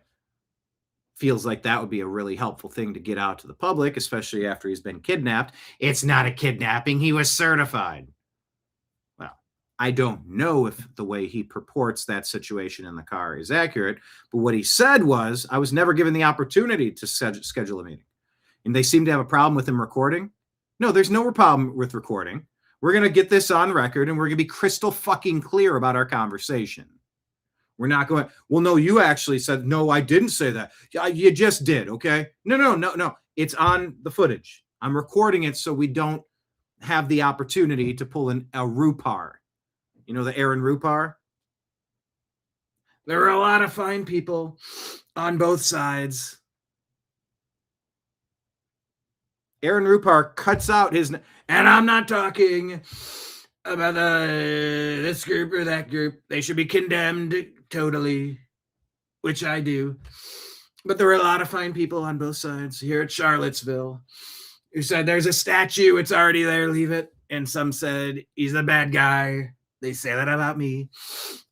Speaker 1: Feels like that would be a really helpful thing to get out to the public, especially after he's been kidnapped. It's not a kidnapping. He was certified. Well, I don't know if the way he purports that situation in the car is accurate, but what he said was, I was never given the opportunity to schedule a meeting. And they seem to have a problem with him recording. No, there's no problem with recording. We're going to get this on record and we're going to be crystal fucking clear about our conversation. We're not going, well, no, you actually said, no, I didn't say that. Yeah, you just did, okay? No. It's on the footage. I'm recording it so we don't have the opportunity to pull a Rupar. You know the Aaron Rupar? There are a lot of fine people on both sides. Aaron Rupar cuts out his, and I'm not talking about this group or that group. They should be condemned totally, which I do. But there were a lot of fine people on both sides here at Charlottesville who said there's a statue, it's already there, leave it. And some said he's a bad guy. They say that about me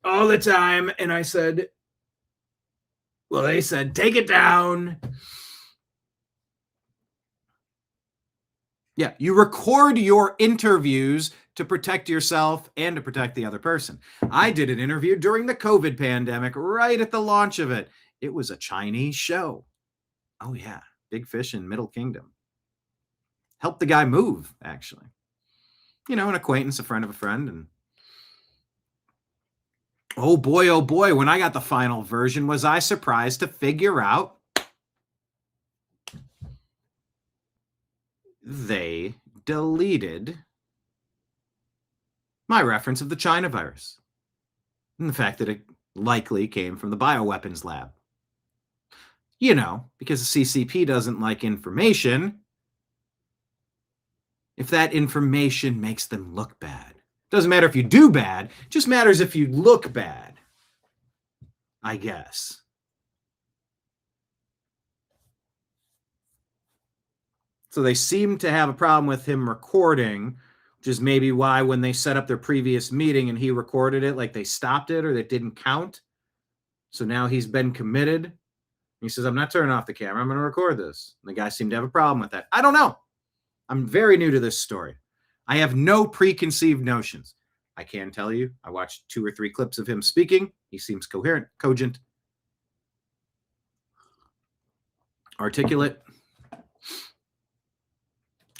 Speaker 1: all the time. And I said, well, they said, take it down. Yeah, you record your interviews to protect yourself and to protect the other person. I did an interview during the COVID pandemic, right at the launch of it. It was a Chinese show. Oh, yeah. Big fish in Middle Kingdom. Helped the guy move, actually. You know, an acquaintance, a friend of a friend. And oh boy, when I got the final version, was I surprised to figure out they deleted my reference of the China virus and the fact that it likely came from the bioweapons lab. You know, because the CCP doesn't like information if that information makes them look bad. Doesn't matter if you do bad, it just matters if you look bad, I guess. So they seem to have a problem with him recording, which is maybe why when they set up their previous meeting and he recorded it, like they stopped it or it didn't count. So now he's been committed. He says, I'm not turning off the camera. I'm going to record this. And the guy seemed to have a problem with that. I don't know. I'm very new to this story. I have no preconceived notions. I can tell you, I watched 2 or 3 clips of him speaking. He seems coherent, cogent, articulate.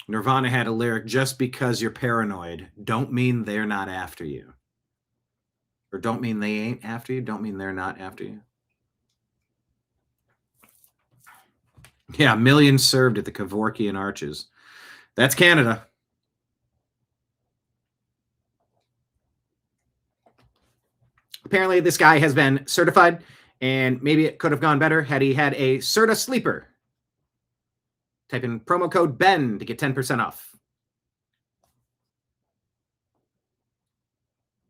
Speaker 1: Nirvana had a lyric, just because you're paranoid, don't mean they're not after you. Or don't mean they ain't after you, don't mean they're not after you. Yeah, millions served at the Kevorkian Arches. That's Canada. Apparently, this guy has been certified, and maybe it could have gone better had he had a Certa Sleeper. Type in promo code BEN to get 10% off.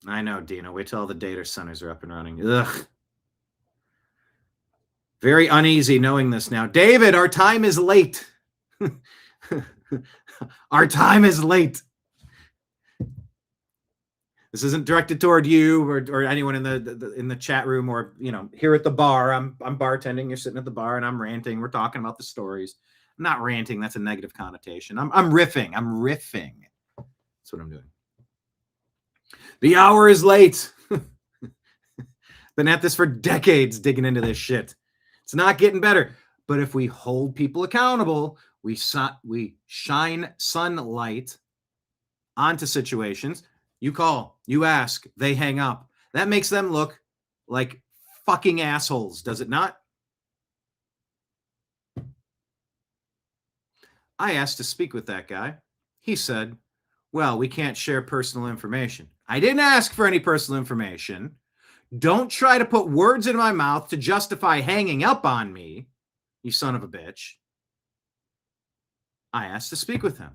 Speaker 1: I know, Dina. Wait till all the data centers are up and running. Ugh. Very uneasy knowing this now. David, our time is late. Our time is late. This isn't directed toward you or anyone in the chat room or, you know, here at the bar. I'm bartending. You're sitting at the bar and I'm ranting. We're talking about the stories. I'm not ranting. That's a negative connotation. I'm riffing. I'm riffing. That's what I'm doing. The hour is late. Been at this for decades digging into this shit. It's not getting better. But if we hold people accountable, we shine sunlight onto situations. You call, you ask, they hang up. That makes them look like fucking assholes, does it not? I asked to speak with that guy. He said, well, we can't share personal information. I didn't ask for any personal information. Don't try to put words in my mouth to justify hanging up on me, you son of a bitch. I asked to speak with him.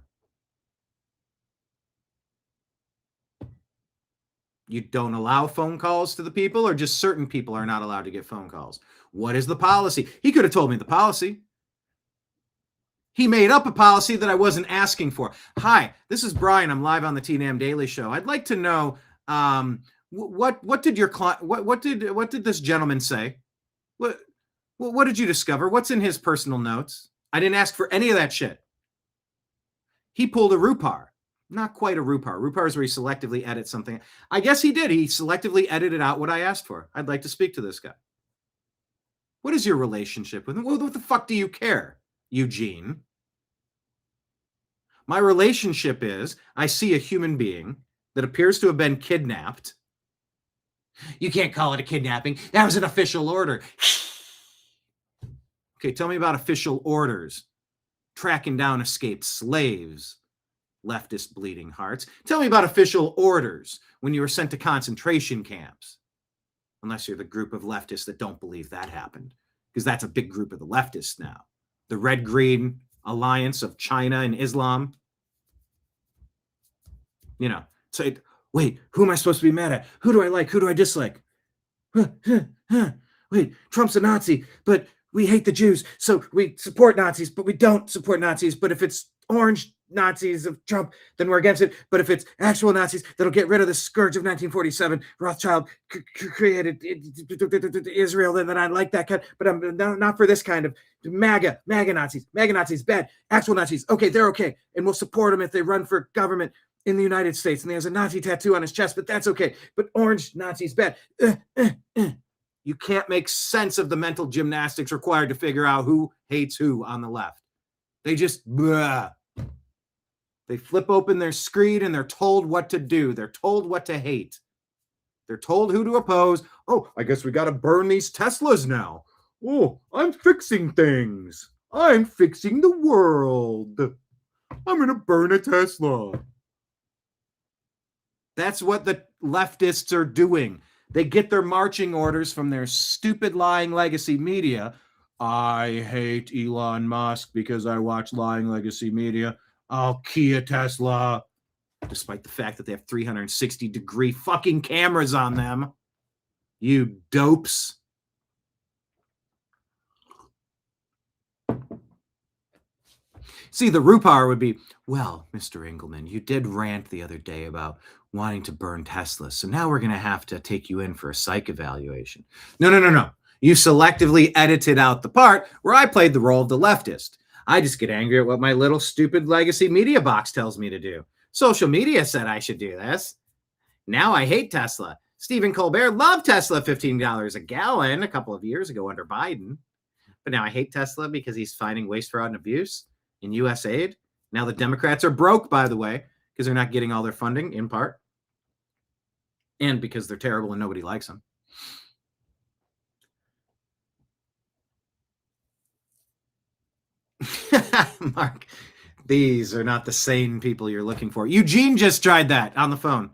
Speaker 1: You don't allow phone calls to the people, or just certain people are not allowed to get phone calls? What is the policy? He could have told me the policy. He made up a policy that I wasn't asking for. Hi, this is Brian. I'm live on the TNAM Daily Show. I'd like to know what did your client what did this gentleman say? What did you discover? What's in his personal notes? I didn't ask for any of that shit. He pulled a Rupar. Not quite a Rupar. Rupar is where he selectively edits something. I guess he did. He selectively edited out what I asked for. I'd like to speak to this guy. What is your relationship with him? What the fuck do you care, Eugene? My relationship is I see a human being that appears to have been kidnapped. You can't call it a kidnapping. That was an official order. Okay, tell me about official orders. Tracking down escaped slaves. Leftist bleeding hearts. Tell me about official orders when you were sent to concentration camps. Unless you're the group of leftists that don't believe that happened. Because that's a big group of the leftists now. The red-green alliance of China and Islam. You know, so wait, who am I supposed to be mad at? Who do I like? Who do I dislike? Wait, Trump's a Nazi, but we hate the Jews. So we support Nazis, but we don't support Nazis. But if it's orange Nazis of Trump, then we're against it. But if it's actual Nazis that'll get rid of the scourge of 1947, Rothschild created Israel, then I like that kind. But I'm not for this kind of MAGA Nazis. MAGA Nazis, bad. Actual Nazis, okay, they're okay. And we'll support them if they run for government in the United States. And he has a Nazi tattoo on his chest, but that's okay. But orange Nazis, bad. You can't make sense of the mental gymnastics required to figure out who hates who on the left. They just, they flip open their screen and they're told what to do. They're told what to hate. They're told who to oppose. Oh, I guess we got to burn these Teslas now. Oh, I'm fixing things. I'm fixing the world. I'm going to burn a Tesla. That's what the leftists are doing. They get their marching orders from their stupid lying legacy media. I hate Elon Musk because I watch lying legacy media. I'll key a Tesla. Despite the fact that they have 360-degree fucking cameras on them. You dopes. See, the Rupar would be, well, Mr. Engelman, you did rant the other day about wanting to burn Tesla, so now we're going to have to take you in for a psych evaluation. No. You selectively edited out the part where I played the role of the leftist. I just get angry at what my little stupid legacy media box tells me to do. Social media said I should do this. Now I hate Tesla. Stephen Colbert loved Tesla $15 a gallon a couple of years ago under Biden. But now I hate Tesla because he's fighting waste, fraud, and abuse in U.S. aid. Now the Democrats are broke, by the way, because they're not getting all their funding, in part. And because they're terrible and nobody likes them. Mark, these are not the sane people you're looking for. Eugene just tried that on the phone.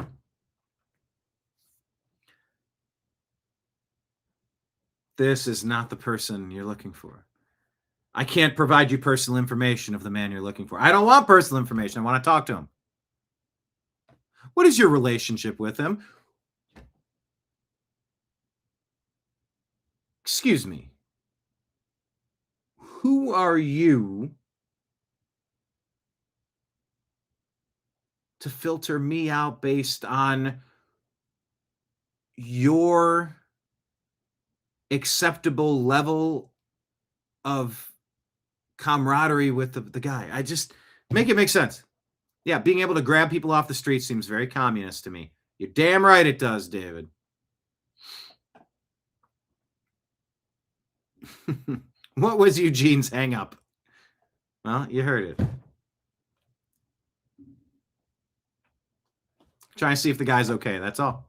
Speaker 1: This is not the person you're looking for. I can't provide you personal information of the man you're looking for. I don't want personal information. I want to talk to him. What is your relationship with him? Excuse me. Who are you to filter me out based on your acceptable level of camaraderie with the guy? I just make it make sense. Yeah, being able to grab people off the street seems very communist to me. You're damn right it does, David. What was Eugene's hang up? Well, you heard it. Trying to see if the guy's okay, that's all.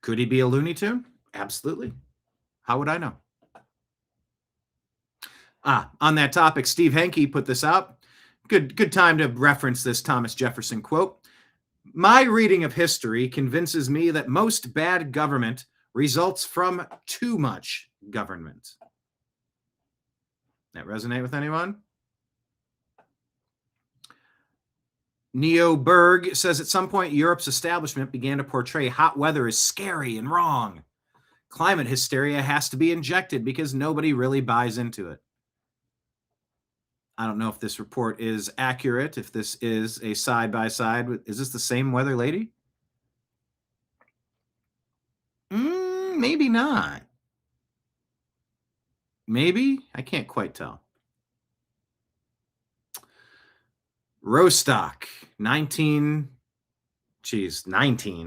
Speaker 1: Could he be a Looney Tune? Absolutely. How would I know? On that topic, Steve Henke put this out. Good time to reference this Thomas Jefferson quote. My reading of history convinces me that most bad government results from too much government. That resonate with anyone? Neo Berg says at some point Europe's establishment began to portray hot weather as scary and wrong. Climate hysteria has to be injected because nobody really buys into it. I don't know if this report is accurate, if this is a side-by-side. Is this the same weather lady? Maybe not. Maybe? I can't quite tell. Rostock, 19.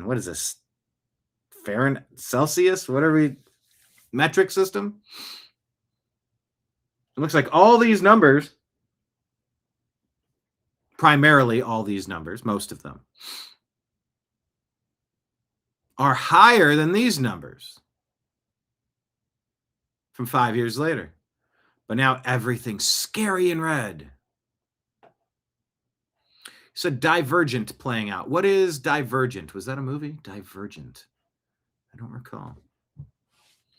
Speaker 1: What is this? Fahrenheit, Celsius, whatever metric system? It looks like all these numbers, primarily all these numbers, most of them, are higher than these numbers from 5 years later. But now everything's scary in red. So Divergent playing out. What is Divergent? Was that a movie? Divergent. I don't recall.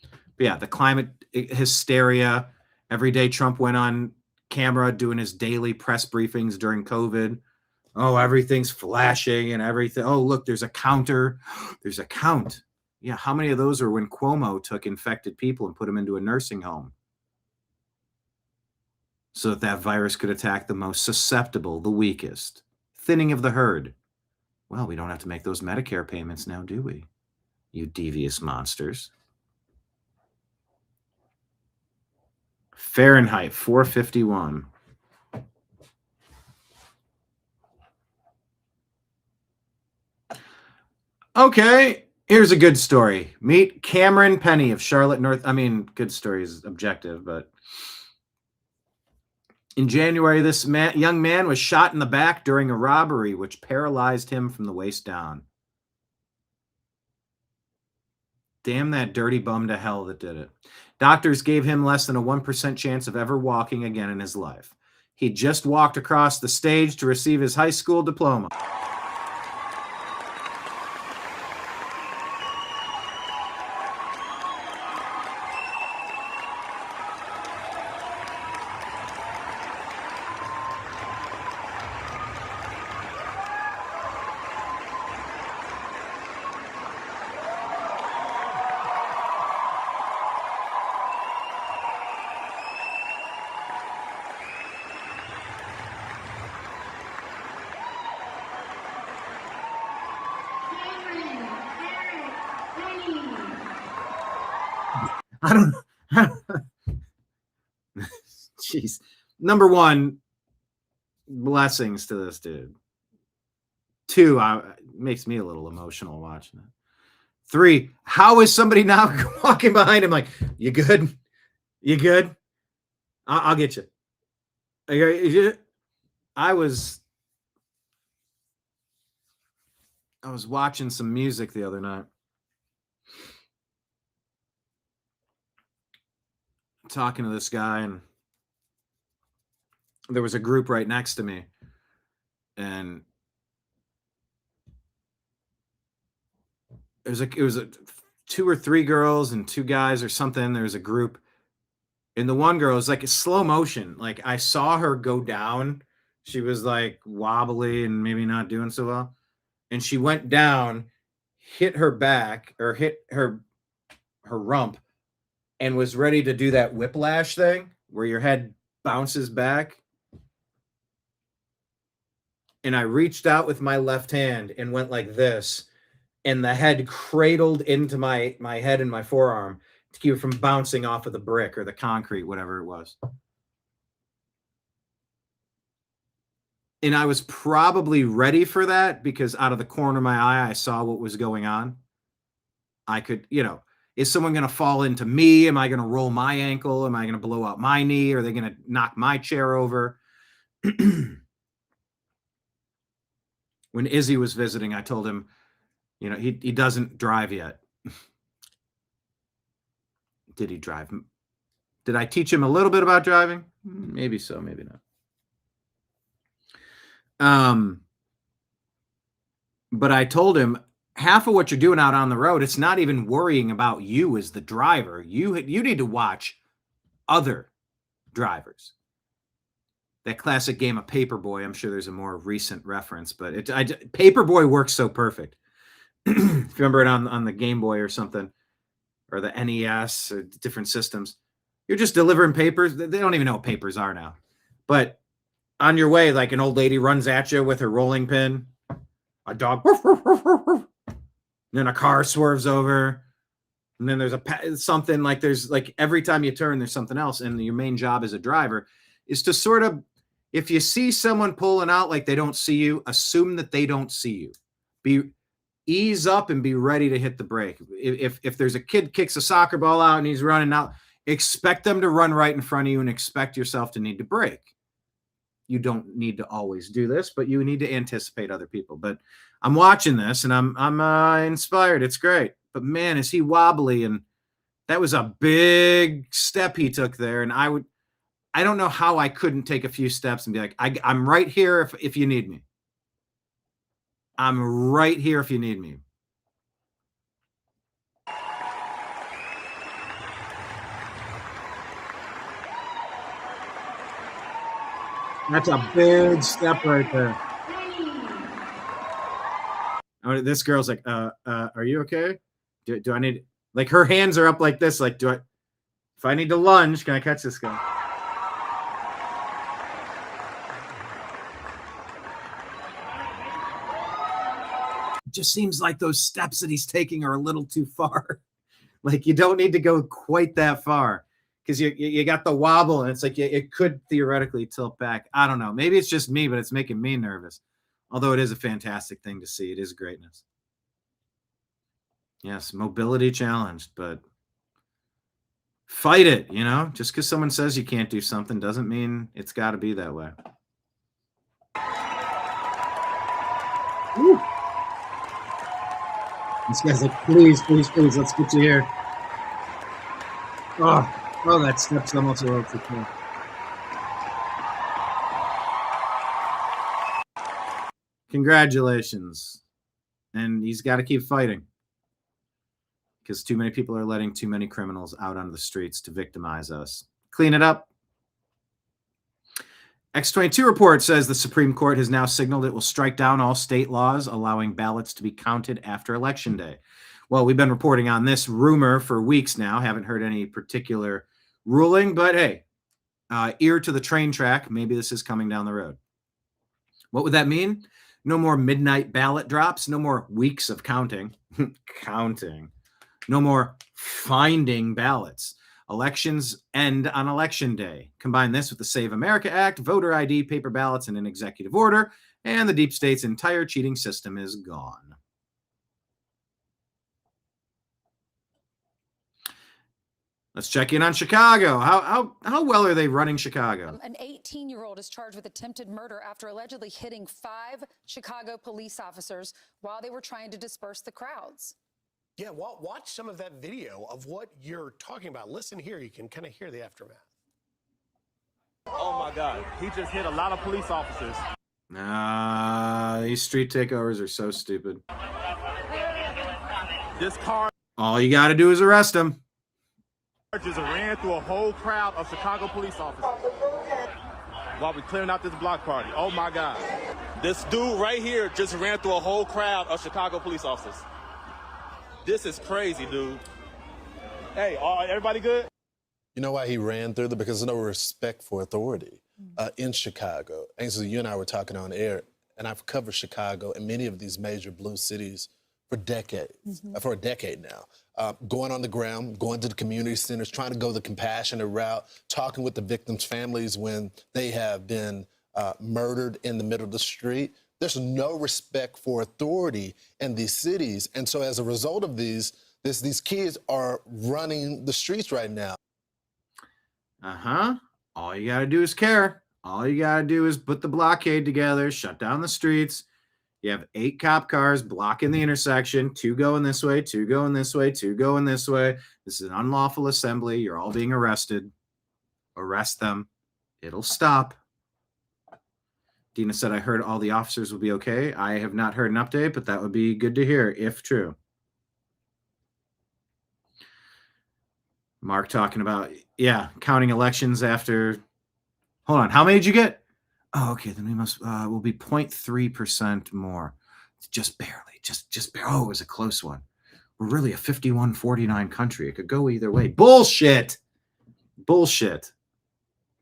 Speaker 1: But yeah, the climate hysteria. Every day Trump went on camera doing his daily press briefings during COVID. Oh, everything's flashing and everything. Oh, look, there's a counter. There's a count. Yeah, how many of those are when Cuomo took infected people and put them into a nursing home so that that virus could attack the most susceptible, the weakest? Thinning of the herd. Well, we don't have to make those Medicare payments now, do we? You devious monsters. Fahrenheit 451. Okay, here's a good story. Meet Cameron Penny of Charlotte, good story is objective, but in January, this young man was shot in the back during a robbery, which paralyzed him from the waist down. Damn that dirty bum to hell that did it. Doctors gave him less than a 1% chance of ever walking again in his life. He just walked across the stage to receive his high school diploma. I don't know. Jeez. Number one, blessings to this dude. Two, it makes me a little emotional watching it. Three, how is somebody now walking behind him like, you good? You good? I'll get you. I was watching some music the other night. Talking to this guy, and there was a group right next to me, and it was 2 or 3 girls and 2 guys or something. There was a group, and the one girl was like a slow motion. Like I saw her go down. She was like wobbly and maybe not doing so well, and she went down, hit her back or hit her rump, and was ready to do that whiplash thing where your head bounces back. And I reached out with my left hand and went like this, and the head cradled into my head and my forearm to keep it from bouncing off of the brick or the concrete, whatever it was. And I was probably ready for that because out of the corner of my eye, I saw what was going on. I could, is someone going to fall into me? Am I going to roll my ankle? Am I going to blow out my knee? Are they going to knock my chair over? When Izzy was visiting, I told him, he doesn't drive yet. Did he drive? Did I teach him a little bit about driving? Maybe so, maybe not. But I told him, half of what you're doing out on the road, it's not even worrying about you as the driver. You need to watch other drivers. that classic game of Paperboy. I'm sure there's a more recent reference, but Paperboy works so perfect. If you remember it on the Game Boy or something, or the NES or different systems, you're just delivering papers. They don't even know what papers are now. But on your way, like an old lady runs at you with her rolling pin, a dog, then a car swerves over, and then there's something like there's like every time you turn, there's something else. And your main job as a driver is to sort of, if you see someone pulling out like they don't see you, assume that they don't see you. Ease up and be ready to hit the brake. If there's a kid kicks a soccer ball out and he's running out, expect them to run right in front of you and expect yourself to need to brake. You don't need to always do this, but you need to anticipate other people. But I'm watching this and I'm inspired. It's great. But man, is he wobbly, and that was a big step he took there. And I don't know how I couldn't take a few steps and be like, I'm right here if you need me. I'm right here if you need me. That's a big step right there. Oh, this girl's like, are you okay? Do I need, like, her hands are up like this. Like, if I need to lunge, can I catch this guy? It just seems like those steps that he's taking are a little too far. Like, you don't need to go quite that far, because you got the wobble, and it's like it could theoretically tilt back. I don't know. Maybe it's just me, but it's making me nervous. Although it is a fantastic thing to see. It is greatness. Yes, mobility challenged, but fight it, you know? Just because someone says you can't do something doesn't mean it's got to be that way. Woo. This guy's like, please, let's get you here. Oh, that step's almost a little too cool. Congratulations. And he's got to keep fighting, because too many people are letting too many criminals out onto the streets to victimize us. Clean it up. X22 report says the Supreme Court has now signaled it will strike down all state laws allowing ballots to be counted after Election Day. Well, we've been reporting on this rumor for weeks now. Haven't heard any particular ruling, but hey, ear to the train track. Maybe this is coming down the road. What would that mean? No more midnight ballot drops. No more weeks of counting. Counting. No more finding ballots. Elections end on Election Day. Combine this with the Save America Act, voter ID, paper ballots, and an executive order, and the deep state's entire cheating system is gone. Let's check in on Chicago. How well are they running Chicago?
Speaker 16: An 18-year-old is charged with attempted murder after allegedly hitting 5 Chicago police officers while they were trying to disperse the crowds.
Speaker 17: Yeah, watch some of that video of what you're talking about. Listen here, you can kind of hear the aftermath.
Speaker 18: Oh my God, he just hit a lot of police officers.
Speaker 1: These street takeovers are so stupid.
Speaker 18: This car
Speaker 1: All you got to do is arrest him.
Speaker 18: just ran through a whole crowd of Chicago police officers while we're clearing out this block party. Oh my God. This dude right here just ran through a whole crowd of Chicago police officers. This is crazy, dude. Hey, everybody good?
Speaker 17: You know why he ran through there? Because there's no respect for authority in Chicago. Ainsley, you and I were talking on air, and I've covered Chicago and many of these major blue cities for decades, for a decade now. Going on the ground, going to the community centers, trying to go the compassionate route, talking with the victims' families when they have been murdered in the middle of the street. There's no respect for authority in these cities. And so as a result of these kids are running the streets right now.
Speaker 1: All you got to do is care. All you got to do is put the blockade together, shut down the streets. You have 8 cop cars blocking the intersection, 2 going this way, 2 going this way, 2 going this way. This is an unlawful assembly. You're all being arrested. Arrest them. It'll stop. Dina said, I heard all the officers will be okay. I have not heard an update, but that would be good to hear if true. Mark talking about, counting elections after. Hold on. How many did you get? Oh, okay. Then we must, will be 0.3% more. Just barely, just barely. Oh, it was a close one. We're really a 51-49 country. It could go either way. Bullshit. Bullshit.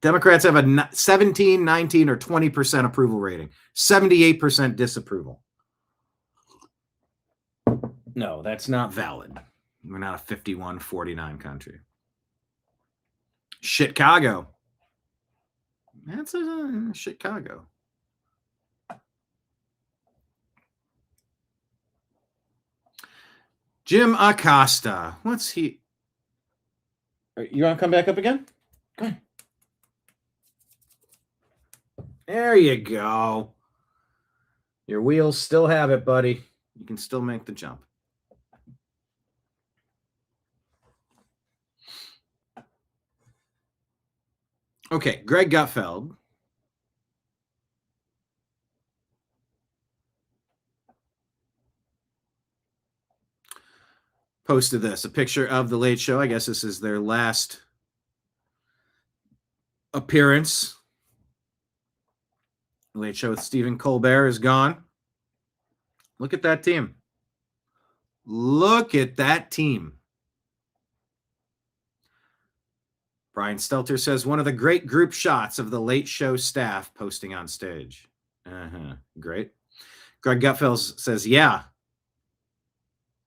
Speaker 1: Democrats have a 17, 19, or 20% approval rating. 78% disapproval. No, that's not valid. We're not a 51-49 country. Chicago. That's a Chicago. Jim Acosta. What's he? You want to come back up again? Go ahead. There you go. Your wheels still have it, buddy. You can still make the jump. Okay, Greg Gutfeld. Posted this, a picture of the Late Show. I guess this is their last appearance. The Late Show with Stephen Colbert is gone. Look at that team. Look at that team. Brian Stelter says, one of the great group shots of the Late Show staff posting on stage. Great. Greg Gutfeld says, yeah.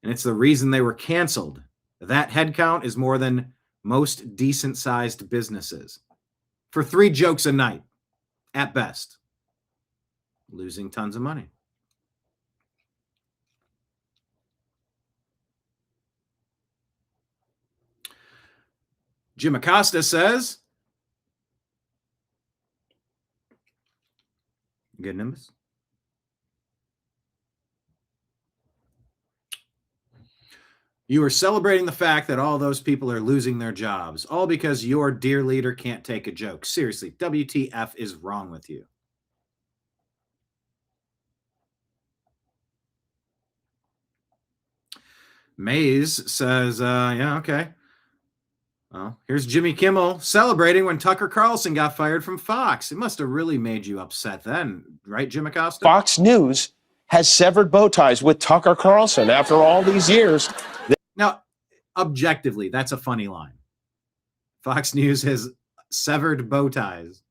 Speaker 1: And it's the reason they were canceled. That headcount is more than most decent-sized businesses. For 3 jokes a night, at best. Losing tons of money. Jim Acosta says, good, Nimbus? You are celebrating the fact that all those people are losing their jobs, all because your dear leader can't take a joke. Seriously, WTF is wrong with you? Mays says, yeah, okay. Well, here's Jimmy Kimmel celebrating when Tucker Carlson got fired from Fox. It must have really made you upset then, right, Jim Acosta?
Speaker 20: Fox News has severed bow ties with Tucker Carlson after all these years.
Speaker 1: Now, objectively, that's a funny line. Fox News has severed bow ties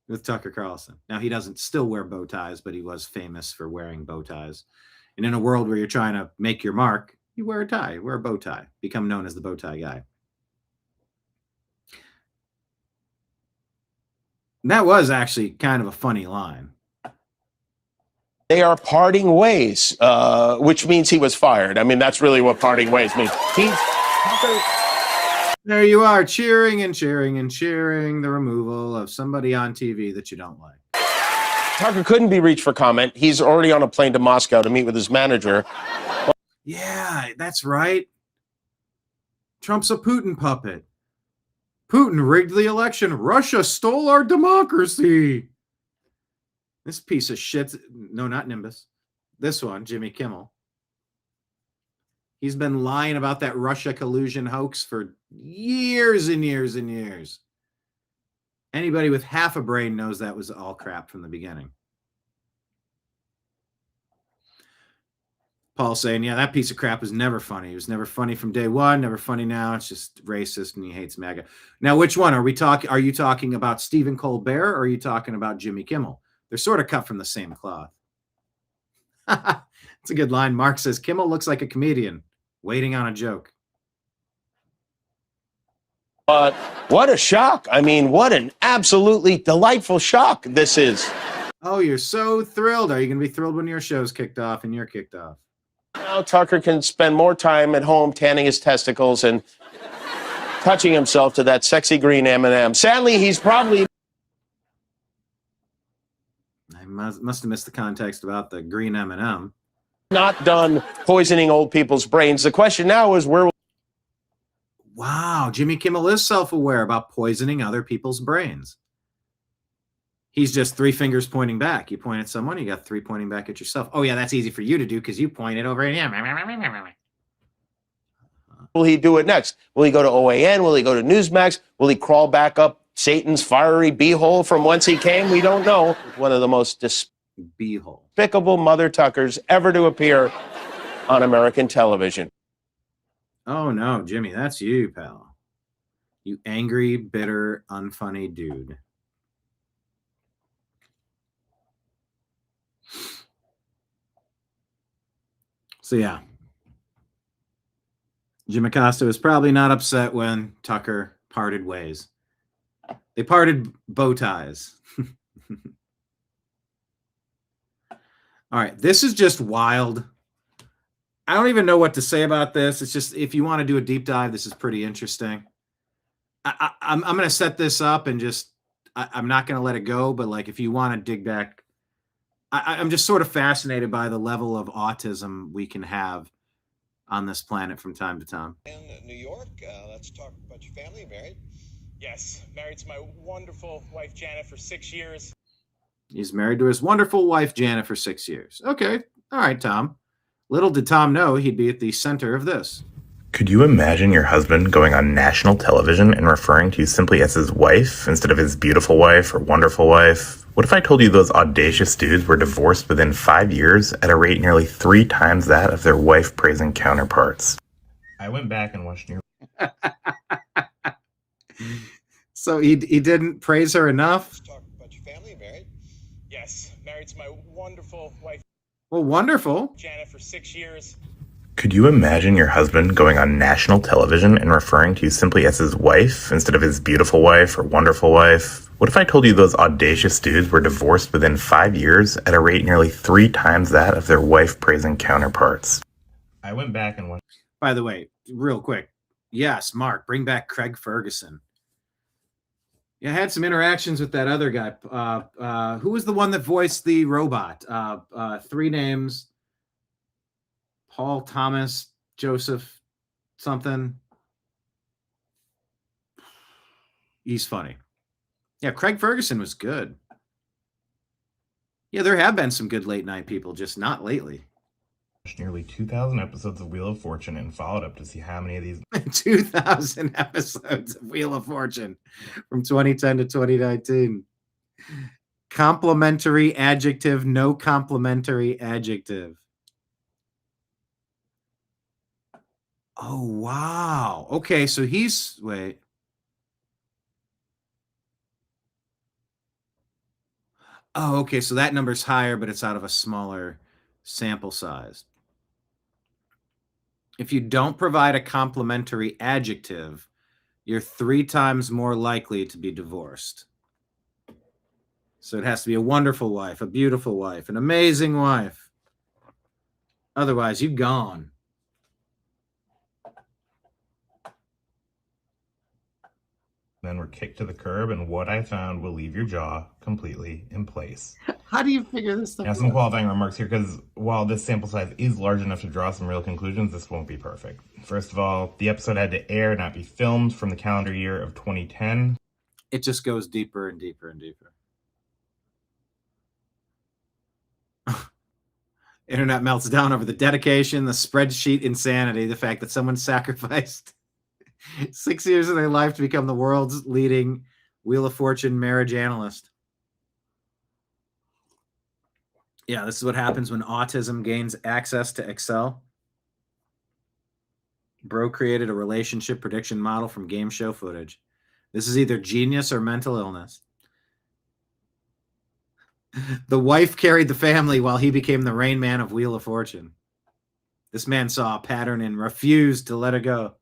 Speaker 1: with Tucker Carlson. Now, he doesn't still wear bow ties, but he was famous for wearing bow ties. And in a world where you're trying to make your mark, you wear a tie, wear a bow tie, become known as the bow tie guy. And that was actually kind of a funny line.
Speaker 20: They are parting ways, which means he was fired. I mean, that's really what parting ways means.
Speaker 1: There you are, cheering and cheering and cheering the removal of somebody on TV that you don't like.
Speaker 20: Tucker couldn't be reached for comment. He's already on a plane to Moscow to meet with his manager.
Speaker 1: Yeah, that's right. Trump's a Putin puppet. Putin rigged the election. Russia stole our democracy. This piece of shit. No, not Nimbus. This one, Jimmy Kimmel. He's been lying about that Russia collusion hoax for years and years and years. Anybody with half a brain knows that was all crap from the beginning. Paul saying, yeah, that piece of crap was never funny. It was never funny from day one, never funny now. It's just racist and he hates MAGA. Now, which one are we talking? Are you talking about Stephen Colbert or are you talking about Jimmy Kimmel? They're sort of cut from the same cloth. It's a good line. Mark says, Kimmel looks like a comedian waiting on a joke.
Speaker 20: But what a shock. I mean, what an absolutely delightful shock this is.
Speaker 1: Oh, you're so thrilled. Are you going to be thrilled when your show's kicked off and you're kicked off?
Speaker 20: Now Tucker can spend more time at home tanning his testicles and touching himself to that sexy green M&M. Sadly, he's probably...
Speaker 1: I must have missed the context about the green M&M.
Speaker 20: Not done poisoning old people's brains. The question now is where...
Speaker 1: Wow, Jimmy Kimmel is self-aware about poisoning other people's brains. He's just 3 fingers pointing back. You point at someone, you got 3 pointing back at yourself. Oh, yeah, that's easy for you to do because you pointed over at him.
Speaker 20: Will he do it next? Will he go to OAN? Will he go to Newsmax? Will he crawl back up Satan's fiery beehole from whence he came, we don't know. One of the most despicable mother tuckers ever to appear on American television.
Speaker 1: Oh no, Jimmy, that's you, pal. You angry, bitter, unfunny dude. So yeah, Jim Acosta was probably not upset when Tucker parted ways. They parted bow ties. All right, this is just wild. I don't even know what to say about this. It's just, if you want to do a deep dive, this is pretty interesting. I'm going to set this up and just, I'm not going to let it go. But like, if you want to dig back, I'm just sort of fascinated by the level of autism we can have on this planet from time to time.
Speaker 3: In New York, let's talk about your family. Married?
Speaker 21: Yes, married to my wonderful wife Janet for 6 years.
Speaker 1: He's married to his wonderful wife Janet for 6 years. Okay, all right, Tom. Little did Tom know he'd be at the center of this.
Speaker 22: Could you imagine your husband going on national television and referring to you simply as his wife instead of his beautiful wife or wonderful wife? What if I told you those audacious dudes were divorced within 5 years at a rate nearly 3 times that of their wife-praising counterparts? I went back and watched your...
Speaker 1: So he didn't praise her enough?
Speaker 3: Let's talk about your family. Married?
Speaker 21: Yes, married to my wonderful wife
Speaker 1: Well, wonderful.
Speaker 21: Janet for 6 years.
Speaker 22: Could you imagine your husband going on national television and referring to you simply as his wife instead of his beautiful wife or wonderful wife? What if I told you those audacious dudes were divorced within 5 years at a rate nearly 3 times that of their wife-praising counterparts? I went back and watched...
Speaker 1: By the way, real quick. Yes, Mark, bring back Craig Ferguson. Yeah, I had some interactions with that other guy. Who was the one that voiced the robot? 3 names. Paul Thomas, Joseph, something. He's funny. Yeah, Craig Ferguson was good. Yeah, there have been some good late night people, just not lately.
Speaker 22: Nearly 2,000 episodes of Wheel of Fortune and followed up to see how many of these...
Speaker 1: 2,000 episodes of Wheel of Fortune from 2010 to 2019. Complimentary adjective, no complimentary adjective. Oh, wow. Okay, so he's... Wait. Oh, okay, so that number's higher, but it's out of a smaller sample size. If you don't provide a complimentary adjective, you're 3 times more likely to be divorced. So it has to be a wonderful wife, a beautiful wife, an amazing wife. Otherwise, you're gone.
Speaker 22: Then were kicked to the curb, and what I found will leave your jaw completely in place.
Speaker 1: How do you figure this stuff
Speaker 22: Now,
Speaker 1: out?
Speaker 22: some qualifying remarks here, because while this sample size is large enough to draw some real conclusions, this won't be perfect. First of all, the episode had to air, not be filmed, from the calendar year of 2010.
Speaker 1: It just goes deeper and deeper and deeper. Internet melts down over the dedication, the spreadsheet insanity, the fact that someone sacrificed 6 years of their life to become the world's leading Wheel of Fortune marriage analyst. Yeah, this is what happens when autism gains access to Excel. Bro created a relationship prediction model from game show footage. This is either genius or mental illness. The wife carried the family while he became the Rain Man of Wheel of Fortune. This man saw a pattern and refused to let it go.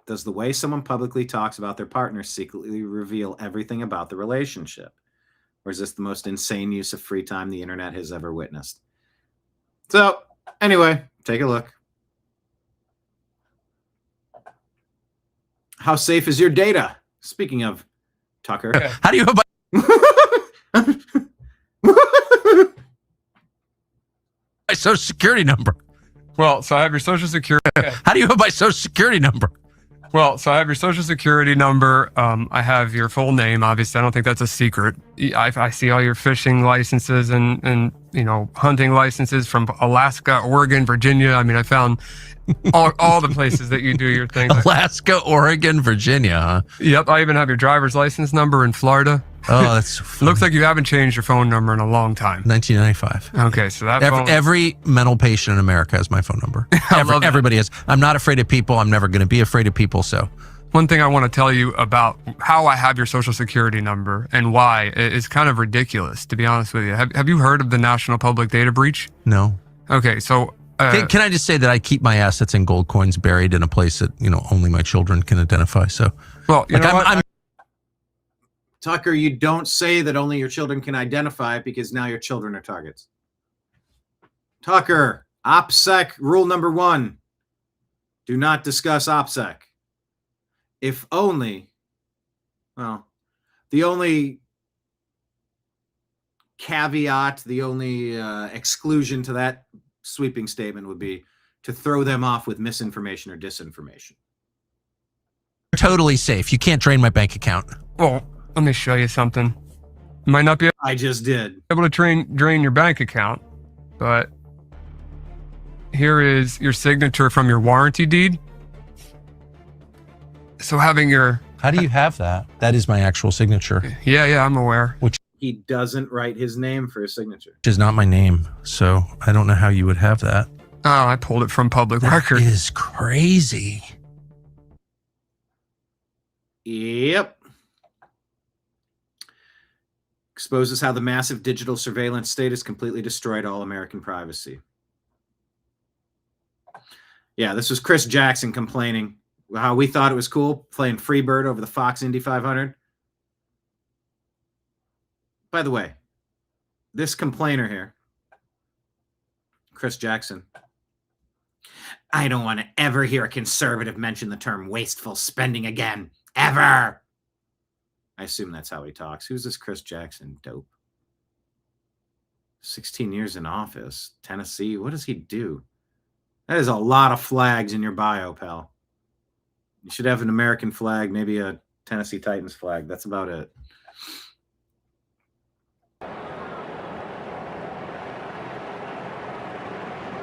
Speaker 1: Does the way someone publicly talks about their partner secretly reveal everything about the relationship? Or is this the most insane use of free time the internet has ever witnessed? So, anyway, take a look. How safe is your data? Speaking of Tucker.
Speaker 24: How do you hope my social security number?
Speaker 25: Well, so I have your social security.
Speaker 24: How do you have my social security number?
Speaker 25: Well, so I have your social security number. I have your full name. Obviously, I don't think that's a secret. I see all your fishing licenses and hunting licenses from Alaska, Oregon, Virginia. I mean, I found all the places that you do your thing.
Speaker 24: Alaska, Oregon, Virginia, huh?
Speaker 25: Yep. I even have your driver's license number in Florida.
Speaker 24: Oh, that's funny.
Speaker 25: Looks like you haven't changed your phone number in a long time.
Speaker 24: 1995.
Speaker 25: Okay, so that
Speaker 24: every mental patient in America has my phone number. Everybody is. I'm not afraid of people. I'm never going to be afraid of people. So,
Speaker 25: one thing I want to tell you about how I have your social security number and why is kind of ridiculous, to be honest with you. Have you heard of the National Public Data Breach?
Speaker 24: No.
Speaker 25: Okay, so
Speaker 24: can I just say that I keep my assets in gold coins buried in a place that only my children can identify. So,
Speaker 25: well, you know what?
Speaker 1: Tucker, you don't say that only your children can identify it because now your children are targets. Tucker, OPSEC rule number 1. Do not discuss OPSEC. If only, well, the only caveat, the only exclusion to that sweeping statement would be to throw them off with misinformation or disinformation.
Speaker 24: Totally safe. You can't drain my bank account.
Speaker 25: Well, let me show you something. You might not be
Speaker 1: I just did.
Speaker 25: able to drain your bank account, but here is your signature from your warranty deed. So having your...
Speaker 24: How do you have that? That is my actual signature.
Speaker 25: Yeah, I'm aware.
Speaker 24: Which
Speaker 1: he doesn't write his name for his signature.
Speaker 24: Is not my name, so I don't know how you would have that.
Speaker 25: Oh, I pulled it from public record.
Speaker 24: That is crazy.
Speaker 1: Yep. Exposes how the massive digital surveillance state has completely destroyed all American privacy. Yeah, this was Chris Jackson complaining how we thought it was cool playing Freebird over the Fox Indy 500. By the way, this complainer here, Chris Jackson, I don't want to ever hear a conservative mention the term wasteful spending again, ever. I assume that's how he talks. Who's this Chris Jackson dope? 16 years in office, Tennessee. What does he do? That is a lot of flags in your bio, pal. You should have an American flag, maybe a Tennessee Titans flag. That's about it.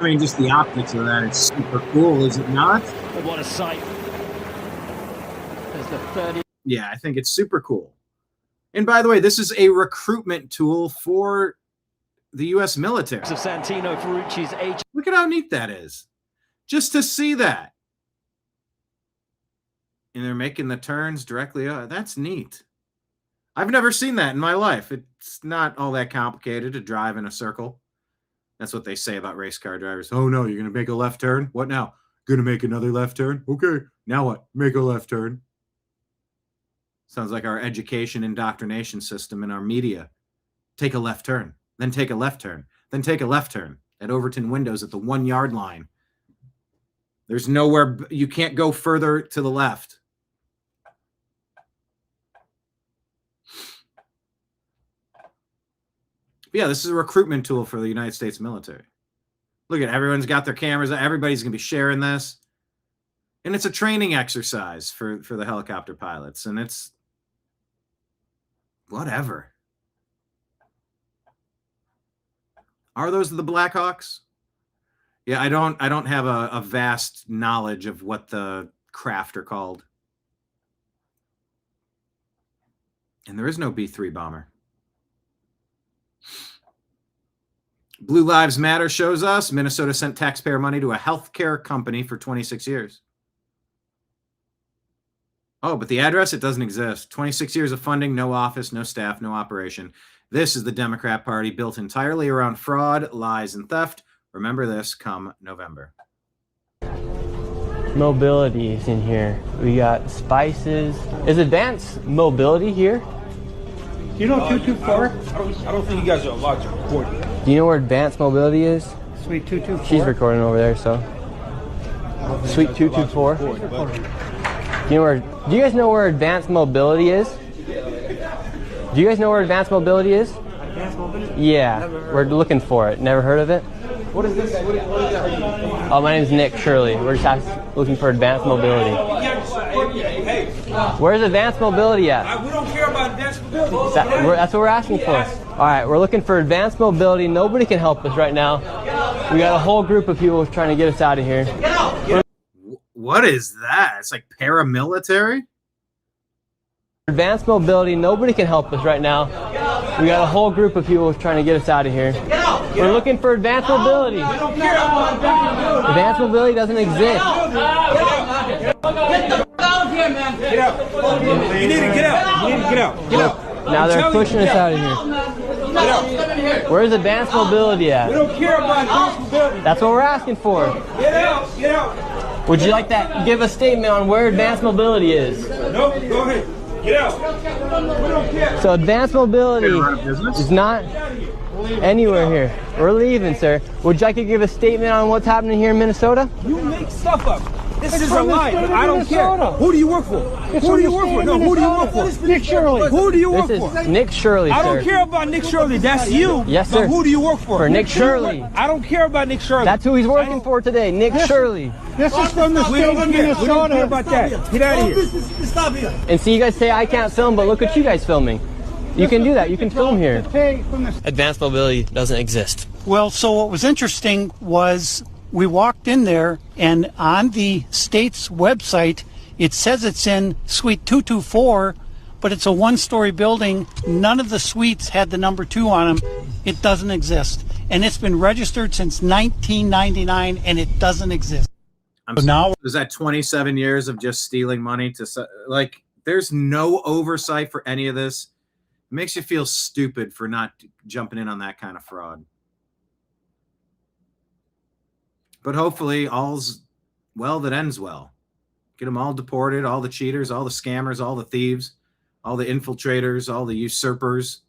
Speaker 1: I mean, just the optics of that is super cool, is it not?
Speaker 4: What a sight. There's the 30.
Speaker 1: Yeah, I think it's super cool. And by the way, this is a recruitment tool for the U.S. military.
Speaker 4: Of Santino Ferrucci's age.
Speaker 1: Look at how neat that is. Just to see that. And they're making the turns directly. That's neat. I've never seen that in my life. It's not all that complicated to drive in a circle. That's what they say about race car drivers. Oh, no, you're going to make a left turn? What now? Going to make another left turn? Okay. Now what? Make a left turn. Sounds like our education indoctrination system in our media. Take a left turn, then take a left turn, then take a left turn at Overton Windows at the 1 yard line. There's nowhere, you can't go further to the left. Yeah, this is a recruitment tool for the United States military. Look at everyone's got their cameras. Everybody's going to be sharing this. And it's a training exercise for the helicopter pilots. And it's whatever. Are those the Blackhawks? Yeah, I don't have a vast knowledge of what the craft are called. And there is no B-3 bomber. Blue Lives Matter shows us Minnesota sent taxpayer money to a healthcare company for 26 years. Oh, but the address, it doesn't exist. 26 years of funding, no office, no staff, no operation. This is the Democrat Party built entirely around fraud, lies, and theft. Remember this come November.
Speaker 5: Mobility is in here. We got spices. Is advanced mobility here?
Speaker 6: Do you know 224? I don't think you guys are allowed to record it.
Speaker 5: Do you know where advanced mobility is?
Speaker 6: Suite 224.
Speaker 5: She's recording over there, so. Suite 224. Do you guys know where advanced mobility is? Do you guys know where advanced mobility is?
Speaker 6: Advanced mobility?
Speaker 5: Yeah, we're looking for it. Never heard of it?
Speaker 6: What is this? What is that?
Speaker 5: Oh, my name's Nick Shirley. We're just looking for advanced mobility.
Speaker 6: Hey.
Speaker 5: Where's advanced mobility at?
Speaker 6: We don't care about advanced mobility.
Speaker 5: That's what we're asking for. All right, we're looking for advanced mobility. Nobody can help us right now. We got a whole group of people trying to get us out of here.
Speaker 1: What is that? It's like paramilitary?
Speaker 5: Advanced mobility. Nobody can help us right now. We got a whole group of people trying to get us out of here. We're looking for advanced mobility. Advanced mobility doesn't exist.
Speaker 6: Get out. You need to get out. You need to get out. Get out.
Speaker 5: Now they're pushing us out of here.
Speaker 6: Get out.
Speaker 5: Where's advanced mobility at?
Speaker 6: We don't care about advanced mobility.
Speaker 5: That's what we're asking for.
Speaker 6: Get out. Get out.
Speaker 5: Would you like to give a statement on where advanced mobility is?
Speaker 6: Nope. Go ahead. Get out. We don't care.
Speaker 5: So advanced mobility is not anywhere here. We're leaving, sir. Would you like to give a statement on what's happening here in Minnesota?
Speaker 6: You make stuff up. This is a lie. I don't care. Who do you work for? Who do you work for? No, who do you work for?
Speaker 5: Nick Shirley.
Speaker 6: Who do you work
Speaker 5: This
Speaker 6: for?
Speaker 5: is Nick Shirley, sir.
Speaker 6: I don't care about Nick Shirley. That's you.
Speaker 5: Yes, sir.
Speaker 6: But who do you work for?
Speaker 5: For Nick Shirley.
Speaker 6: I don't care about Nick Shirley.
Speaker 5: That's who he's working for today, Nick Shirley.
Speaker 6: This is from the state of Minnesota. We don't care about that. Get out of here.
Speaker 19: Stop here.
Speaker 5: And see, you guys say I can't film, but look at you guys filming. You can do that. You can film here. Advanced mobility doesn't exist.
Speaker 2: Well, so what was interesting was we walked in there, and on the state's website, it says it's in suite 224, but it's a one-story building. None of the suites had the number 2 on them. It doesn't exist. And it's been registered since 1999, and it doesn't exist.
Speaker 1: Is that 27 years of just stealing money to, like, there's no oversight for any of this. It makes you feel stupid for not jumping in on that kind of fraud. But hopefully all's well that ends well. Get them all deported, all the cheaters, all the scammers, all the thieves, all the infiltrators, all the usurpers,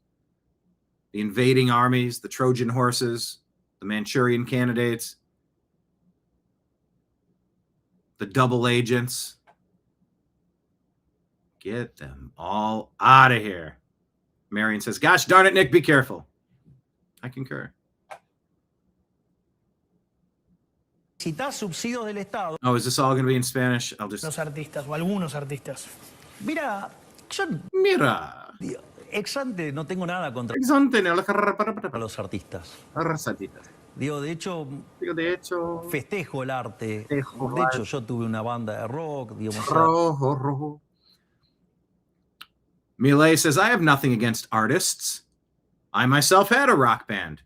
Speaker 1: the invading armies, the Trojan horses, the Manchurian candidates, the double agents. Get them all out of here. Marion says, gosh darn it, Nick, be careful. I concur.
Speaker 7: Subsidios del Estado.
Speaker 1: Oh, is this all going to be in Spanish? I'll just...
Speaker 7: Los artistas o algunos artistas. Mira, yo...
Speaker 1: Mira.
Speaker 7: Ex ante no tengo nada contra los artistas. Digo, de hecho, festejo el arte. De hecho, yo tuve una banda de rock. Digamos,
Speaker 1: Millet says, I have nothing against artists. I myself had a rock band.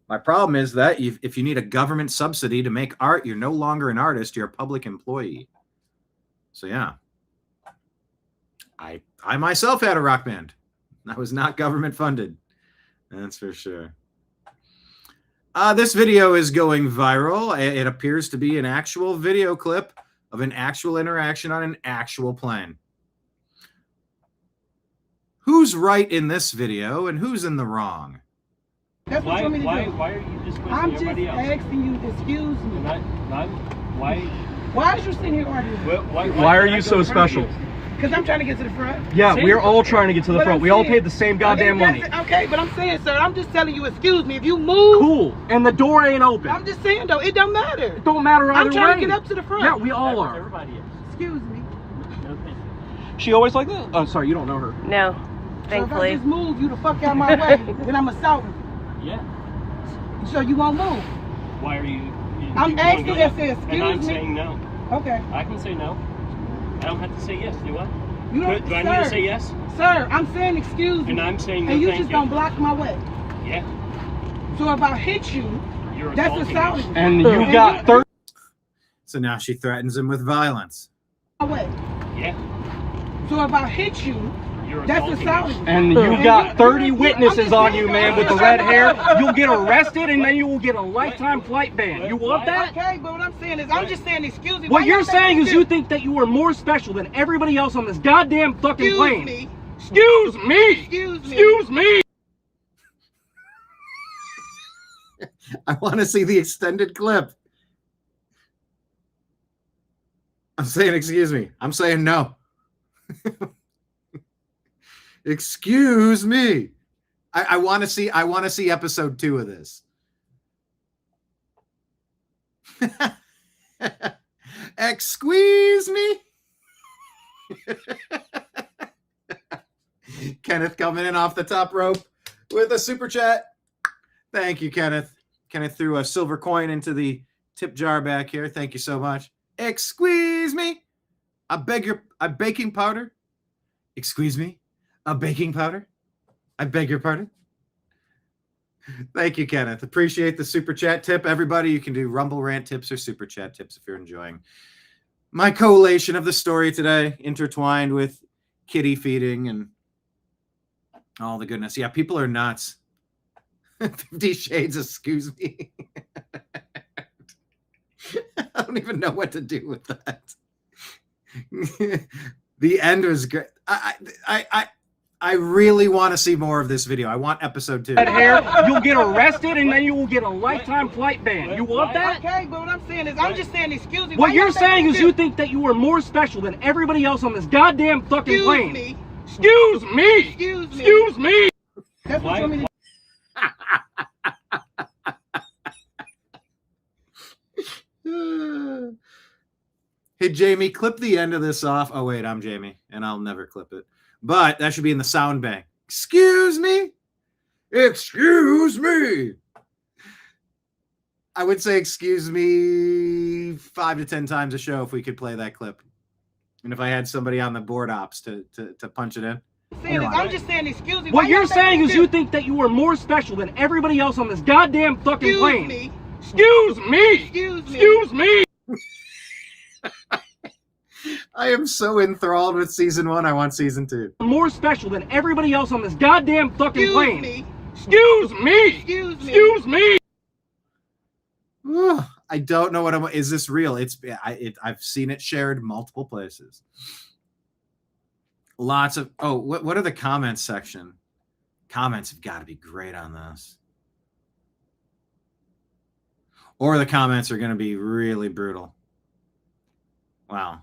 Speaker 1: My problem is that if you need a government subsidy to make art, you're no longer an artist, you're a public employee. So yeah. I myself had a rock band. I was not government funded. That's for sure. This video is going viral. It appears to be an actual video clip of an actual interaction on an actual plane. Who's right in this video and who's in the wrong?
Speaker 8: That's what you want me to do.
Speaker 9: Why are you dismissing
Speaker 8: I'm just
Speaker 9: everybody else?
Speaker 8: asking you to excuse me.
Speaker 9: Why
Speaker 8: is you sitting here arguing?
Speaker 9: Why are you so special?
Speaker 8: Because I'm trying to get to the front.
Speaker 9: Yeah, we're all trying to get to the front. We all paid the same goddamn money.
Speaker 8: Okay, but I'm saying, sir, I'm just telling you, excuse me. If you move...
Speaker 9: Cool, and the door ain't open.
Speaker 8: I'm just saying, though, it don't matter.
Speaker 9: It don't matter either
Speaker 8: I'm trying
Speaker 9: way.
Speaker 8: to get up to the front.
Speaker 9: Yeah, we all are.
Speaker 8: Everybody is. Excuse me.
Speaker 9: No, thank you. She always like that? Oh, sorry, you don't know her.
Speaker 23: No, thankfully.
Speaker 8: So if I just move you the fuck out my way, then I'm assaulting you.
Speaker 9: Yeah.
Speaker 8: So you won't move.
Speaker 9: Why are you...
Speaker 8: I'm asking you to say, excuse me.
Speaker 9: And I'm saying no.
Speaker 8: Okay.
Speaker 9: I can say no. I don't have to say yes, do I?
Speaker 8: You don't,
Speaker 9: do I need to say yes?
Speaker 8: Sir, I'm saying excuse me.
Speaker 9: And I'm saying no,
Speaker 8: and you
Speaker 9: thank
Speaker 8: just
Speaker 9: you.
Speaker 8: don't block my way.
Speaker 9: Yeah.
Speaker 8: So if I hit you, that's assaulting.
Speaker 9: And you got 30...
Speaker 1: So now she threatens him with violence.
Speaker 8: My way.
Speaker 9: Yeah.
Speaker 8: So if I hit you, that's assaulting.
Speaker 9: And you got 30 witnesses on you, man, with the red hair. You'll get arrested and then you will get a lifetime flight ban. You want that?
Speaker 8: Okay, but what I'm saying is, I'm just saying, excuse me.
Speaker 9: What you're saying is you think that you are more special than everybody else on this goddamn fucking plane. Excuse me.
Speaker 8: Excuse me.
Speaker 9: Excuse me.
Speaker 1: I want to see the extended clip. I'm saying, excuse me. I'm saying no. Excuse me. I want to see episode 2 of this. Excuse me. Kenneth coming in off the top rope. with a super chat. Thank you, Kenneth. Kenneth threw a silver coin into the tip jar back here. Thank you so much. Excuse me. A baking powder. Excuse me. A baking powder. I beg your pardon. Thank you, Kenneth. Appreciate the super chat tip. Everybody, you can do Rumble rant tips or super chat tips if you're enjoying my collation of the story today, intertwined with kitty feeding and all the goodness. Yeah, people are nuts. 50 Shades, excuse me. I don't even know what to do with that. The end was great. I really want to see more of this video. I want episode 2.
Speaker 9: Red hair, you'll get arrested and then you will get a lifetime flight ban. You want that?
Speaker 8: Okay, but what I'm saying is, I'm just saying, excuse me.
Speaker 9: What you're saying is you think that you are more special than everybody else on this goddamn fucking plane. Excuse me.
Speaker 8: Excuse me.
Speaker 9: Excuse me.
Speaker 8: That's what you want me to
Speaker 1: Hey, Jamie, clip the end of this off. Oh, wait, I'm Jamie, and I'll never clip it. But that should be in the sound bank. Excuse me? Excuse me. I would say excuse me 5 to 10 times a show if we could play that clip. And if I had somebody on the board ops to punch it in.
Speaker 8: I'm just saying, excuse me.
Speaker 9: What you're saying is you think that you are more special than everybody else on this goddamn fucking plane. Excuse me.
Speaker 8: Excuse me.
Speaker 9: Excuse me.
Speaker 1: I am so enthralled with season 1. I want season 2.
Speaker 9: More special than everybody else on this goddamn fucking plane. Excuse me.
Speaker 8: Excuse me.
Speaker 9: Excuse me.
Speaker 1: I don't know what I'm. Is this real? I've seen it shared multiple places. Lots of. Oh, what are the comments section? Comments have got to be great on this. Or the comments are going to be really brutal. Wow.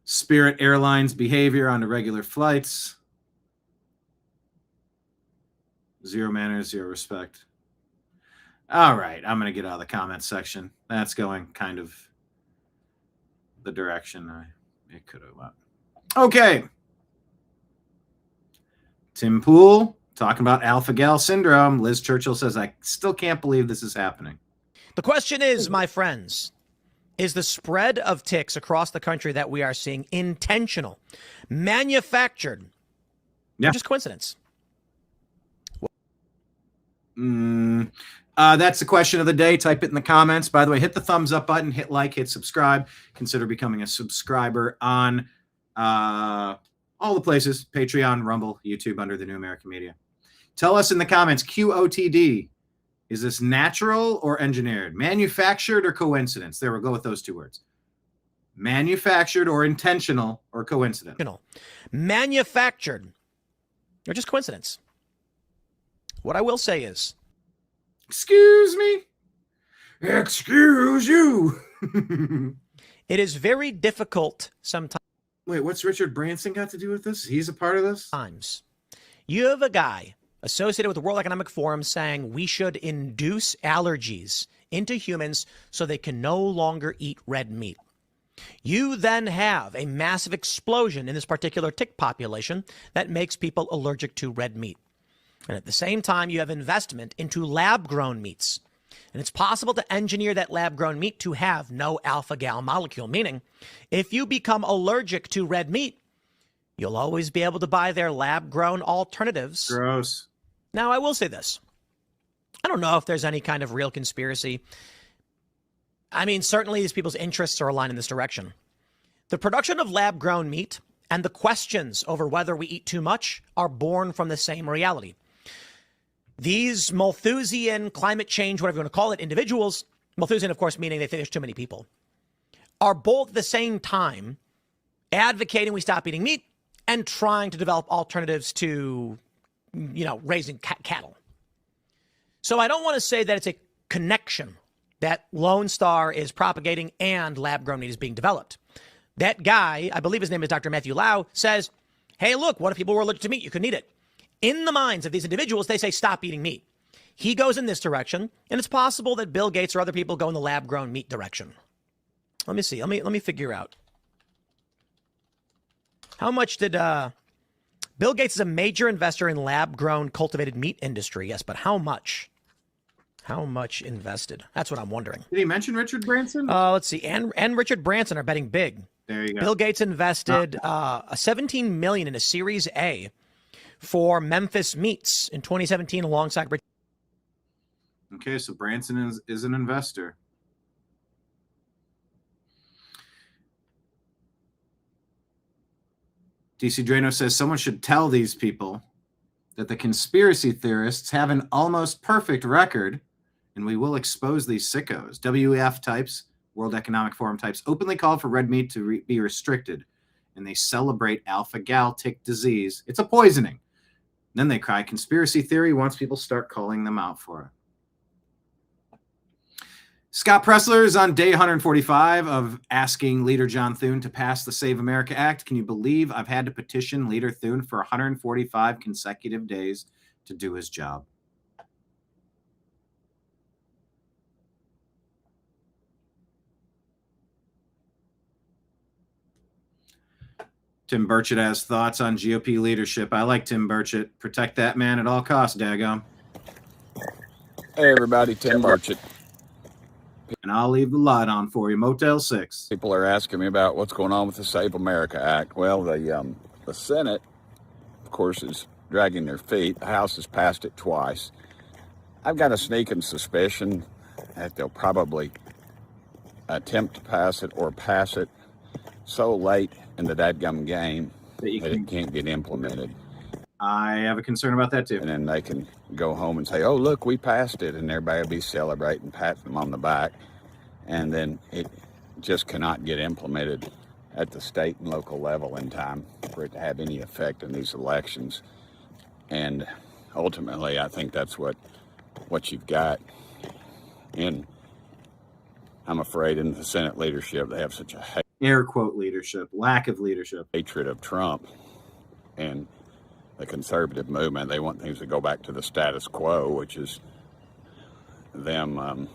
Speaker 1: Spirit Airlines behavior on irregular flights. Zero manners, zero respect. All right, I'm going to get out of the comments section. That's going kind of the direction it could have went. Okay. Tim Pool talking about alpha gal syndrome. Liz Churchill says, I still can't believe this is happening.
Speaker 10: The question is, my friends, is the spread of ticks across the country that we are seeing intentional, manufactured, or just coincidence?
Speaker 1: That's the question of the day. Type it in the comments. By the way, hit the thumbs up button, hit like, hit subscribe. Consider becoming a subscriber on all the places: Patreon, Rumble, YouTube, under the New American Media. Tell us in the comments, QOTD. Is this natural or engineered? Manufactured or coincidence? There, we'll go with those 2 words. Manufactured or intentional or coincidental?
Speaker 10: Manufactured or just coincidence? What I will say is...
Speaker 1: Excuse me? Excuse you?
Speaker 10: It is very difficult sometimes.
Speaker 1: Wait, what's Richard Branson got to do with this? He's a part of this?
Speaker 10: Times. You have a guy associated with the World Economic Forum saying we should induce allergies into humans so they can no longer eat red meat. You then have a massive explosion in this particular tick population that makes people allergic to red meat. And at the same time, you have investment into lab-grown meats. And it's possible to engineer that lab-grown meat to have no alpha-gal molecule, meaning if you become allergic to red meat, you'll always be able to buy their lab-grown alternatives.
Speaker 1: Gross.
Speaker 10: Now, I will say this. I don't know if there's any kind of real conspiracy. I mean, certainly these people's interests are aligned in this direction. The production of lab-grown meat and the questions over whether we eat too much are born from the same reality. These Malthusian climate change, whatever you want to call it, individuals, Malthusian, of course, meaning they think there's too many people, are both at the same time advocating we stop eating meat and trying to develop alternatives to, raising cattle. So I don't want to say that it's a connection that Lone Star is propagating and lab-grown meat is being developed. That guy, I believe his name is Dr. Matthew Lau, says, hey, look, what if people were allergic to meat? You couldn't eat it. In the minds of these individuals, they say, stop eating meat. He goes in this direction, and it's possible that Bill Gates or other people go in the lab-grown meat direction. Let me see. Let me figure out. How much did Bill Gates is a major investor in lab-grown cultivated meat industry? Yes, but how much? How much invested? That's what I'm wondering.
Speaker 1: Did he mention Richard Branson?
Speaker 10: Let's see. And Richard Branson are betting big.
Speaker 1: There you go.
Speaker 10: Bill Gates invested $17 million in a Series A for Memphis Meats in 2017 alongside Richard.
Speaker 1: Okay, so Branson is an investor. DC Drano says someone should tell these people that the conspiracy theorists have an almost perfect record, and we will expose these sickos. WEF types, World Economic Forum types, openly called for red meat to be restricted, and they celebrate alpha-gal tick disease. It's a poisoning. Then they cry conspiracy theory once people start calling them out for it. Scott Pressler is on day 145 of asking Leader John Thune to pass the Save America Act. Can you believe I've had to petition Leader Thune for 145 consecutive days to do his job? Tim Burchett has thoughts on GOP leadership. I like Tim Burchett. Protect that man at all costs, daggum.
Speaker 11: Hey, everybody, Tim Burchett.
Speaker 1: And I'll leave the light on for you. Motel 6.
Speaker 11: People are asking me about what's going on with the Save America Act. Well, the Senate, of course, is dragging their feet. The House has passed it twice. I've got a sneaking suspicion that they'll probably attempt to pass it or pass it so late in the dadgum game that it can't get implemented.
Speaker 1: I have a concern about that too.
Speaker 11: And then they can go home and say, oh, look, we passed it, and everybody will be celebrating, patting them on the back. And then it just cannot get implemented at the state and local level in time for it to have any effect in these elections. And ultimately, I think that's what you've got. And I'm afraid in the Senate leadership, they have such a
Speaker 1: air quote leadership, lack of leadership,
Speaker 11: hatred of Trump and the conservative movement. They want things to go back to the status quo, which is them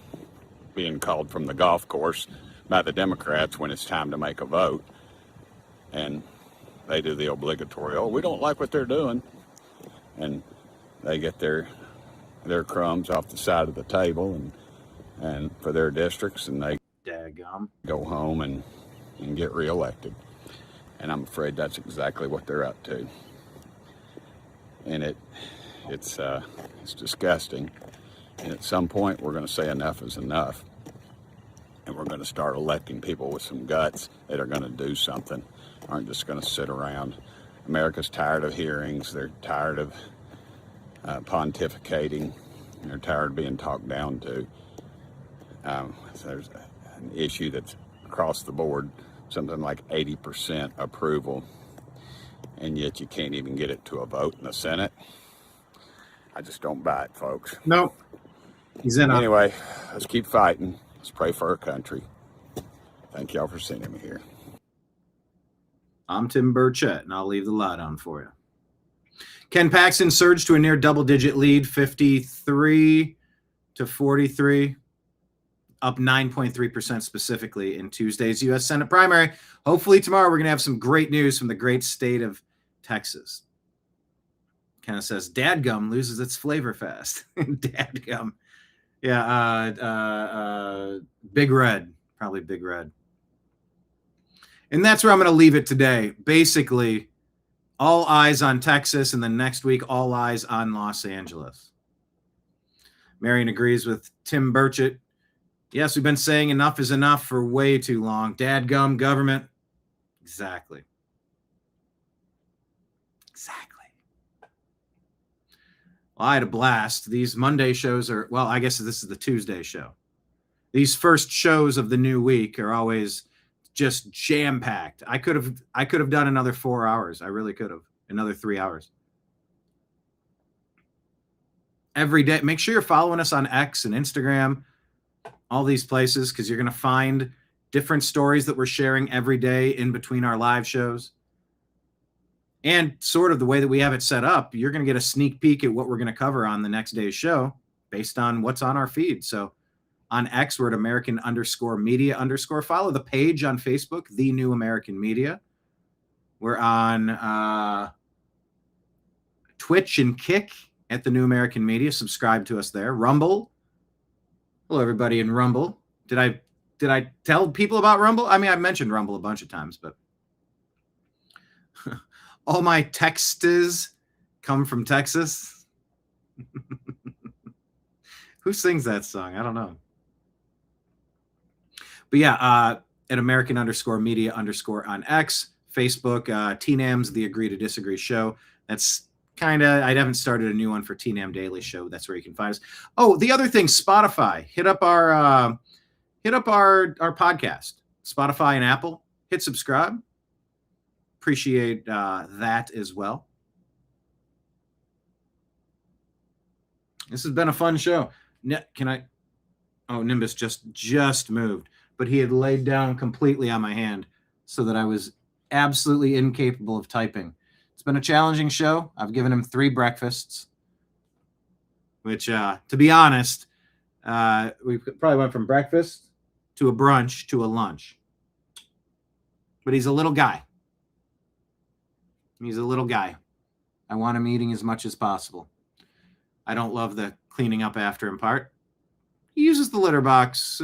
Speaker 11: being called from the golf course by the Democrats when it's time to make a vote. And they do the obligatory, oh, we don't like what they're doing. And they get their crumbs off the side of the table and for their districts, and they go home and get reelected. And I'm afraid that's exactly what they're up to. And it's disgusting. And at some point, we're going to say enough is enough. And we're going to start electing people with some guts that are going to do something, aren't just going to sit around. America's tired of hearings. They're tired of pontificating. They're tired of being talked down to. There's an issue that's across the board, something like 80% approval, and yet you can't even get it to a vote in the Senate. I just don't buy it, folks.
Speaker 1: No.
Speaker 11: Anyway, let's keep fighting. Let's pray for our country. Thank y'all for sending me here.
Speaker 1: I'm Tim Burchett, and I'll leave the light on for you. Ken Paxton surged to a near double-digit lead, 53 to 43, up 9.3% specifically in Tuesday's U.S. Senate primary. Hopefully tomorrow we're going to have some great news from the great state of Texas. Kind of says, Dadgum loses its flavor fast. Dadgum. Yeah, Big Red. Probably Big Red. And that's where I'm going to leave it today. Basically, all eyes on Texas, and then next week, all eyes on Los Angeles. Marion agrees with Tim Burchett. Yes, we've been saying enough is enough for way too long. Dadgum government. Exactly. Well, I had a blast. These Monday shows are, well, I guess this is the Tuesday show. These first shows of the new week are always just jam-packed. I could have done another 4 hours. I really could have. Another 3 hours. Every day. Make sure you're following us on X and Instagram, all these places, because you're going to find different stories that we're sharing every day in between our live shows. And sort of the way that we have it set up, you're going to get a sneak peek at what we're going to cover on the next day's show based on what's on our feed. So on X, we're at American_media_. Follow the page on Facebook, The New American Media. We're on Twitch and Kick at the New American Media. Subscribe to us there. Rumble. Hello, everybody in Rumble. Did I tell people about Rumble? I mean, I mentioned Rumble a bunch of times, but all my texts come from Texas. Who sings that song? I don't know. But yeah, at American_media_ on X, Facebook, TNAM's The Agree to Disagree Show. That's kind of, I haven't started a new one for TNAM Daily Show. That's where you can find us. Oh, the other thing, Spotify. Hit up our podcast, Spotify and Apple. Hit subscribe. Appreciate that as well. This has been a fun show. Can I? Oh, Nimbus just moved, but he had laid down completely on my hand so that I was absolutely incapable of typing. It's been a challenging show. I've given him 3 breakfasts, which, to be honest, we probably went from breakfast to a brunch to a lunch. But he's a little guy. He's a little guy. I want him eating as much as possible. I don't love the cleaning up after him part. He uses the litter box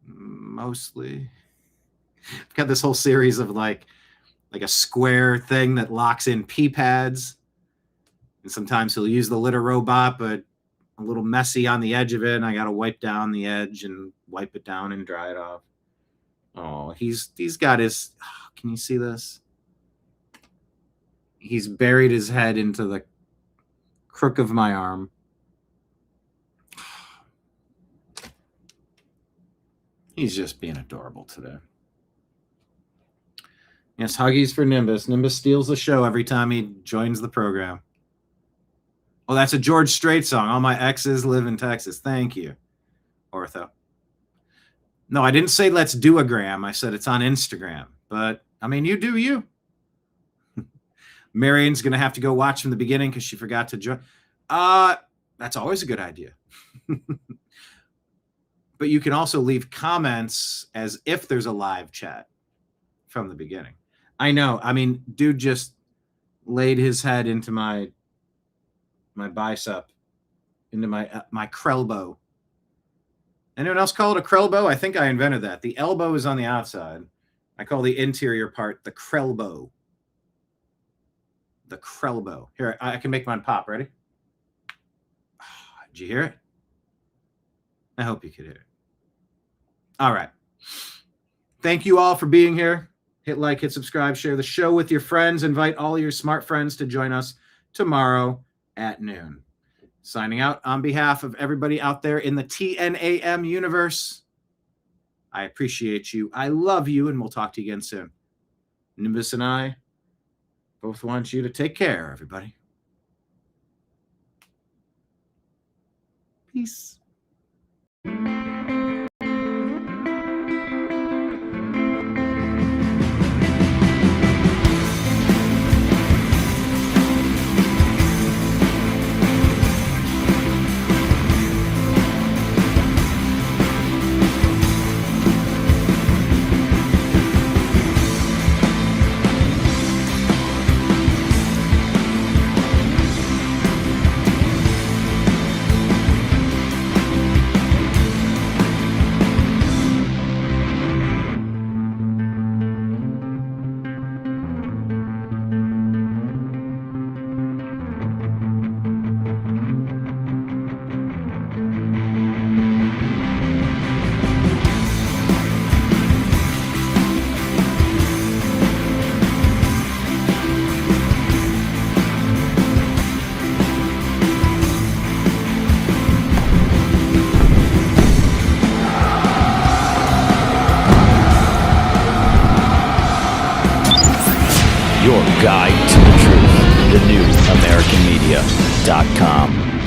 Speaker 1: mostly. I've got this whole series of like a square thing that locks in pee pads. And sometimes he'll use the litter robot, but a little messy on the edge of it. And I got to wipe down the edge and wipe it down and dry it off. Oh, he's got his, can you see this? He's buried his head into the crook of my arm. He's just being adorable today. Yes, Huggies for Nimbus. Nimbus steals the show every time he joins the program. Oh, that's a George Strait song. All my exes live in Texas. Thank you, Ortho. No, I didn't say let's do a gram. I said it's on Instagram. But, I mean, you do you. Marion's going to have to go watch from the beginning because she forgot to join. That's always a good idea. But you can also leave comments as if there's a live chat from the beginning. I know. I mean, dude just laid his head into my bicep, into my crelbo. Anyone else call it a crelbo? I think I invented that. The elbow is on the outside. I call the interior part the crelbo. The crelbo. Here, I can make mine pop. Ready? Did you hear it? I hope you could hear it. All right. Thank you all for being here. Hit like, hit subscribe, share the show with your friends. Invite all your smart friends to join us tomorrow at noon. Signing out on behalf of everybody out there in the TNAM universe. I appreciate you. I love you, and we'll talk to you again soon. Nimbus and I both want you to take care, everybody. Peace.
Speaker 12: Your guide to the truth. TheNewAmericanMedia.com.